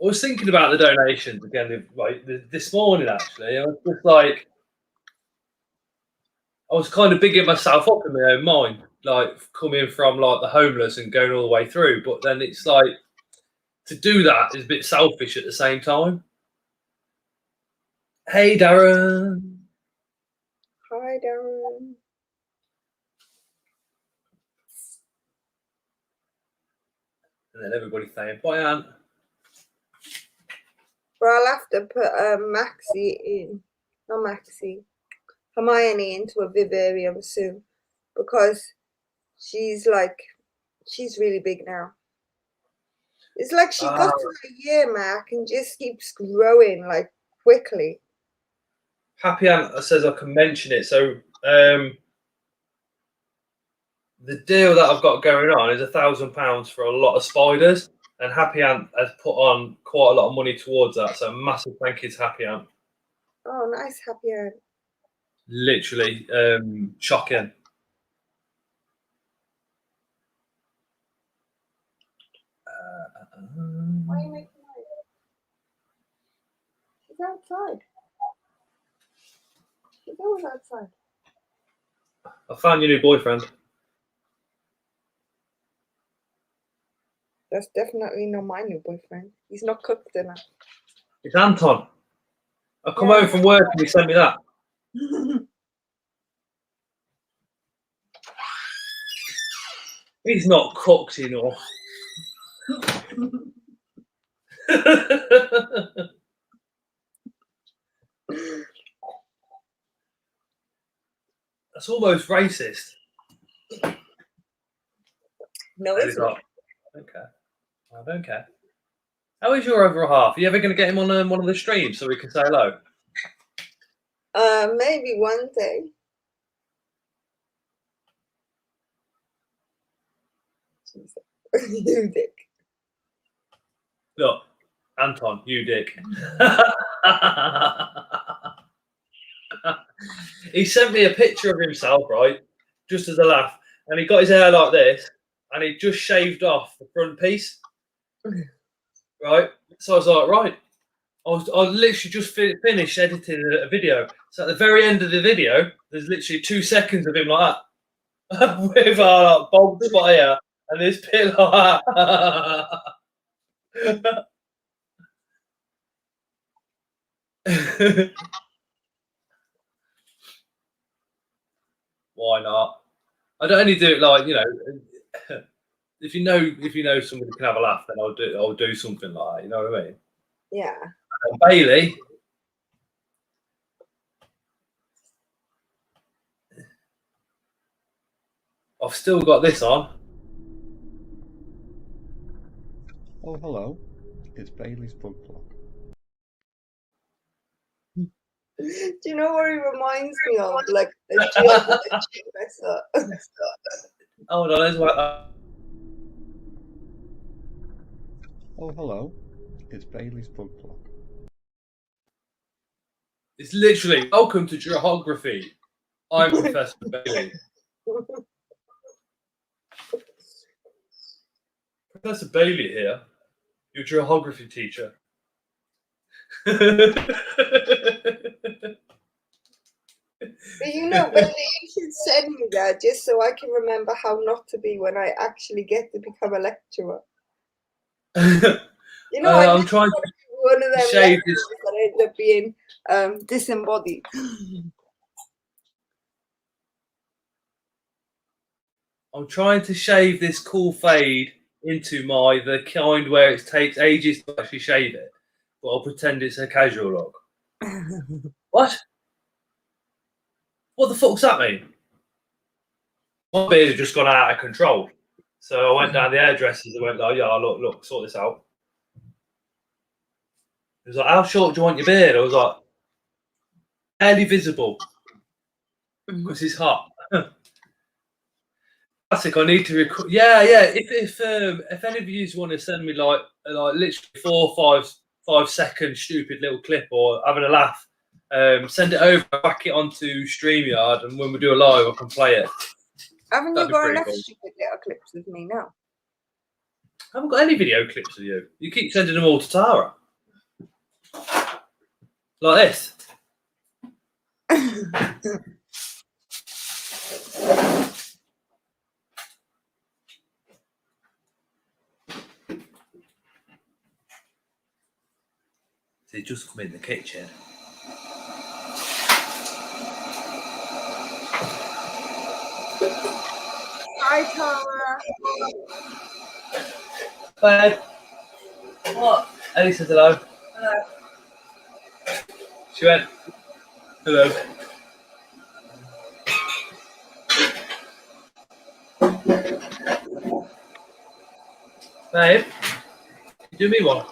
I was thinking about the donations again like this morning, actually. I was just like, I was kind of bigging myself up in my own mind, like coming from like the homeless and going all the way through. But then it's like to do that is a bit selfish at the same time. Hey, Darren. Hi, Darren. And then everybody saying, bye, Aunt. But I'll have to put Maxie in, not Maxie, Hermione into a vivarium soon, because she's really big now. It's like she got to a year mark and just keeps growing like quickly. Happy Aunt says I can mention it. So the deal that I've got going on is £1,000 for a lot of spiders, and Happy Aunt has put on quite a lot of money towards that. So massive thank you to Happy Aunt. Oh, nice, Happy Aunt. Literally shocking. Why are you making noise? She's outside. She's always outside. I found your new boyfriend. That's definitely not my new boyfriend. He's not cooked dinner. It's Anton. I come home from work and he sent me that. He's not cooked enough. That's almost racist. No, it's not. Okay. I don't care. How is your other half? Are you ever going to get him on one of the streams so we can say hello? Maybe one day. You dick. Look, Anton, you dick. He sent me a picture of himself, right, just as a laugh, and he got his hair like this, and he just shaved off the front piece, right? So I was like, right. I literally just finished editing a video. So at the very end of the video, there's literally 2 seconds of him like that, with a bald spot here and this bit like that. Why not? I'd only do it like, you know, if you know somebody can have a laugh, then I'll do something like that. You know what I mean? Yeah. And Bailey. I've still got this on. Oh, hello. It's Bailey's Bug Block. Do you know what he reminds me of? Like a chick dresser. Hold on, there's what. Oh, hello. It's Bailey's Bug Block. It's literally welcome to geography. I'm Professor Bailey. Professor Bailey here, your geography teacher. But you know, Bailey, you should send me that just so I can remember how not to be when I actually get to become a lecturer. You know, I'm trying to one of them shave lecturers that end up being disembodied. I'm trying to shave this cool fade into the kind where it takes ages to actually shave it, but I'll pretend it's a casual look. What? What the fuck's that mean? My beard has just gone out of control. So I went down the hairdressers and went, oh yeah, look, sort this out. He was like, how short do you want your beard? I was like, barely visible. Because it's hot. Classic, I need to record. Yeah. If any of you want to send me like literally 4 or 5 second stupid little clip or having a laugh, send it over, back it onto StreamYard, and when we do a live, I can play it. Haven't you got enough stupid little clips with me now? I haven't got any video clips of you. You keep sending them all to Tara. Like this. They just come in the kitchen. Hi, Tara. Babe. What? Ellie says hello. Hello. She went, hello. Babe, you do me one.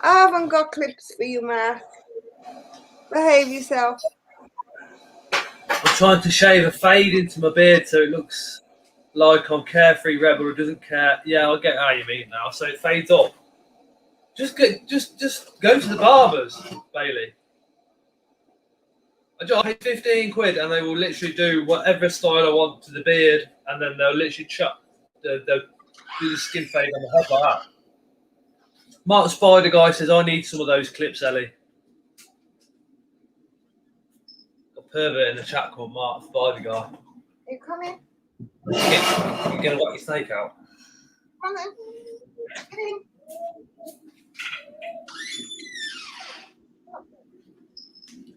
I haven't got clips for you, Mark. Behave yourself. I'm trying to shave a fade into my beard so it looks like I'm carefree rebel who doesn't care. Yeah, I get how you mean now. So it fades up. Just go to the barbers, Bailey. I pay 15 quid and they will literally do whatever style I want to the beard, and then they'll literally they'll do the skin fade on the head like that. Mark the Spider Guy says, I need some of those clips, Ellie. A pervert in the chat called Mark the Spider Guy. You coming? You're going to let your snake out. Come in. Get in.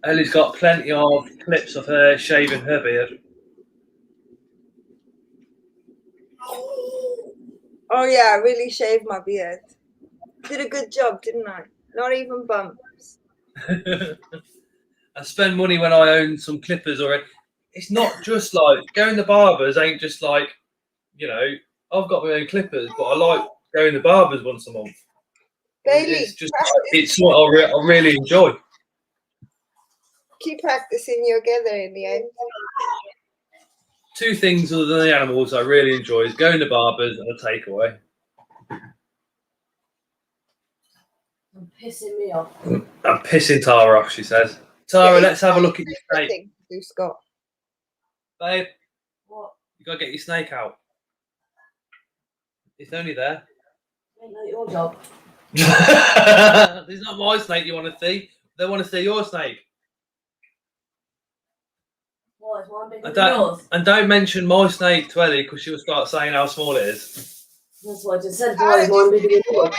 Ellie's got plenty of clips of her shaving her beard. Oh yeah, I really shaved my beard. Did a good job, didn't I? Not even bumps. I spend money when I own some clippers, or it's not just like going to barbers ain't just like, you know, I've got my own clippers, but I like going to barbers once a month. Bailey, it's what I really enjoy. Keep practicing, you'll get there in the end. Two things other than the animals I really enjoy is going to barbers and a takeaway. I'm pissing me off. I'm pissing Tara off, she says. Tara, let's have a look at your snake. Do Scott. Babe, What? you gotta get your snake out. It's only there. Ain't not your job. It's not my snake you want to see. They want to see your snake. What, is mine bigger than yours? And don't mention my snake to Ellie because she'll start saying how small it is. That's what I just said. Why is mine bigger than yours?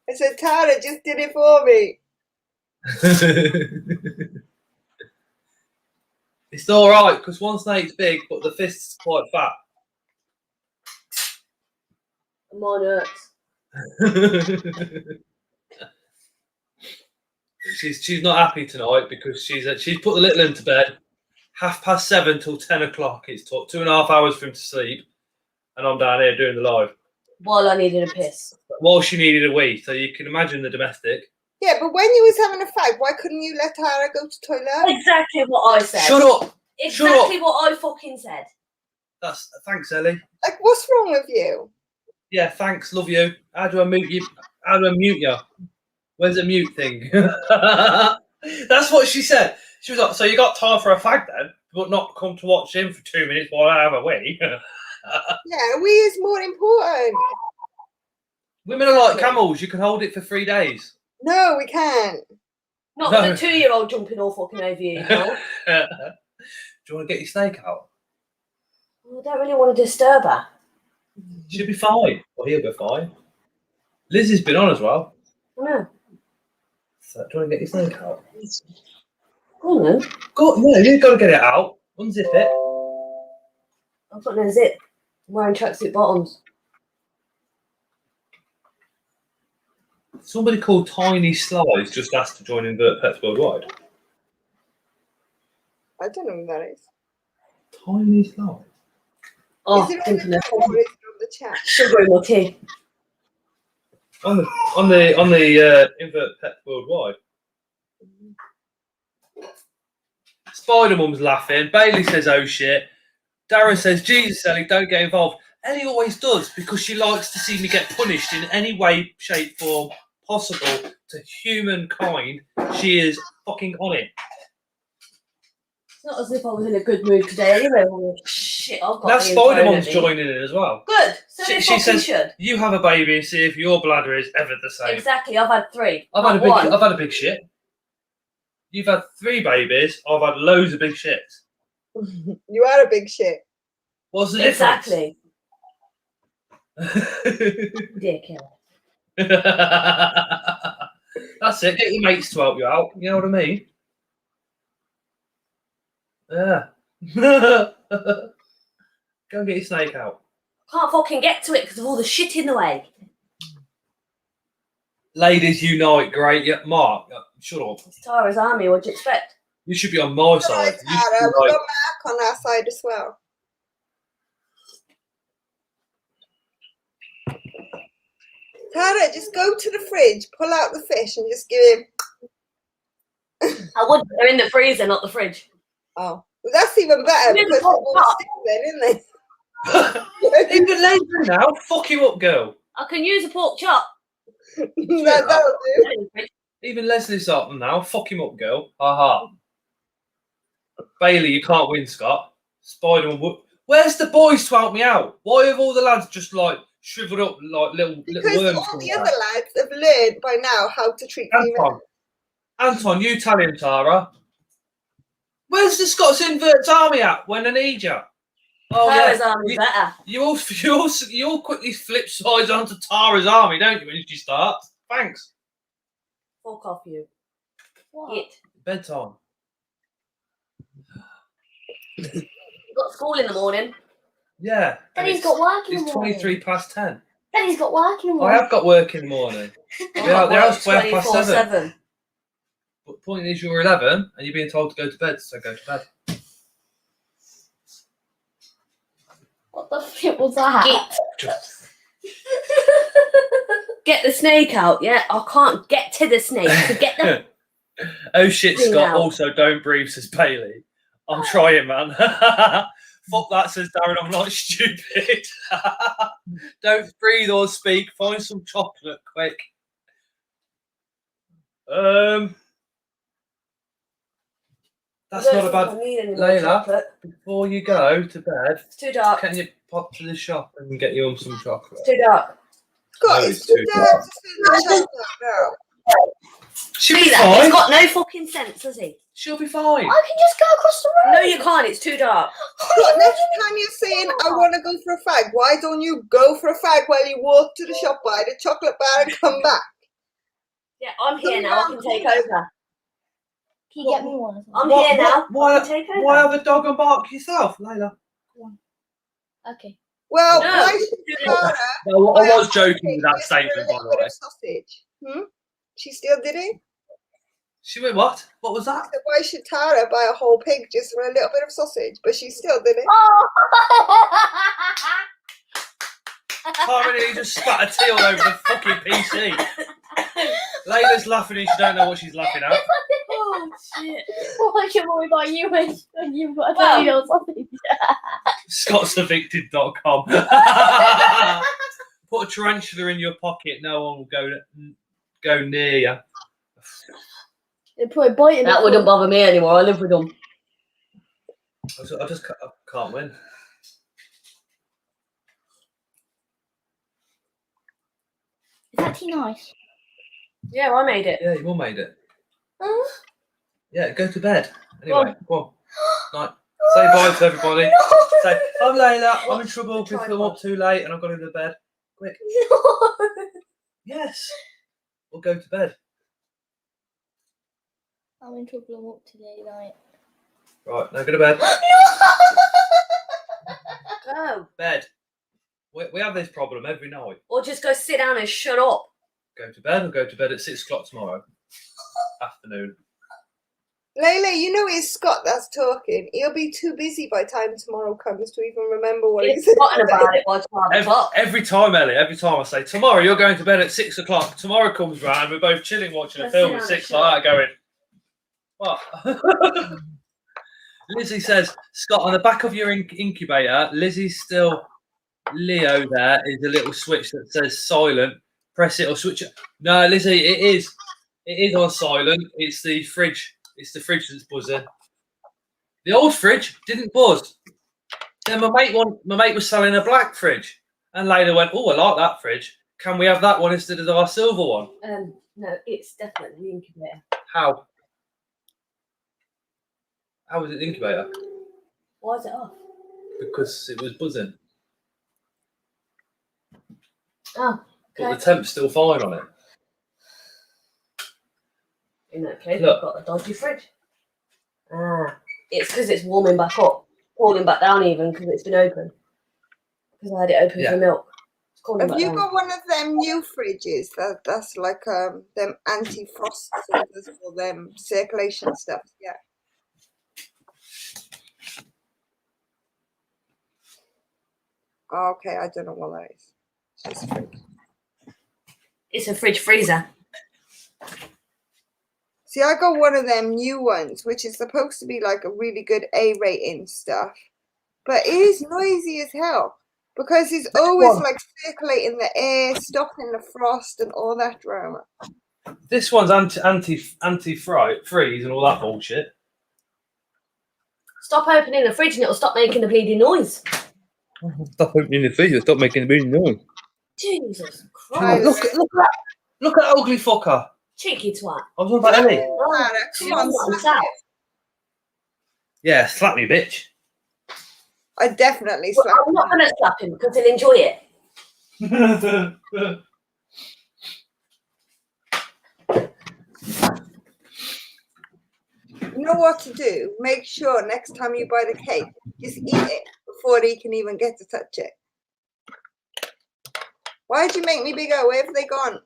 I said, Tara just did it for me. It's all right because one snake's big, but the fist's quite fat. Mine hurts. She's not happy tonight because she's put the little one to bed 7:30 till 10 o'clock. It's took 2.5 hours for him to sleep, and I'm down here doing the live. While I needed a piss. While she needed a wee, so you can imagine the domestic. Yeah, but when you was having a fight, why couldn't you let Tara go to toilet? Exactly what I said. Shut up! Exactly what I fucking said. Thanks, Ellie. Like, what's wrong with you? Yeah, thanks, love you. How do I mute you? How do I mute you? Where's the mute thing? That's what she said. She was like, so you got time for a fag then, but not come to watch him for 2 minutes while I have a wee? Yeah, a wee is more important. Women are like camels. You can hold it for 3 days. No, we can't. Not with a 2-year-old jumping all fucking over you, Paul. Do you want to get your snake out? Well, I don't really want to disturb her. She'll be fine. Well, he'll be fine. Lizzie's been on as well. I know. So, do you want to get your snake out? Go on then. No, you've got to get it out. Unzip it. I've got no zip. I'm wearing tracksuit bottoms. Somebody called Tiny Slides just asked to join Invert Pets Worldwide. I don't know who that is. Tiny Slides? Oh, Is it on thinking of the chat? sugar in my tea. On the Invert Pets Worldwide. Spider Mum's laughing. Bailey says, "Oh shit." Darren says, "Jesus, Ellie, don't get involved." Ellie always does because she likes to see me get punished in any way, shape, form possible to humankind. She is fucking on it. It's not as if I was in a good mood today anyway. Shit, I've got That Spider Mum's joining in as well. Good. So She says, "You have a baby and see if your bladder is ever the same." Exactly. I've had 3. I've had a big shit. You've had 3 babies. I've had loads of big shits. You are a big shit. What's the Exactly. difference? Dickhead. That's it. Get your mates to help you out. You know what I mean? Yeah. Go and get your snake out. Can't fucking get to it because of all the shit in the way. Ladies unite, great. Yeah, Mark, shut up. It's Tara's army. What do you expect? You should be on my All side. right, You should Tara, be we've like, got Mark on our side as well. Tara, just go to the fridge, pull out the fish, and just give him. I would. They're in the freezer, not the fridge. Oh, well, that's even better Give me the because they pork won't chop. stick then, isn't they? even later now. Fuck him up, girl. I can use a pork chop. That'll do. Even Leslie's up now. Fuck him up, girl. Haha. Bailey, you can't win, Scott. Spider-Man. Where's the boys to help me out? Why have all the lads just like shriveled up like little Because worms? all the other lads have learned by now how to treat females. Anton, you tell him, Tara. Where's the Scots Inverts Army at when I need you? Oh Tara's yeah, army better. you all quickly flip sides onto Tara's army, don't you? When she starts. Thanks. Fuck off, you. What? Git. Bedtime. You've got school in the morning. Yeah. Then he's got work in the It's morning. 23 past 10. Then he's got work in the I morning. have got work in the morning. Yeah, the house 24/7. But the point is, you're 11 and you're being told to go to bed, so go to bed. What the shit was that? Get the snake out, yeah? I can't get to the snake. To get the Oh shit, Bring Scott. out. Also, don't breathe, says Bailey. I'm trying, man. Fuck that, says Darren. I'm not stupid. Don't breathe or speak. Find some chocolate, quick. That's not a bad. Layla, before you go to bed, It's too dark. can you pop to the shop and get you some chocolate? It's too dark. Scott, No, it's it's too too dark to see the chocolate now. She'll See be that? fine. He's got no fucking sense, has he? She'll be fine. I can just go across the road. No, you can't. It's too dark. Scott, next time you're saying, I want to go for a fag, why don't you go for a fag while you walk to the shop, buy the chocolate bar and come back? Yeah, I'm here now. I can take over. Can you get me one? I'm here now. Why, I can take over. why have a dog and bark yourself, Layla? Okay. Well, No. why should Tara No, I buy a was joking whole with that pig just for a statement, by little the bit way. of sausage? She still did it? She went, what? What was that? So why should Tara buy a whole pig just for a little bit of sausage? But she still did it. Oh. Tara nearly just spat a tea all over the fucking PC. Layla's laughing and she don't know what she's laughing at. Oh, shit. What should worry about you when you've got a Well- tiny little sausage? ScottsEvicted.com. Put a tarantula in your pocket, no one will go near you. They put a bite in That wouldn't bother me anymore. I live with them. I can't win. Is that tea nice? Yeah, I made it. Yeah, your mum made it. Oh. Yeah, go to bed. Anyway, go on. Night. Say bye to everybody. Say, I'm Layla, I'm in trouble because I'm up too late and I've got to go to bed. Quick. No. Yes. We'll go to bed. I'm in trouble. I'm up today night. Right, now go to bed. Go. Bed. We have this problem every night. Or just go sit down and shut up. Go to bed. We'll go to bed at 6 o'clock tomorrow. Afternoon. Layla, you know it's Scott that's talking. He'll be too busy by the time tomorrow comes to even remember what he He's said. forgotten about it by 12 o'clock. Every time, Ellie, every time I say, tomorrow you're going to bed at 6 o'clock. Tomorrow comes round, we're both chilling watching a Let's film sit at down 6 and like that going, what? Lizzie says, Scott, on the back of your incubator, Lizzie's still Leo there is a little switch that says silent. Press it or switch it. No, Lizzie, it is on silent. It's the fridge. It's the fridge that's buzzing. The old fridge didn't buzz. Then my mate was selling a black fridge. And later went, oh, I like that fridge. Can we have that one instead of our silver one? No, it's definitely the incubator. How? How was it the incubator? Why is it off? Because it was buzzing. Oh, But okay. the temp's still fine on it. In that case, Look. I've got a dodgy fridge. Ah, it's because it's warming back up, cooling back down even because it's been open. Because I had it open Yeah. for milk. It's cooling Have back you down. got one of them new fridges that's like them anti-frost things for them circulation stuff? Yeah. Oh, okay, I don't know what that is. It's just a fridge. It's a fridge freezer. See, I got one of them new ones, which is supposed to be like a really good A rating stuff, but it is noisy as hell because it's always like circulating the air, stopping the frost, and all that drama. This one's anti-freeze and all that bullshit. Stop opening the fridge and it'll stop making the bleeding noise. Stop opening the freezer. Stop making the bleeding noise. Jesus Oh, Christ. look at that! Look at that ugly fucker. Cheeky twat. I was on about Ellie. Clara, come on, slap it. Yeah, slap me, bitch. I definitely Well, slap I'm not him. going to slap him because he'll enjoy it. You know what to do? Make sure next time you buy the cake, just eat it before he can even get to touch it. Why did you make me bigger? Where have they gone?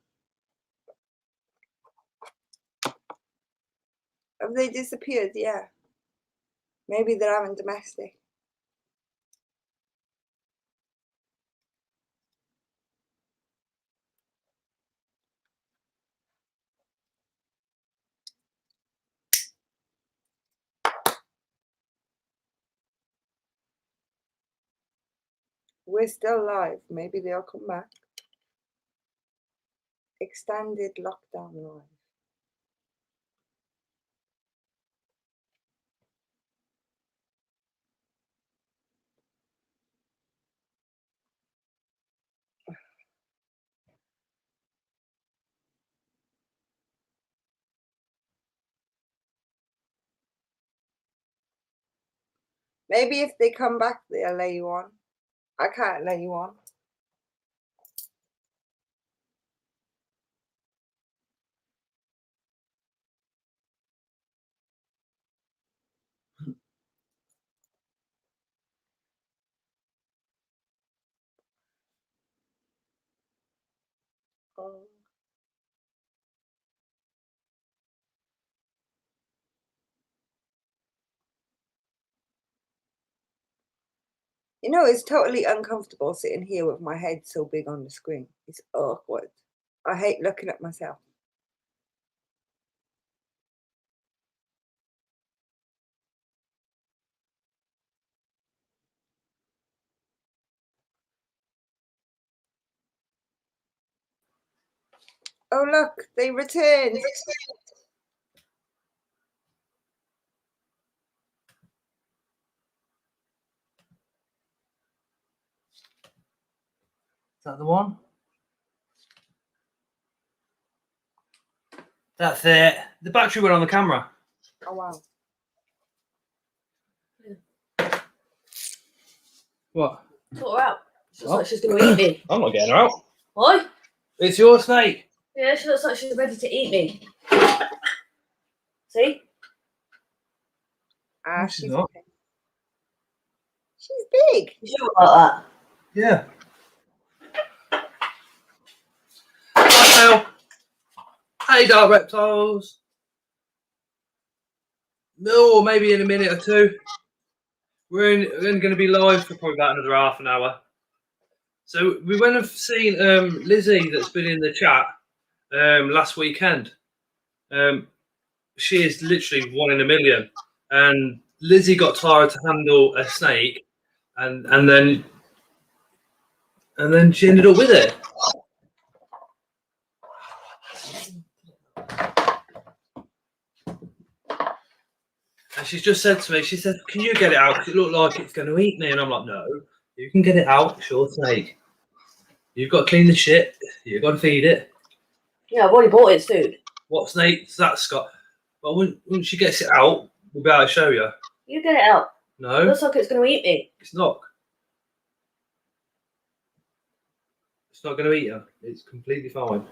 Have they disappeared? Yeah. Maybe they're having domestic. We're still live. Maybe they'll come back. Extended lockdown live. Maybe if they come back, they'll let you on. I can't let you on. Oh. You know, it's totally uncomfortable sitting here with my head so big on the screen. It's awkward. I hate looking at myself. Oh, look, they returned. Is that the one? That's it. The battery went on the camera. Oh, wow. What? Sort her out. She looks What? like she's going to eat me. I'm not getting her out. Oi? It's your snake. Yeah, she looks like she's ready to eat me. See? Ah, No, she's she's not. okay. She's big. You sure about Yeah. Hi, Phil. Hey, dark reptiles. No, maybe in a minute or two. We're going to be live for probably about another half an hour. So we went and seen Lizzie that's been in the chat last weekend. She is literally 1 in a million. And Lizzie got tired to handle a snake, and then she ended up with it. And she's just said to me, she said, "Can you get it out? Because it looked like it's going to eat me." And I'm like, "No, you can get it out. It's your snake. You've got to clean the shit. You've got to feed it." Yeah, I've already bought its food. What snake's that, Scott? Well, when she gets it out, we'll be able to show you. You get it out. No. It looks like it's going to eat me. It's not. It's not going to eat you. It's completely fine.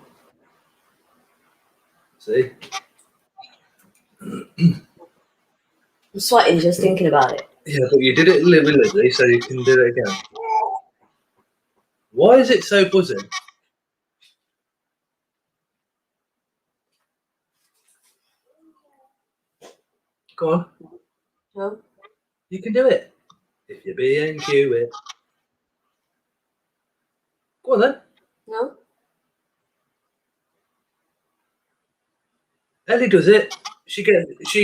See? I'm sweating just thinking about it. Yeah, but you did it with Lizzie, so you can do it again. Why is it so buzzing? Go on. No? You can do it. If you're being cute. Go on then. No? Ellie does it. She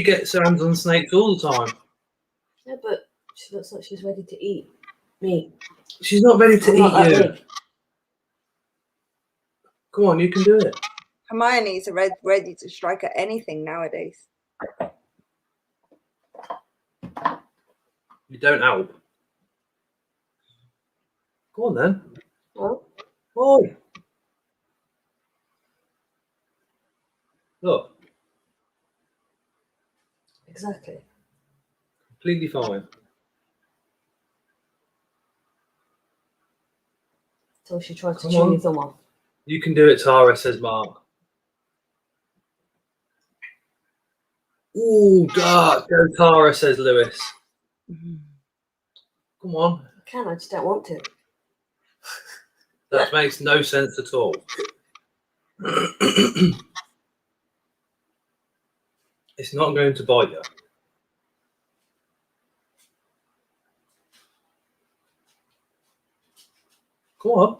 gets her hands on snakes all the time. Yeah, but she looks like she's ready to eat me. She's not ready to I'm not eat that you. big. Come on, you can do it. Hermione's ready to strike at anything nowadays. You don't help. Go on then. No? Boy. Look, Exactly. completely fine. Till she tried to Come chew on. your thumb off. You can do it, Tara, says Mark. Ooh, dark. Go, Tara, says Lewis. Come on. I can, I just don't want to. That makes no sense at all. It's not going to bite you. Come on.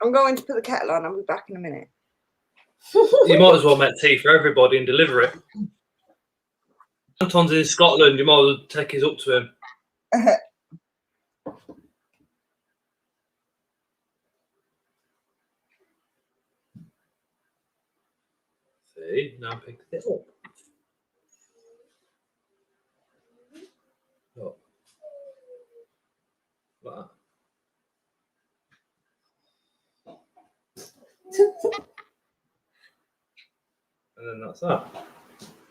I'm going to put the kettle on. I'll be back in a minute. You might as well make tea for everybody and deliver it. Anton's in Scotland. You might as well take his up to him. See, now pick it up. Look. Like that. And then that's that.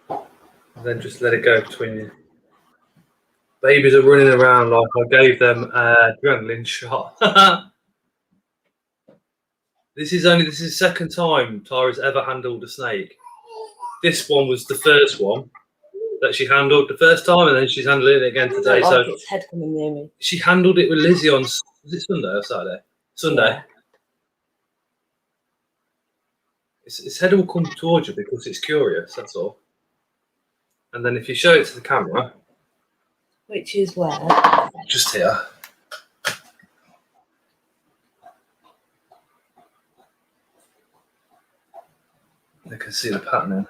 And then just let it go between you. Babies are running around like I gave them an adrenaline shot. This is the second time Tara's ever handled a snake. This one was the first one that she handled the first time, and then she's handling it again today. I don't like So its head coming near me. she handled it with Lizzie on, was it Sunday or Saturday? Sunday. Yeah. Its head will come towards you because it's curious, that's all. And then if you show it to the camera, Which is where? just here. They can see the pattern.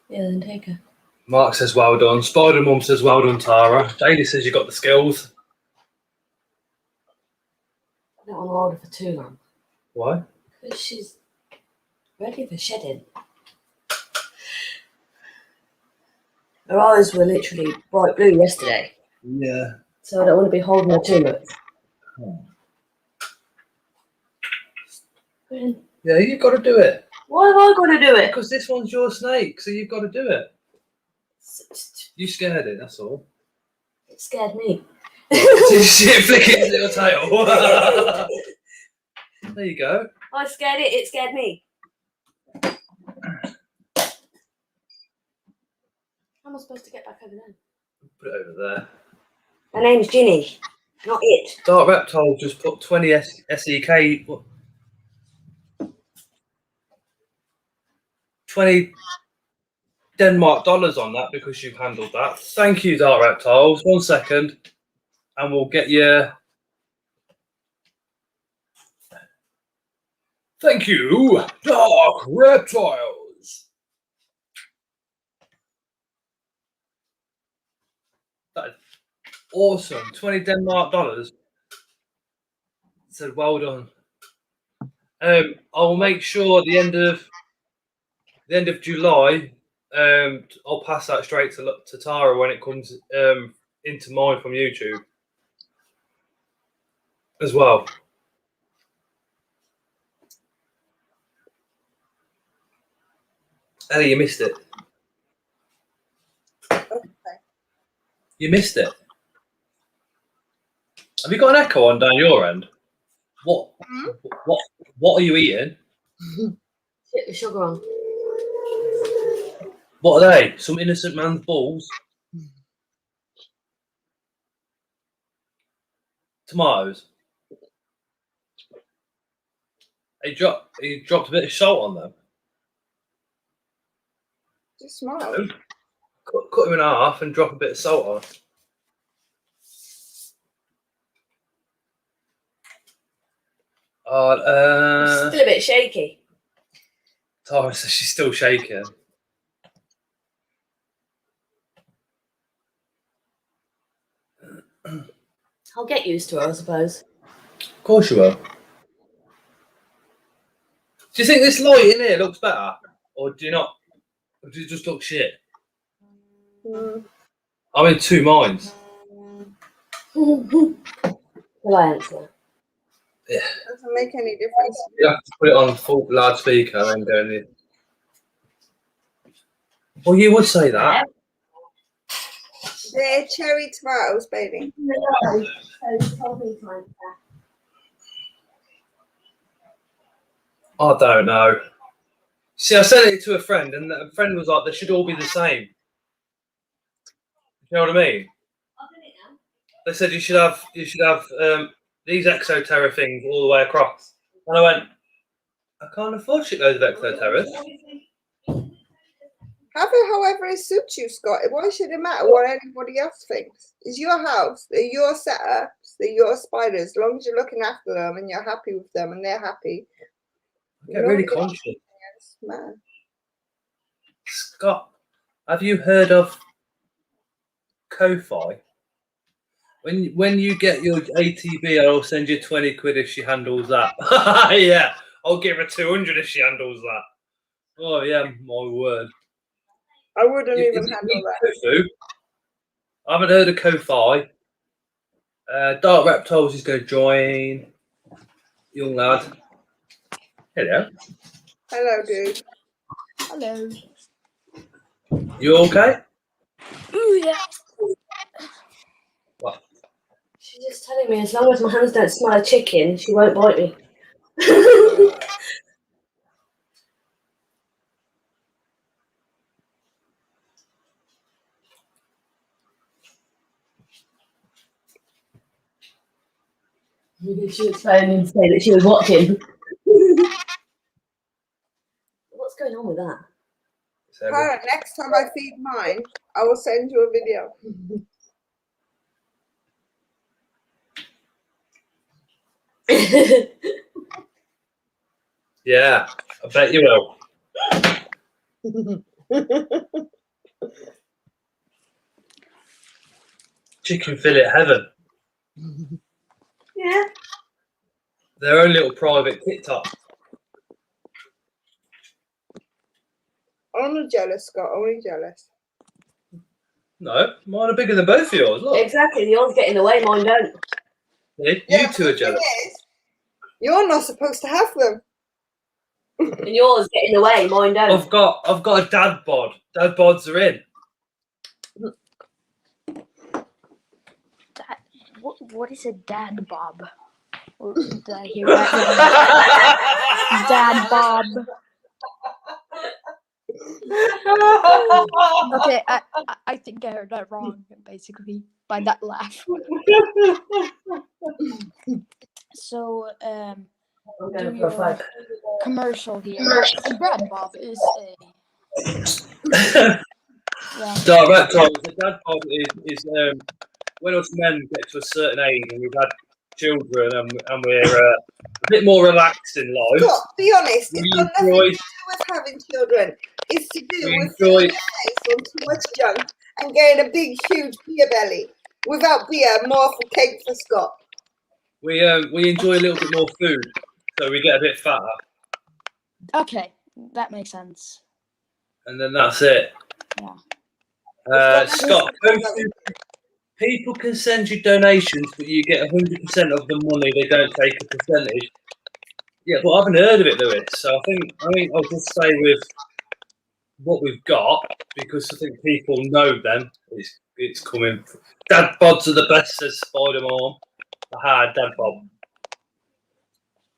Yeah, then take her. Mark says well done. Spider Mum says well done, Tara. Daly says you got the skills. I don't want to hold her for too long. Why? Because she's ready for shedding. Her eyes were literally bright blue yesterday. Yeah. So I don't want to be holding her too much. Yeah, you've got to do it. Why have I got to do it? Because this one's your snake, so you've got to do it. You scared it, that's all. It scared me. Did you see it flicking its little tail? There you go. I scared it, it scared me. How am I supposed to get back over there? Put it over there. My name's Ginny, not it. Dark Reptile just put 20 SEK. What? 20 Denmark dollars on that because you've handled that. Thank you, Dark Reptiles. 1 second, and we'll get you. Thank you, Dark Reptiles. That is awesome. 20 Denmark dollars. Said well done. I will make sure at the end of July, I'll pass that straight to Tara when it comes into mine from YouTube as well. Ellie, you missed it. Okay. You missed it. Have you got an echo on down your end? What? Hmm? What are you eating? Shit the sugar on. What are they? Some innocent man's balls? Tomatoes? He dropped a bit of salt on them. Just smile. Cut him in half and drop a bit of salt on. It's still a bit shaky. Tara says she's still shaking. I'll get used to it, I suppose. Of course you will. Do you think this light in here looks better? Or do you not? Or does it just look shit? Mm. I'm in two minds. Will I answer? Doesn't make any difference. You have to put it on full loudspeaker and then go in there. Well, you would say that. They're cherry tomatoes, baby. I don't know. See, I sent it to a friend, and a friend was like, "They should all be the same." You know what I mean? They said you should have these Exoterra things all the way across. And I went, I can't afford shitloads of Exoterras. Have it however it suits you, Scott. Why should it matter what anybody else thinks? It's your house. They're your setups. They're your spiders. As long as you're looking after them and you're happy with them and they're happy. I get really conscious. Man. Scott, have you heard of Ko-Fi? When you get your ATB, I'll send you 20 quid if she handles that. Yeah, I'll give her 200 if she handles that. Oh yeah, my word. I wouldn't even handle that. Tofu? I haven't heard of Ko-Fi. Dark Reptiles is going to join. Young lad. Hello. Hello, dude. Hello. You okay? Ooh, yeah. What? She's just telling me as long as my hands don't smell of chicken, she won't bite me. She was phoning to say that she was watching. What's going on with that? Alright, next time I feed mine, I will send you a video. Yeah, I bet you will. Chicken fillet heaven. Yeah. Their own little private TikTok. Only jealous, Scott. Only jealous. No, mine are bigger than both of yours. Look. Exactly. Yours get in the way, mine don't. You two are jealous. You're not supposed to have them. And yours get in the way, mine don't. I've got a dad bod. Dad bods are in. What is a dad bob? Or did I hear that wrong? Dad bob. Okay, I think I heard that wrong, basically, by that laugh. So, do your commercial here. A dad bob is a... Yeah. Dark Reptiles, the dad bod is when us men get to a certain age and we've had children and we're a bit more relaxed in life. Scott, be honest, it's got nothing to do with having children. It's to do with filling your face on too much junk and getting a big, huge beer belly. Without beer, more for cake for Scott. We enjoy a little bit more food, so we get a bit fatter. Okay, that makes sense. And then that's it. Yeah. Scott, people can send you donations, but you get 100% of the money. They don't take a percentage. Yeah, but I haven't heard of it, Lewis. So I think I'll just stay with what we've got, because I think people know them. It's coming. Dad bods are the best, says Spider-Man. Aha, Dad bod.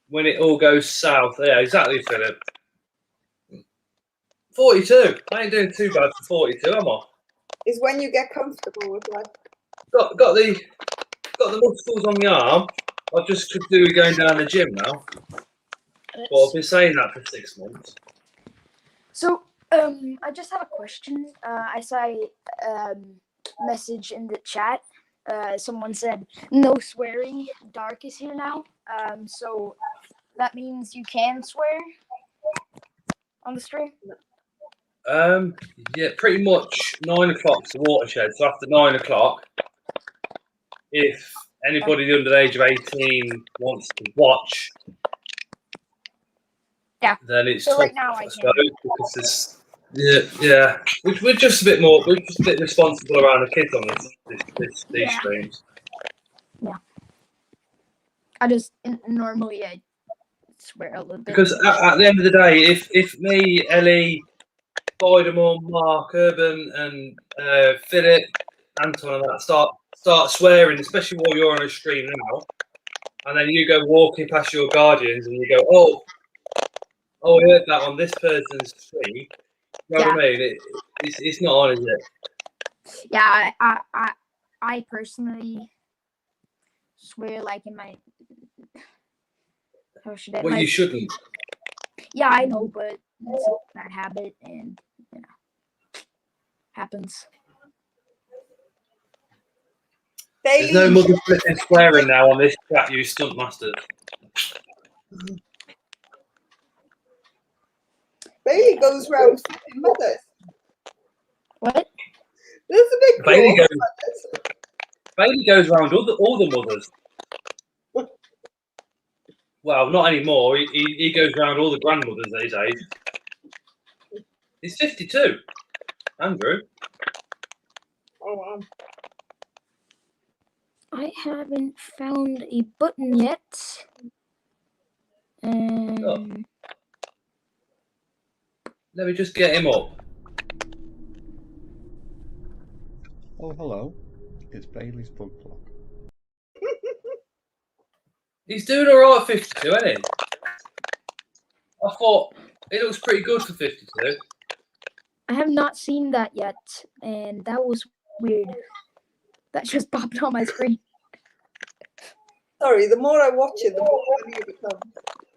When it all goes south, yeah, exactly, Philip. 42. I ain't doing too bad for 42, am I? Is when you get comfortable with life. Got the muscles on the arm. I just could do with going down the gym now. Well, I've been saying that for 6 months. So, I just have a question. I saw a message in the chat. Someone said, no swearing, Dark is here now. So that means you can swear on the stream? Yeah, pretty much 9 o'clock's the watershed. So after 9 o'clock, if anybody under the age of 18 wants to watch, yeah, then it's so tough, right now I suppose, can. because it's yeah. We're just a bit more. We're just a bit responsible around the kids on these streams. Yeah. I just normally I swear a little bit. Because at the end of the day, if me, Ellie, Spider-Man, Mark, Urban, and Philip, Anton, and that start swearing, especially while you're on a stream now, and then you go walking past your guardians and you go, oh, I heard that on this person's stream. You know what I mean? It's not on, is it? Yeah, I personally swear like in my. How should I? Well, you shouldn't. Yeah, I know, but it's a bad habit, and happens. There's no mother flipping swearing now on this chat, you stunt masters. Bailey goes round flipping mothers. What? There's a big Bailey goes round all the mothers. Well, not anymore. He goes round all the grandmothers at his age. He's 52. Andrew. Oh, wow. I haven't found a button yet. Let me just get him up. Oh, hello. It's Bailey's Bug Block. He's doing all right at 52, isn't he? I thought it looks pretty good for 52. I have not seen that yet, and that was weird. That just popped on my screen. Sorry, the more I watch it, the more funny it becomes.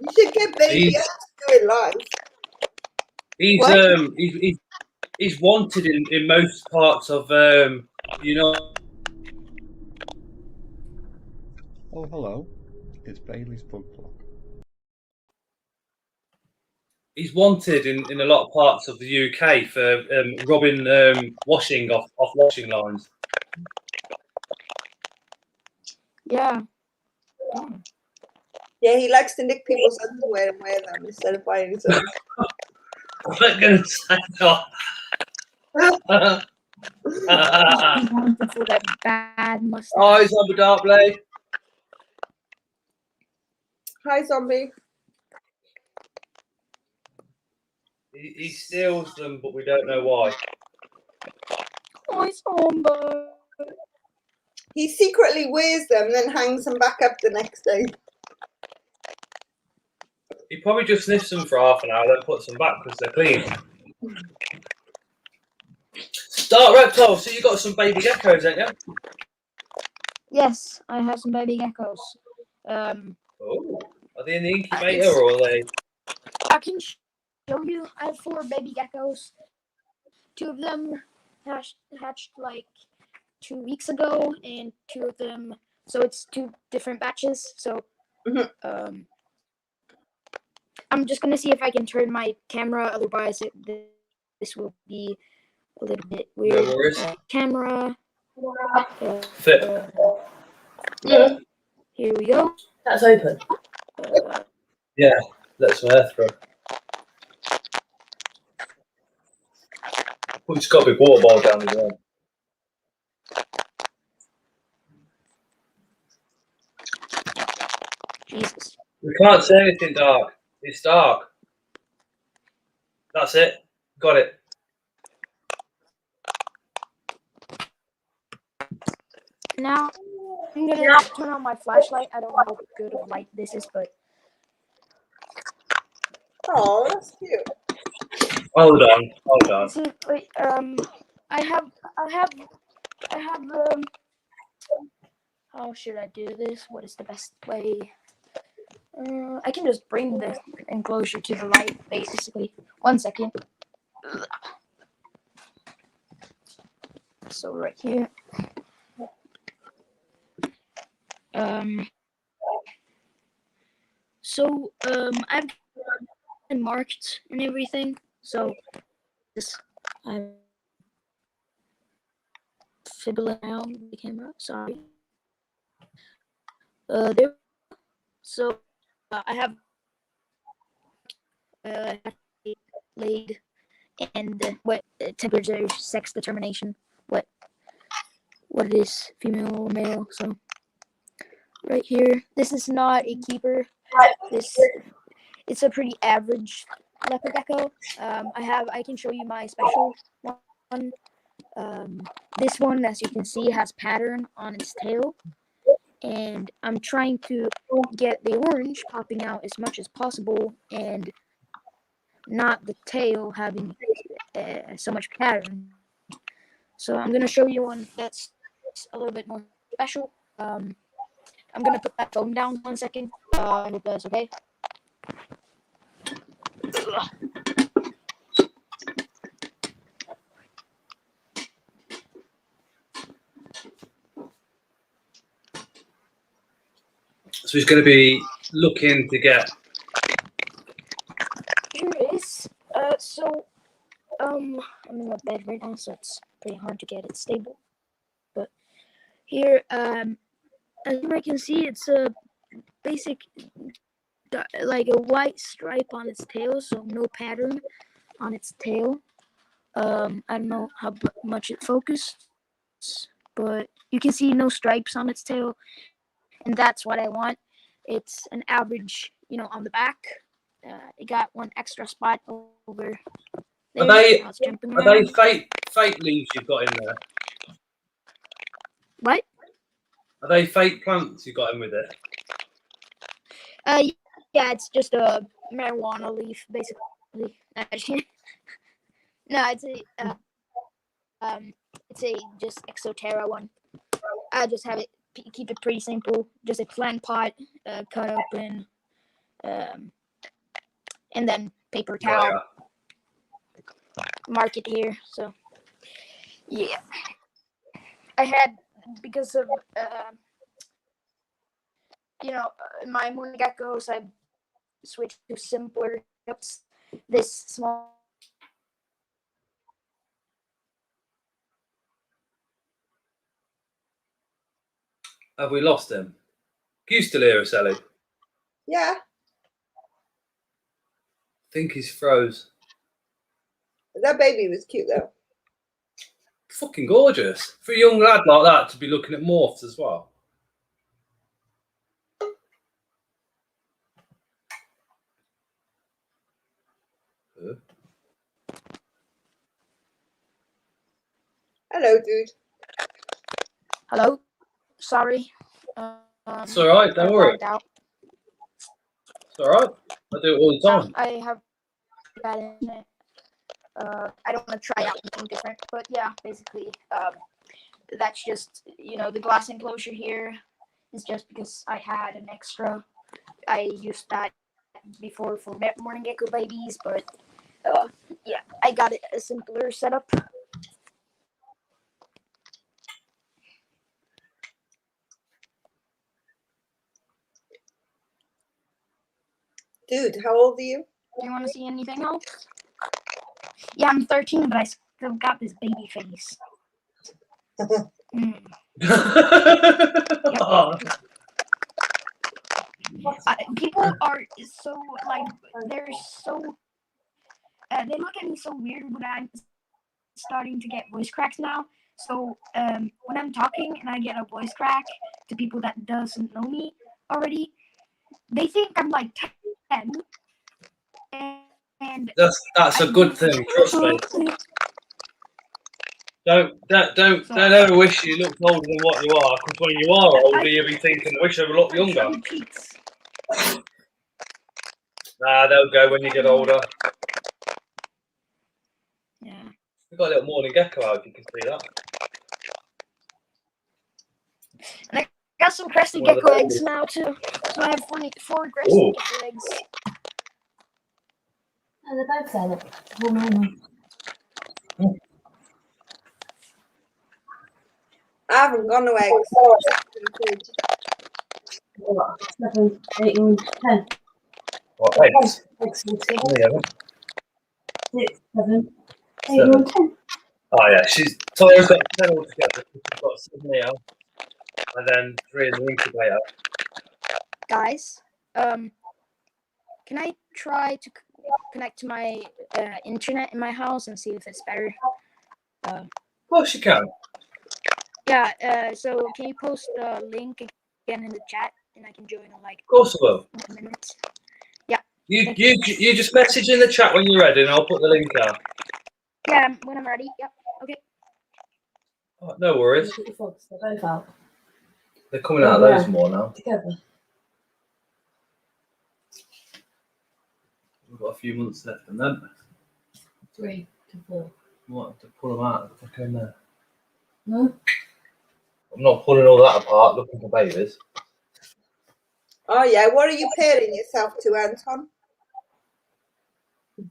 You should get Bailey to do it live. He's wanted in most parts of you know. Oh, hello. It's Bailey's Bug Block. He's wanted in a lot of parts of the UK for robbing washing off washing lines. Yeah. Yeah, he likes to nick people's underwear and wear them instead of buying his own. I'm not going to say that. That bad mustache. Hi, Zombie Darkblade. Hi, Zombie. He steals them, but we don't know why. Hi, Zombie. He secretly wears them, then hangs them back up the next day. He probably just sniffs them for half an hour, then puts them back because they're clean. Start reptile. So you got some baby geckos, ain't you? Yes, I have some baby geckos. Oh, are they in the incubator or are they? I can show you. I have 4 baby geckos. 2 of them hatched like 2 weeks ago, and 2 of them. So it's 2 different batches. So, I'm just gonna see if I can turn my camera. Otherwise, this will be a little bit weird. No worries. Camera. Fit. Here we go. That's open. Yeah, that's some air through. Oh, it's got a big water ball down as well. Jesus. We can't say anything dark. It's dark. That's it. Got it. Now I'm gonna turn on my flashlight. I don't know how good of light this is, but Oh, that's cute. Hold on. see, wait, I have, how should I do this? What is the best way? I can just bring the enclosure to the light, basically. 1 second. So right here. I've been marked and everything. So this I'm fibbling out the camera. Sorry. There. So I have laid and what temperature, sex determination, what it is, female or male. So right here, this is not a keeper. It's a pretty average leopard gecko. I can show you my special one. This one, as you can see, has pattern on its tail, and I'm trying to get the orange popping out as much as possible, and not the tail having so much pattern. So I'm gonna show you one that's a little bit more special. I'm gonna put that phone down 1 second. I hope that's okay. So he's going to be looking to get. Here it is. I'm in my bed right now, so it's pretty hard to get it stable. But here, as you can see, it's a basic, like a white stripe on its tail, so no pattern on its tail. I don't know how much it focuses, but you can see no stripes on its tail, and that's what I want. It's an average, on the back. It got one extra spot over there. Are they fake leaves you've got in there? What? Are they fake plants you got in with it? Yeah, it's just a marijuana leaf, basically. No, it's a just Exoterra one. I just have it keep it pretty simple. Just a plant pot, cut open, and then paper towel. Mark it here. So yeah, I had because of my moon geckos, I switched to simpler cups. This small. Have we lost him? You still hear us, Ellie? Yeah. I think he's froze. That baby was cute though. Fucking gorgeous. For a young lad like that to be looking at morphs as well. Hello, dude. Hello. Sorry. It's all right. Don't worry. It's all right. I do it all the time. I have bad internet. I don't want to try out anything different, but yeah, basically, that's just the glass enclosure here is just because I had an extra. I used that before for morning gecko babies, but yeah, I got it a simpler setup. Dude, how old are you? Do you want to see anything else? Yeah, I'm 13, but I still got this baby face. People are so they're so they look at me so weird when I'm starting to get voice cracks now. So when I'm talking and I get a voice crack to people that doesn't know me already, they think I'm like 10. And that's a good thing. Trust me. Don't ever wish you looked older than what you are, because when you are older, you'll be thinking, I wish I looked younger. Nah, they'll go when you get older. Yeah. We've got a little morning gecko out, you can see that. And I got some crested gecko eggs now too. So I have four crested gecko eggs. And they're both there. Oh, no. I haven't got no eggs. 7, 8, 9, 10. What, eggs? Eggs. Yeah. 6, 7, 8, 9, 10. Oh yeah, Tyra's got 10 altogether. She's got 7 here, and then 3 in the incubator. Guys, can I try to connect to my internet in my house and see if it's better? Of course you can. Yeah. So can you post the link again in the chat, and I can join in like Of course I will. a minute? Yeah. You just message in the chat when you're ready, and I'll put the link out. Yeah, when I'm ready. Yep. Okay. Oh, no worries. Look at the frogs. They're both out. They're coming out loads more now. Together. We've got a few months left, and then 3 to 4. we'll have to pull them out. In there. No? I'm not pulling all that apart looking for babies. Oh yeah, what are you pairing yourself to, Anton?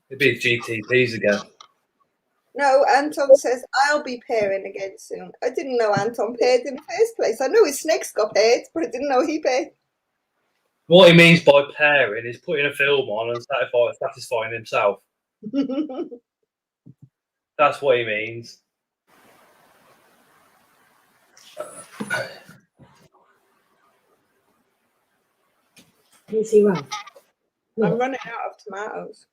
It'd be GTPs again. No, Anton says I'll be pairing again soon. I didn't know Anton paired in the first place. I know his snakes got paired, but I didn't know he paired. What he means by pairing is putting a film on and satisfying himself. That's what he means. Can you see Ralph? I'm running out of tomatoes.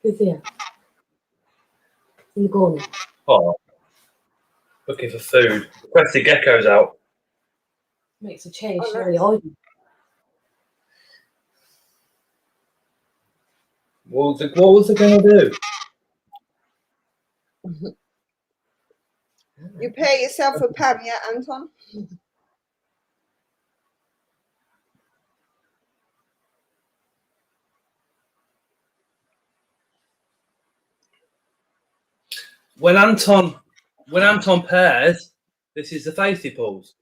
Who's here? In the corner. Oh, looking for food. Crested gecko's out. Makes a change. Oh, Really hiding. What was it going to do? You pair yourself with Pam, yeah, Anton? When Anton pairs, this is the face he pulls.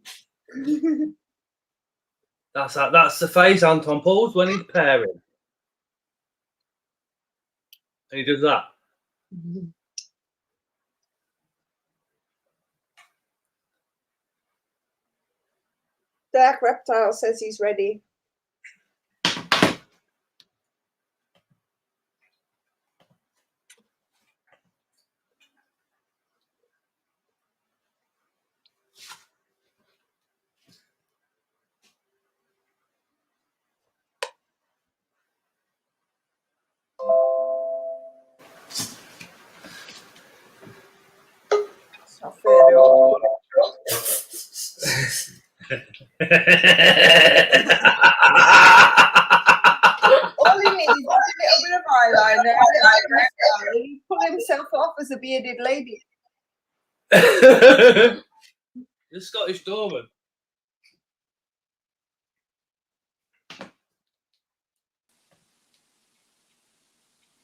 That's the face Anton pulls when he's pairing. And he does that. Dark Reptile says he's ready. It's not fair. All he needs is a little bit of eyeliner, a little bit of mascara. He pull himself off as a bearded lady. The Scottish Doorman.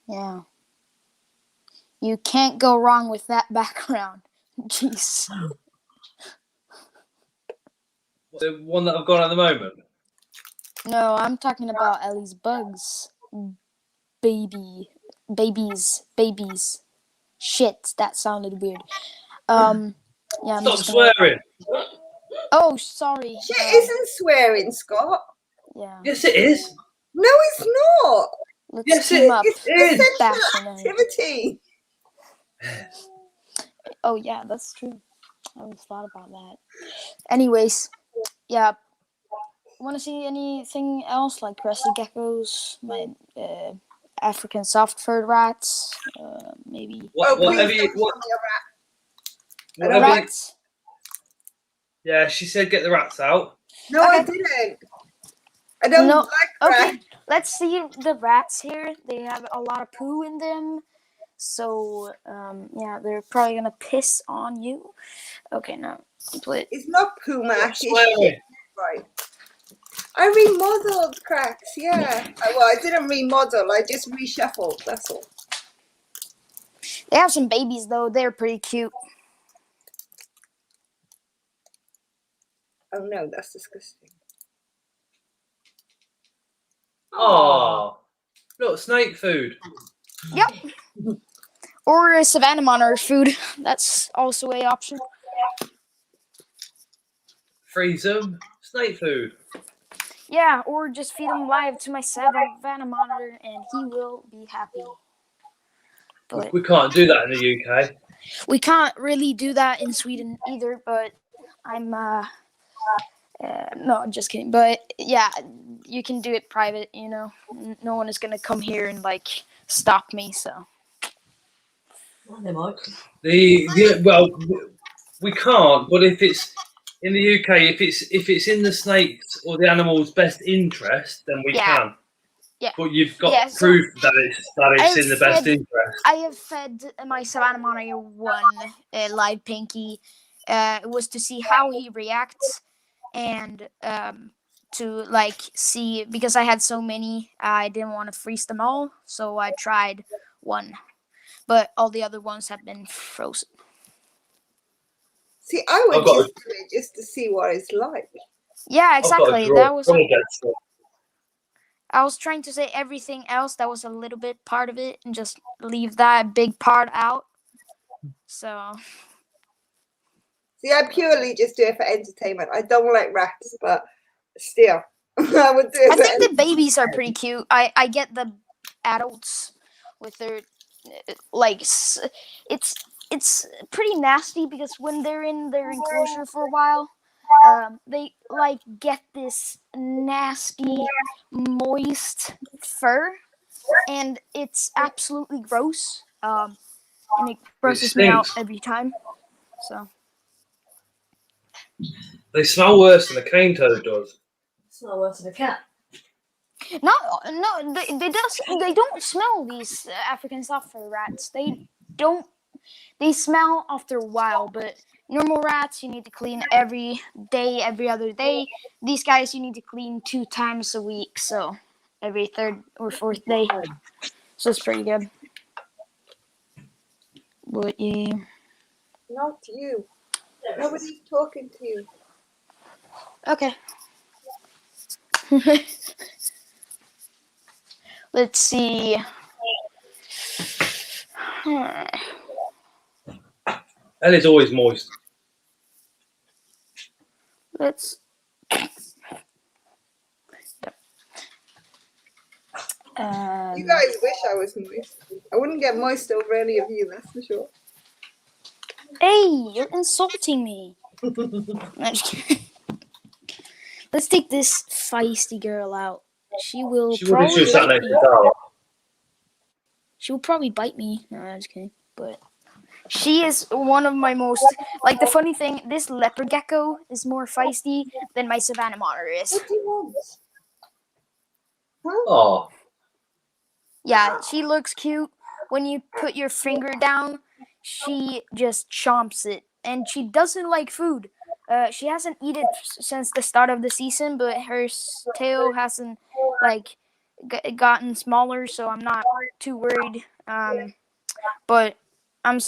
Yeah. You can't go wrong with that background. Jeez. The one that I've got at the moment. No, I'm talking about Ellie's bugs. Babies. Shit, that sounded weird. Yeah. Stop swearing. Oh, sorry. Shit isn't swearing, Scott. Yeah. Yes, it is. No, it's not. Let's Yes, team up. It's Bash sexual activity. Oh yeah, that's true. I haven't thought about that. Anyways, yeah. Want to see anything else like crested geckos, my African soft-furred rats, maybe rats? Yeah, she said get the rats out. No, Okay. I didn't. I don't like rats. Okay, let's see the rats here. They have a lot of poo in them. So yeah, they're probably gonna piss on you. Okay, no, but It's not poo, Mac. It's Swearing. shit. Right. I remodeled, cracks. Yeah. Well, I didn't remodel. I just reshuffled. That's all. they have some babies though. They're pretty cute. Oh no, that's disgusting. Oh, look, snake food. Yep. Or a savannah monitor food. That's also a option. Freeze them. Snake food. Yeah, or just feed him live to my savannah monitor, and he will be happy. But We can't do that in the UK. we can't really do that in Sweden either. But I'm no, just kidding. But yeah, you can do it private. You know, no one is gonna come here and like stop me. So Well, they might. Well, we can't. But if it's in the UK, if it's in the snake's or the animal's best interest, then we Yeah. can. Yeah. But you've got Yeah, so proof that it's in the best interest. I have fed my savannah monitor one live pinky. It was to see how he reacts and to like see, because I had so many, I didn't want to freeze them all, so I tried one, but all the other ones have been frozen. See, I would I've got just do it just to see what it's like. Yeah, I've got a exactly. draw. That was. Come against it. I was trying to say everything else that was a little bit part of it and just leave that big part out. So See, I purely just do it for entertainment. I don't like rats, but still, I would do it. I for think the babies are pretty cute. I get the adults with their like it's pretty nasty because when they're in their enclosure for a while, they like get this nasty moist fur, and it's absolutely gross. And it grosses me out stinks. every time. So They smell worse than a cane toad does. It's not worse than a cat. no, they don't smell, these African soft fur rats. They don't. They smell after a while, but normal rats you need to clean every day, every other day. These guys you need to clean 2 times a week, so every 3rd or 4th day. So it's pretty good. But yeah. Not you. Nobody's talking to you. Okay. Let's see. Ellie's always moist. Let's. You guys wish I was moist. I wouldn't get moist over any of you, that's for sure. Hey, you're insulting me. Let's take this feisty girl out. She will She would have probably just sat bite next me. to Dara. She will probably bite me. No, I'm just kidding. But she is one of my most, like, the funny thing, this leopard gecko is more feisty than my savannah monitor is. What do you want? Oh, Yeah, she looks cute. When you put your finger down, she just chomps it. And she doesn't like food. She hasn't eaten since the start of the season, but her tail hasn't, like, gotten smaller, so I'm not too worried. But I'm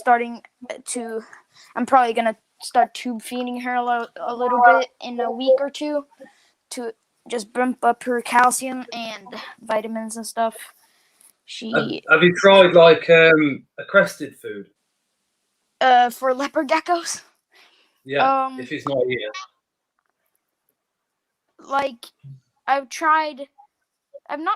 probably going to start tube feeding her a little bit in a week or two to just bump up her calcium and vitamins and stuff. have you tried like a crested food? For leopard geckos? Yeah, if it's not eaten. Like, I've not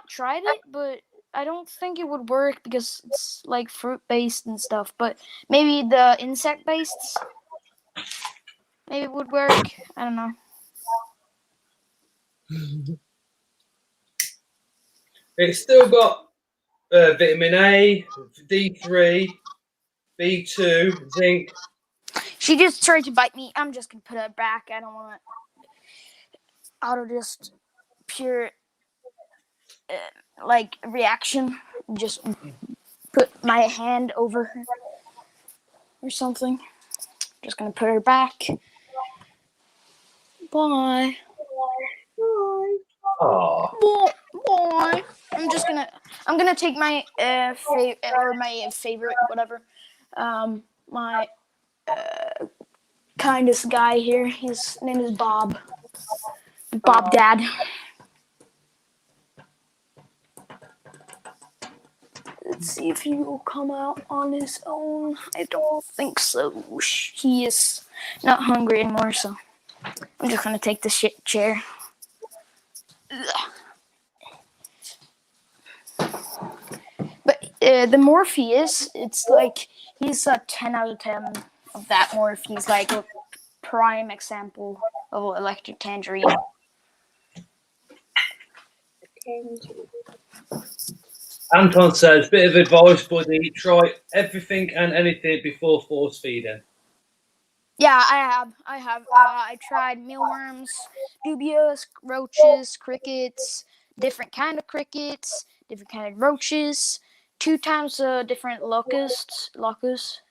tried it, but I don't think it would work because it's like fruit based and stuff. But maybe the insect based, maybe it would work. I don't know. It's still got vitamin A, D3, B2, zinc. She just tried to bite me. I'm just gonna put her back. I don't want it. Out of just pure like reaction, just put my hand over her or something. Just gonna put her back. Bye. Oh, Bye. I'm gonna take my my favorite whatever. My kindest guy here. His name is Bob. Bob Dad. Let's see if he will come out on his own. I don't think so. He is not hungry anymore, so I'm just gonna take the shit chair. But the Morpheus, it's like he's a 10 out of 10 of that morph. He's like a prime example of electric tangerine. Anton says, bit of advice, buddy. Try everything and anything before force feeding. Yeah, I have. I tried mealworms, dubious, roaches, crickets, different kind of crickets, different kind of roaches, 2 times different locusts.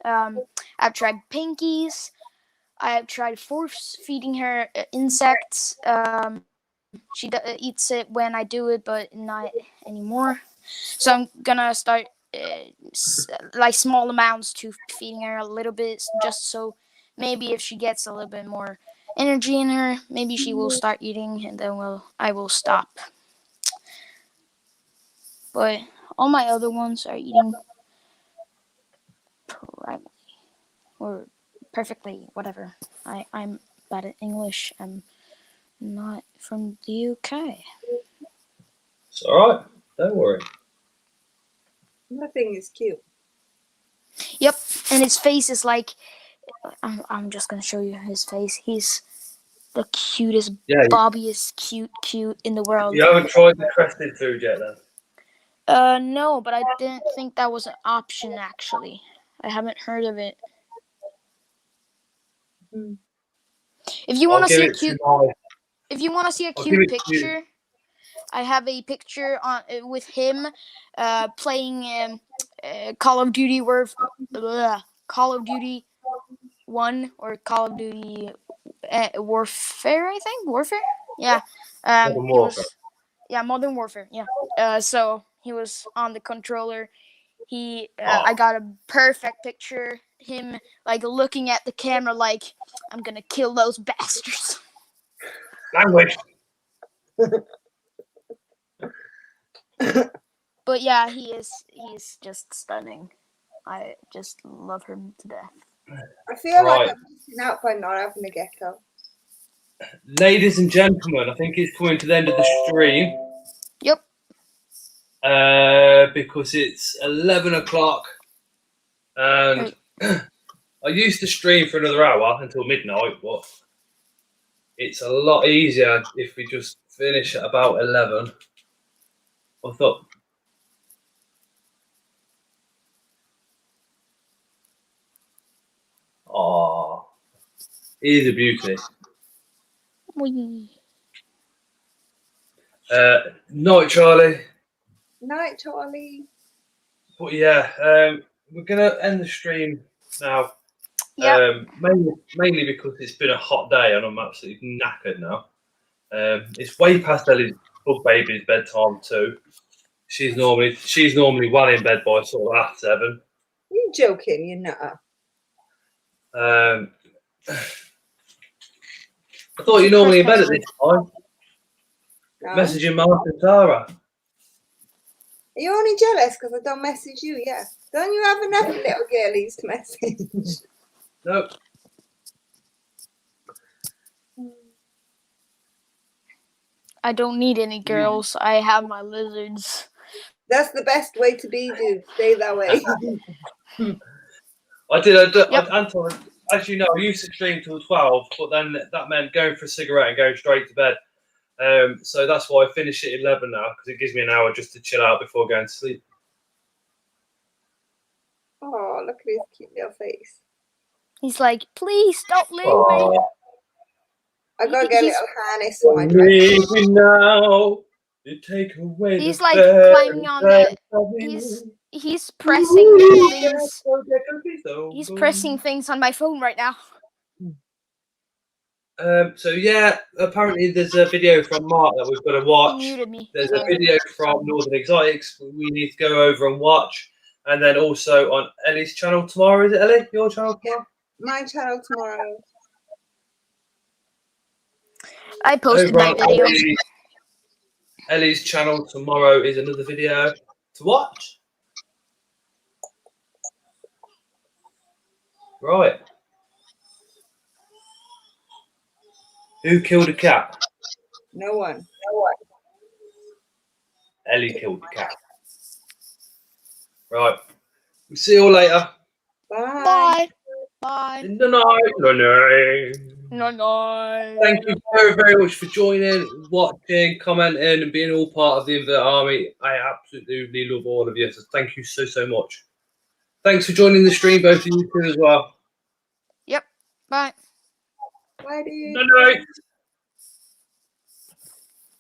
I've tried pinkies. I have tried force feeding her insects. She eats it when I do it, but not anymore. So I'm gonna start like small amounts to feeding her a little bit, just so maybe if she gets a little bit more energy in her, maybe she will start eating, and then I will stop. But all my other ones are eating or perfectly, whatever. I'm bad at English. I'm not from the UK. It's all right. Don't worry. Nothing is cute. Yep, and his face is like, I'm just gonna show you his face. He's the cutest, bobbiest, cute in the world. You haven't tried the crested food yet, then? No, but I didn't think that was an option. Actually, I haven't heard of it. If you want to see a cute, if you want to see a cute picture, I have a picture on with him, playing Call of Duty Call of Duty 1 or Call of Duty Warfare. I think Warfare. Yeah. Modern Warfare. Modern Warfare. Yeah. So he was on the controller. I got a perfect picture. Him like looking at the camera, like I'm gonna kill those bastards. Language. But yeah, he's just stunning. I just love him to death. I feel like I'm missing out by not having a gecko. Ladies and gentlemen, I think it's coming to the end of the stream. Yep. Because it's 11 o'clock, and I used to stream for another hour until midnight, but it's a lot easier if we just finish at about 11. I thought. Oh, he's a beauty. Night, Charlie. Night, Charlie. But yeah, we're gonna end the stream now. Yep. Mainly because it's been a hot day and I'm absolutely knackered now. It's way past Ellie's bug baby's bedtime too. She's normally well in bed by sort of 7:30. You joking? You're not. I thought you're normally in bed at this time. No. Messaging Mark and Tara. Are you only jealous because I don't message you? Yeah. Don't you have enough little girlies to message? Nope. I don't need any girls. I have my lizards. That's the best way to be, dude. Stay that way. Anton, as you know, I used to stream till 12, but then that meant going for a cigarette and going straight to bed. So that's why I finish at 11 now, because it gives me an hour just to chill out before going to sleep. Oh, look at his cute little face. He's like, please don't leave me. I gotta get a little harness for my Leave me now. You take away he's the like bed climbing on the. He's pressing things. He's pressing things on my phone right now. So yeah, apparently there's a video from Mark that we've got to He watch. muted me. There's Sorry. a video from Northern Exotics we need to go over and watch, and then also on Ellie's channel tomorrow. Is it Ellie? Your channel tomorrow? My channel tomorrow. I posted Over my on video. Ellie's channel tomorrow is another video to watch. Right. Who killed a cat? No one. Ellie killed the cat. Right. We'll see you all later. Bye. Bye. No, no, no, no. No. Thank you very, very much for joining, watching, commenting, and being all part of the Invert Army. I absolutely love all of you. So thank you so, so much. Thanks for joining the stream, both of you two as well. Yep. Bye. Bye, dude. No, no.